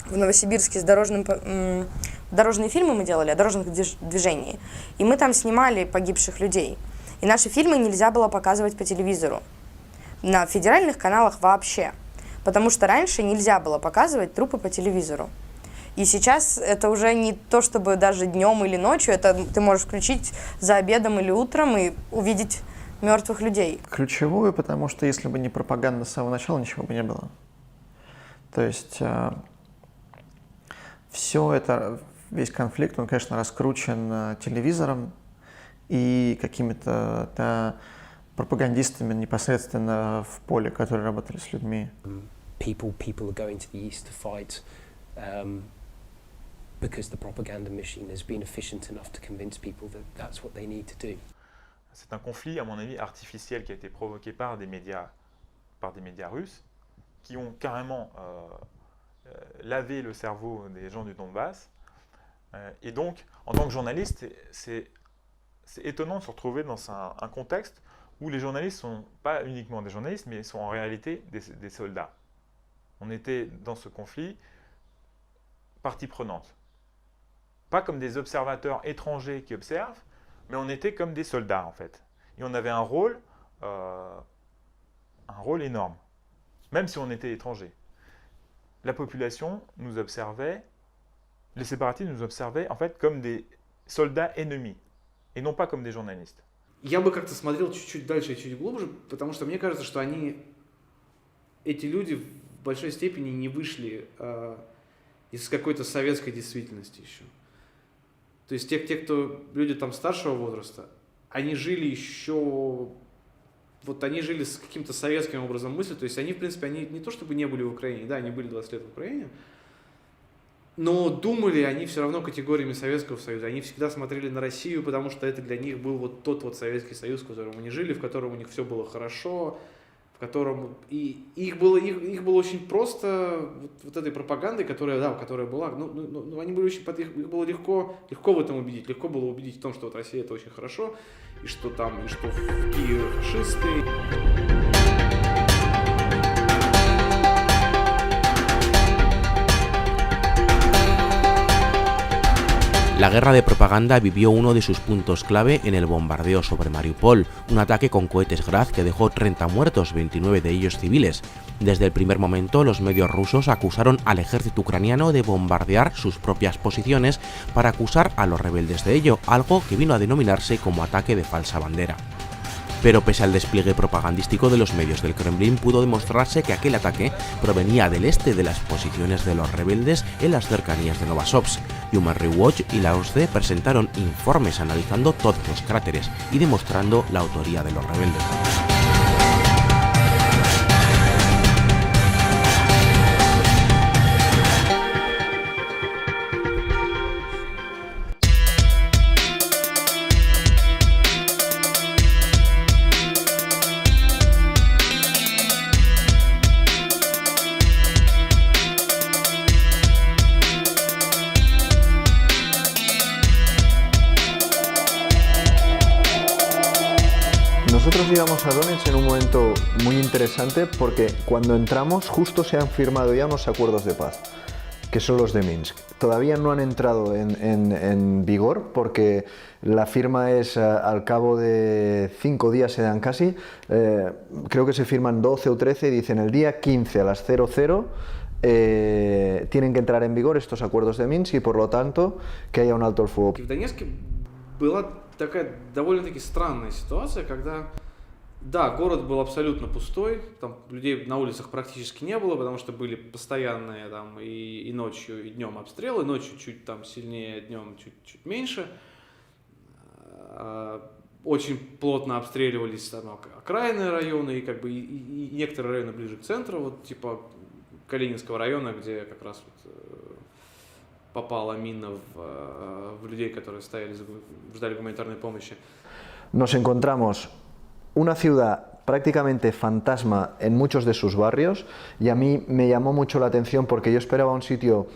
[SPEAKER 11] в Новосибирске с дорожные фильмы мы делали о дорожных движениях. И мы там снимали погибших людей. И наши фильмы нельзя было показывать по телевизору. На федеральных каналах вообще. Потому что раньше нельзя было показывать трупы по телевизору. И сейчас это уже не то, чтобы даже днем или ночью, это ты можешь включить за обедом или утром и увидеть мертвых людей.
[SPEAKER 22] Ключевую, потому что если бы не пропаганда с самого начала, ничего бы не было. То есть все это, весь конфликт, он, конечно, раскручен телевизором и какими-то пропагандистами непосредственно в поле, которые работали с людьми.
[SPEAKER 14] People are going to the east to fight because the propaganda machine has been efficient enough to convince people that that's what they need to do.
[SPEAKER 6] C'est un conflit, à mon avis, artificiel qui a été provoqué par des médias russes qui ont carrément lavé le cerveau des gens du Donbass. Et donc, en tant que journaliste, c'est étonnant de se retrouver dans un contexte où les journalistes ne sont pas uniquement des journalistes, mais sont en réalité des soldats. On était dans ce conflit partie prenante. Pas comme des observateurs étrangers qui observent, mais on était comme des soldats en fait. Et on avait un rôle énorme, même si on était étrangers. La population nous observait, les séparatistes nous observaient en fait comme des soldats ennemis, et non pas comme des journalistes.
[SPEAKER 7] Я бы как-то смотрел чуть-чуть дальше, чуть глубже, потому что мне кажется, что эти люди в большой степени не вышли из какой-то советской действительности еще. То есть те, кто люди там старшего возраста, они жили еще, вот они жили с каким-то советским образом мысли, то есть они, в принципе, они не то чтобы не были в Украине, да, они были 20 лет в Украине, но думали они все равно категориями Советского Союза. Они всегда смотрели на Россию, потому что это для них был вот тот вот Советский Союз, в котором они жили, в котором у них все было хорошо, в котором и их было очень просто вот этой пропагандой, которая была. Ну, они были очень их было легко в этом убедить. Легко было убедить в том, что вот Россия это очень хорошо, и что в Киеве фашисты.
[SPEAKER 1] La guerra de propaganda vivió uno de sus puntos clave en el bombardeo sobre Mariupol, un ataque con cohetes Grad que dejó 30 muertos, 29 de ellos civiles. Desde el primer momento, los medios rusos acusaron al ejército ucraniano de bombardear sus propias posiciones para acusar a los rebeldes de ello, algo que vino a denominarse como ataque de falsa bandera. Pero pese al despliegue propagandístico de los medios del Kremlin, pudo demostrarse que aquel ataque provenía del este de las posiciones de los rebeldes en las cercanías de Novasovsk. Human Rights Watch y la OSCE presentaron informes analizando todos los cráteres y demostrando la autoría de los rebeldes.
[SPEAKER 22] Nosotros llegamos a Donetsk en un momento muy interesante porque cuando entramos justo se han firmado ya unos acuerdos de paz, que son los de Minsk. Todavía no han entrado en vigor porque la firma es al cabo de 5 días, se dan casi, creo que se firman 12 o 13 y dicen el día 15 a las 00 tienen que entrar en vigor estos acuerdos de Minsk y por lo tanto que haya un alto el fuego.
[SPEAKER 7] В Донецке была такая довольно-таки странная ситуация, когда, да, город был абсолютно пустой, там людей на улицах практически не было, потому что были постоянные там и ночью, и днем обстрелы, ночью чуть там сильнее, днем чуть меньше. Очень плотно обстреливались там окраинные районы и как бы и некоторые районы ближе к центру, вот типа Калининского района, где как раз вот попала мина в людей, которые стояли, ждали гуманитарной помощи.
[SPEAKER 22] Nos encontramos una ciudad prácticamente fantasma en muchos de sus barrios y a mí me llamó mucho la atención porque yo esperaba un sitio,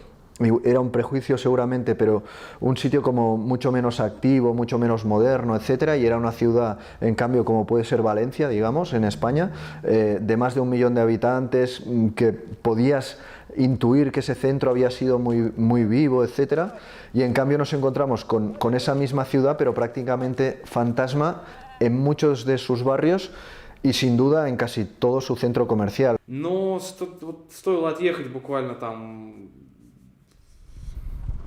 [SPEAKER 22] era un prejuicio seguramente, pero un sitio como mucho menos activo, mucho menos moderno, etcétera, y era una ciudad, en cambio, como puede ser Valencia, digamos, en España, de más de 1 millón de habitantes, que podías intuir que ese centro había sido muy vivo, etcétera, y en cambio nos encontramos con esa misma ciudad, pero prácticamente fantasma en muchos de sus barrios y sin duda en casi todo su centro comercial.
[SPEAKER 7] Но стоило отъехать буквально там,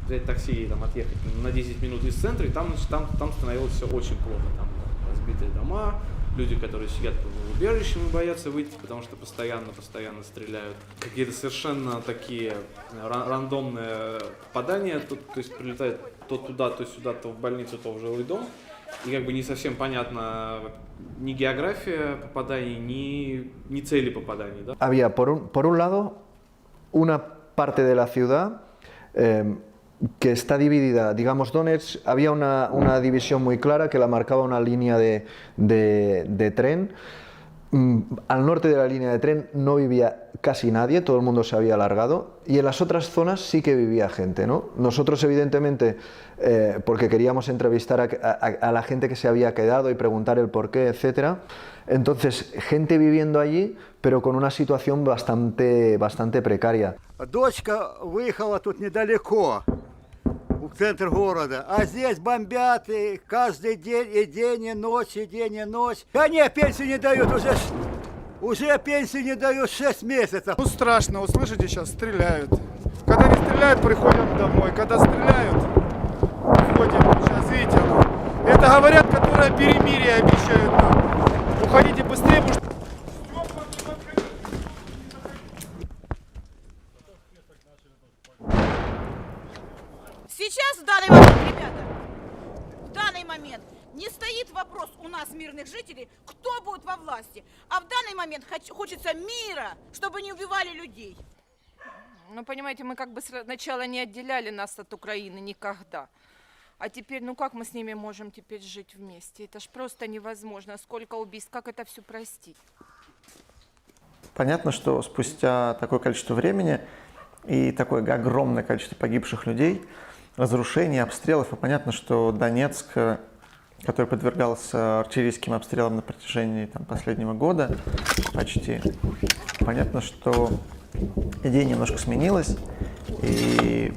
[SPEAKER 7] взять такси и там отъехать на 10 минут из центра, и там становилось все очень плохо. Там разбитые дома, люди, которые сидят в убежище, боятся выйти, потому что постоянно стреляют. Какие-то совершенно такие рандомные попадания, то есть прилетает то туда, то сюда, то в больницу, то в жилой дом. И как бы не совсем понятна ни география попаданий, ни цели попаданий. Да?
[SPEAKER 22] Había por un lado una parte de la ciudad que está dividida, digamos Donetsk, había una división muy clara que la marcaba una línea de tren. Al norte de la línea de tren no vivía casi nadie, todo el mundo se había alargado, y en las otras zonas sí que vivía gente, ¿no? Nosotros evidentemente, porque queríamos entrevistar a la gente que se había quedado y preguntar el porqué, etcétera. Entonces, gente viviendo allí, pero con una situación bastante precaria.
[SPEAKER 23] Дочка выехала тут недалеко, в центр города, а здесь бомбят и каждый день, и день, и ночь, и день, и ночь. Да не, пенсию не дают, уже пенсию не дают 6 месяцев.
[SPEAKER 3] Ну страшно, вот слышите, сейчас стреляют. Когда не стреляют, приходим домой. Когда стреляют, уходим. Сейчас видите, это говорят, которые перемирие обещают нам. Уходите быстрее, потому что...
[SPEAKER 5] Сейчас, в данный момент, ребята, в данный момент не стоит вопрос у нас, мирных жителей, кто будет во власти. А в данный момент хочется мира, чтобы не убивали людей.
[SPEAKER 8] Ну, понимаете, мы как бы сначала не отделяли нас от Украины никогда. А теперь, ну как мы с ними можем теперь жить вместе? Это ж просто невозможно. Сколько убийств, как это все простить?
[SPEAKER 22] Понятно, что спустя такое количество времени и такое огромное количество погибших людей, разрушений, обстрелов, и понятно, что Донецк, который подвергался артиллерийским обстрелам на протяжении последнего года почти, понятно, что идея немножко сменилась, и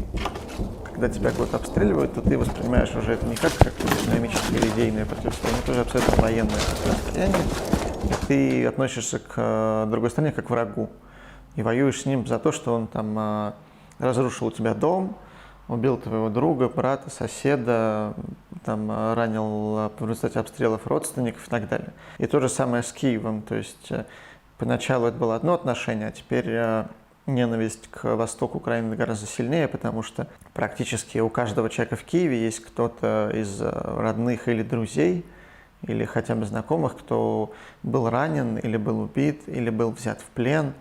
[SPEAKER 22] когда тебя кого-то обстреливают, то ты воспринимаешь уже это не как экономическое или идейное противостояние, это уже абсолютно военное противостояние. И ты относишься к другой стране как к врагу. И воюешь с ним за то, что он там разрушил у тебя дом, убил твоего друга, брата, соседа, там, ранил в результате обстрелов родственников и так далее. И то же самое с Киевом. То есть поначалу это было одно отношение, а теперь ненависть к востоку Украины гораздо сильнее, потому что практически у каждого человека в Киеве есть кто-то из родных или друзей, или хотя бы знакомых, кто был ранен, или был убит, или был взят в плен,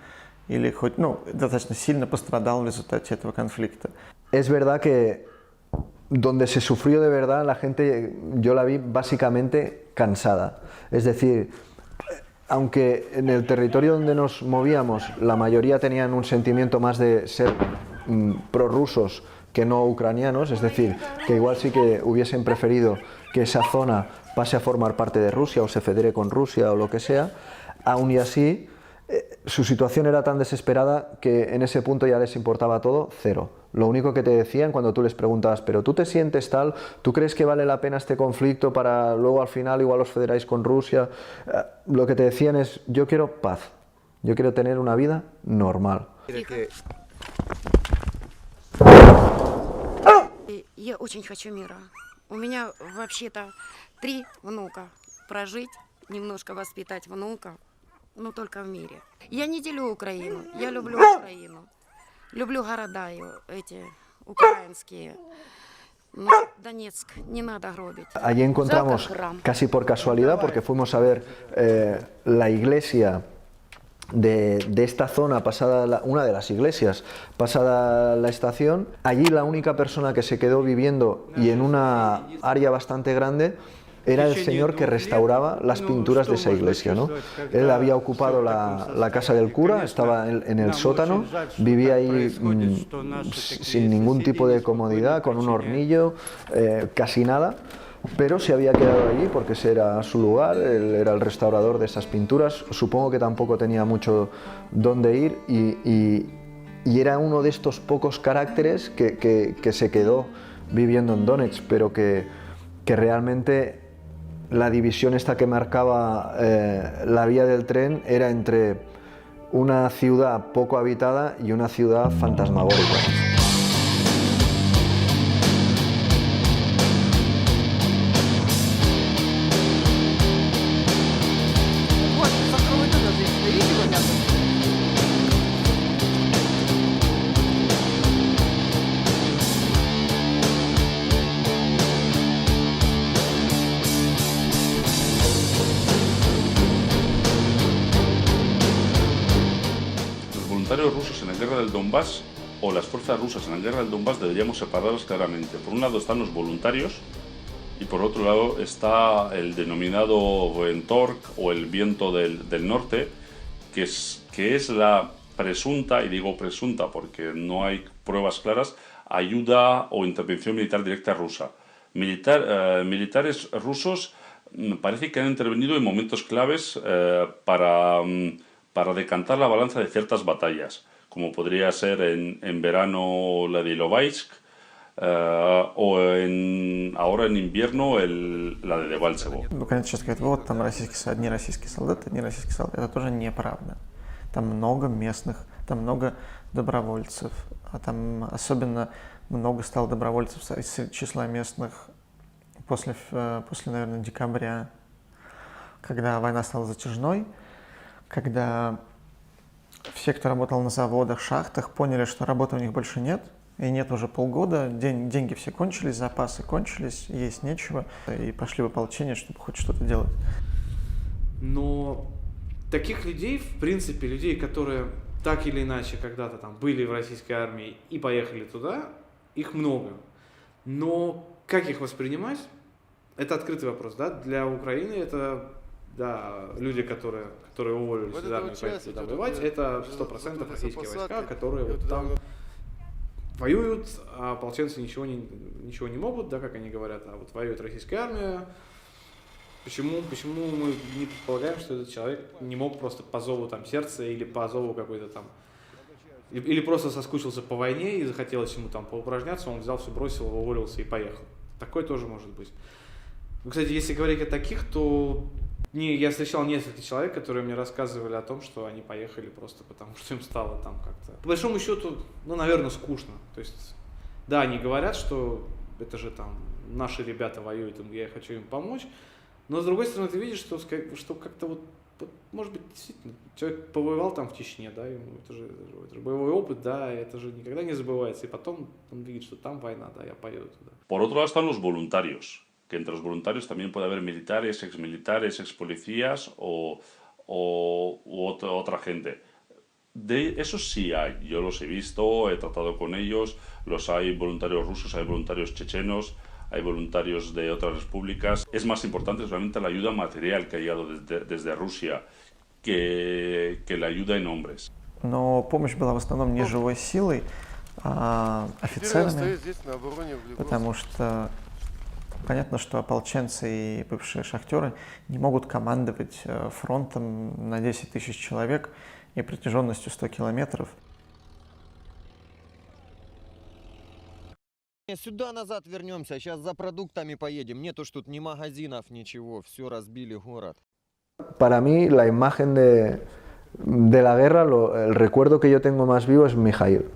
[SPEAKER 22] или хоть, достаточно сильно пострадал в результате этого конфликта.
[SPEAKER 10] Es verdad que donde se sufrió de verdad, la gente, yo la vi básicamente cansada. Es decir, aunque en el territorio donde nos movíamos la mayoría tenían un sentimiento más de ser prorrusos que no ucranianos, es decir, que igual sí que hubiesen preferido que esa zona pase a formar parte de Rusia o se federe con Rusia o lo que sea, aún y así su situación era tan desesperada que en ese punto ya les importaba todo, cero. Lo único que te decían cuando tú les preguntabas, pero tú te sientes tal, ¿tú crees que vale la pena este conflicto para luego al final igual os federáis con Rusia? Lo que te decían es, yo quiero paz, yo quiero tener una vida normal.
[SPEAKER 12] Я очень хочу мира. У меня вообще-то 3 внука. Прожить, немножко воспитать внука, но только в мире. Я не делю Украину, я люблю Украину. Люблю города эти украинские. Но Донецк не надо гробить.
[SPEAKER 10] Allí encontramos, casi por casualidad, porque fuimos a ver la iglesia de esta zona, pasada una de las iglesias, pasada la estación. Allí la única persona que se quedó viviendo y en una área bastante grande era el señor que restauraba las pinturas de esa iglesia, ¿no? Él había ocupado la casa del cura, estaba en el sótano, vivía ahí sin ningún tipo de comodidad, con un hornillo, casi nada, pero se había quedado allí porque ese era su lugar, él era el restaurador de esas pinturas, supongo que tampoco tenía mucho dónde ir y era uno de estos pocos caracteres que se quedó viviendo en Donetsk, pero que realmente la división esta que marcaba la vía del tren era entre una ciudad poco habitada y una ciudad fantasmagórica.
[SPEAKER 15] Los rusos en la guerra del Donbass o las fuerzas rusas en la guerra del Donbass deberíamos separarlas claramente. Por un lado están los voluntarios y por otro lado está el denominado Ventork o el viento del norte, que es la presunta, y digo presunta porque no hay pruebas claras, ayuda o intervención militar directa rusa. Militares rusos parece que han intervenido en momentos claves para decantar la balanza de ciertas batallas, como podría ser en verano la de Ilovaisk o ahora en invierno la de Дебальцево.
[SPEAKER 22] Конечно, сейчас говорят, вот там одни российские солдаты. Это тоже неправда. Там много местных, там много добровольцев, а там особенно много стало добровольцев из числа местных после, наверное, декабря, когда война стала затяжной. Когда все, кто работал на заводах, шахтах, поняли, что работы у них больше нет, и нет уже полгода, деньги все кончились, запасы кончились, есть нечего, и пошли в ополчение, чтобы хоть что-то делать.
[SPEAKER 7] Но таких людей, в принципе, людей, которые так или иначе когда-то там были в российской армии и поехали туда, их много. Но как их воспринимать, это открытый вопрос, да? Для Украины это... Да, люди, которые уволились из армии, поехали туда воевать, это 100% российские войска, которые вот там воюют, а ополченцы ничего не могут, да, как они говорят, а вот воюет российская армия. Почему мы не предполагаем, что этот человек не мог просто по зову там сердца или по зову какой-то там Или просто соскучился по войне и захотелось ему там поупражняться, он взял, все бросил, уволился и поехал. Такое тоже может быть. Кстати, если говорить о таких, то я встречал несколько человек, которые мне рассказывали о том, что они поехали просто потому, что им стало там как-то... По большому счету, наверное, скучно. То есть, да, они говорят, что это же там наши ребята воюют, я хочу им помочь. Но с другой стороны, ты видишь, что как-то вот, может быть, действительно, человек повоевал там в Чечне, да, ему это же боевой опыт, да, это же никогда не забывается. И потом он видит, что там война, да, я поеду туда.
[SPEAKER 15] Por otro lado están los voluntarios, que entre los voluntarios también puede haber militares, expolicías u otra gente. De esos sí hay, yo los he visto, he tratado con ellos, los hay voluntarios rusos, hay voluntarios chechenos, hay voluntarios de otras repúblicas. Es más importante realmente la ayuda material que ha llegado desde Rusia que la ayuda en hombres.
[SPEAKER 22] Но помощь была в основном не живой силой, а офицерами, потому что понятно, что ополченцы и бывшие шахтеры не могут командовать фронтом на 10 тысяч человек и протяженностью 100 километров.
[SPEAKER 4] Сюда назад вернемся, сейчас за продуктами поедем. Нету ж тут ни магазинов, ничего, все разбили город.
[SPEAKER 10] Para mí, la imagen de la guerra, el recuerdo que yo tengo más vivo es Mijail.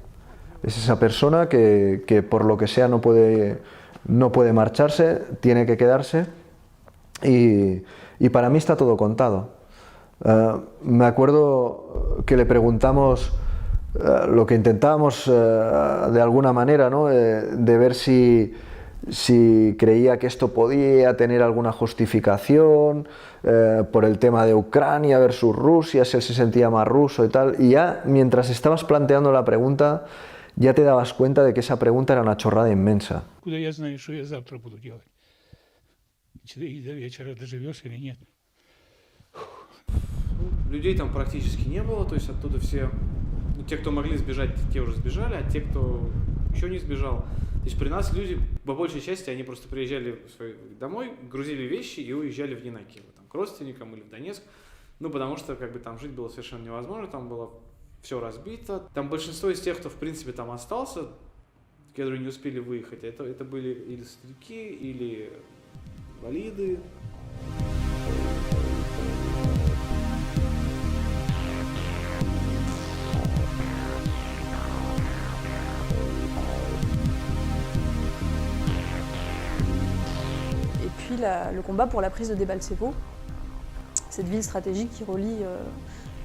[SPEAKER 10] Es esa persona que por lo que sea no puede marcharse, tiene que quedarse y para mí está todo contado. Me acuerdo que le preguntamos lo que intentábamos de alguna manera, ¿no? De ver si creía que esto podía tener alguna justificación por el tema de Ucrania versus Rusia, si él se sentía más ruso y tal. Y ya mientras estabas planteando la pregunta, ya te dabas cuenta de que esa pregunta era una chorrada inmensa.
[SPEAKER 13] Куда я знаю, что я завтра буду делать? И до вечера доживешь или нет?
[SPEAKER 7] Людей там практически не было, то есть оттуда все, те, кто могли сбежать, те уже сбежали, а те, кто еще не сбежал. То есть при нас люди, по большей части, они просто приезжали домой, грузили вещи и уезжали в Нинакиево, там, к родственникам или в Донецк, потому что как бы там жить было совершенно невозможно, там было все разбито. Там большинство из тех, кто в принципе там остался, которые не успели выехать, это были или старики, или инвалиды.
[SPEAKER 9] Puis le combat pour la prise de Debaltsevo, cette ville stratégique qui relie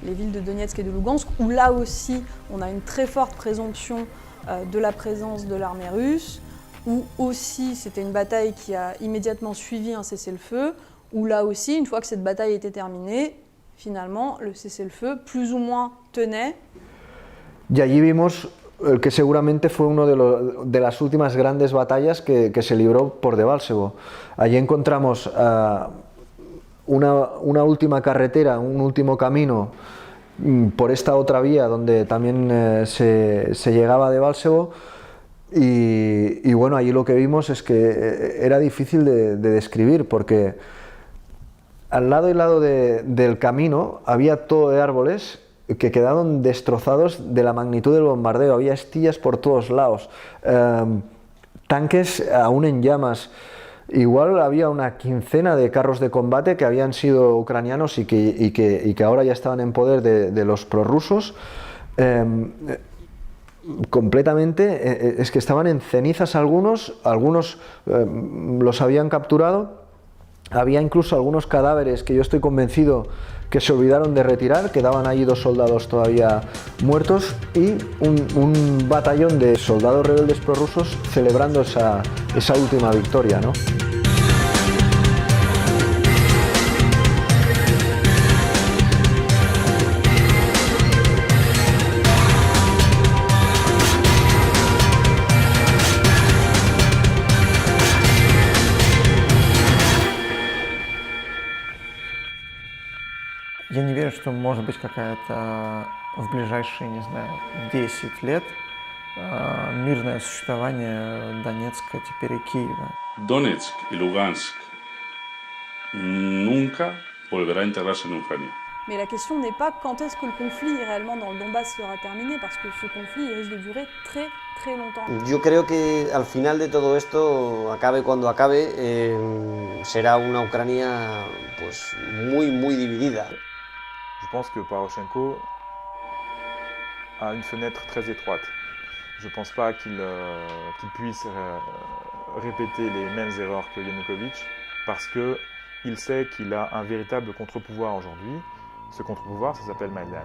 [SPEAKER 9] les villes de Donetsk et de Lugansk, où là aussi on a une très forte présomption de la présence de l'armée russe, où aussi c'était une bataille qui a immédiatement suivi un cessez-le-feu, où là aussi, une fois que cette bataille était terminée, finalement le cessez-le-feu plus ou moins tenait.
[SPEAKER 10] Y allí vimos el que seguramente fue una de las últimas grandes batallas que se libró por Debaltsevo. Allí encontramos una última carretera, un último camino por esta otra vía donde también se llegaba a Debaltsevo y bueno, allí lo que vimos es que era difícil de describir porque al lado y lado del camino había todo de árboles que quedaron destrozados de la magnitud del bombardeo, había estillas por todos lados, tanques aún en llamas, igual había una quincena de carros de combate que habían sido ucranianos y que ahora ya estaban en poder de los prorrusos, completamente, es que estaban en cenizas algunos los habían capturado, había incluso algunos cadáveres que yo estoy convencido que se olvidaron de retirar, quedaban allí 2 soldados todavía muertos y un batallón de soldados rebeldes prorrusos celebrando esa última victoria, ¿no?
[SPEAKER 22] Я не верю, что может быть какая-то в ближайшие, не знаю, 10 лет мирное существование Донецка, теперь и Киева.
[SPEAKER 15] Donetsk y Lugansk nunca volverá a integrarse en Ucrania.
[SPEAKER 9] Mais la question n'est pas quand est-ce que le conflit réellement dans le Donbass sera terminé, parce que ce conflit il risque de durer très très longtemps.
[SPEAKER 17] Yo creo que al final de todo esto, acabe cuando acabe, será una Ucrania pues muy dividida.
[SPEAKER 6] Je pense que Poroshenko a une fenêtre très étroite. Je ne pense pas qu'il puisse répéter les mêmes erreurs que Yanukovych, parce qu'il sait qu'il a un véritable contre-pouvoir aujourd'hui. Ce contre-pouvoir, ça s'appelle Maïdan.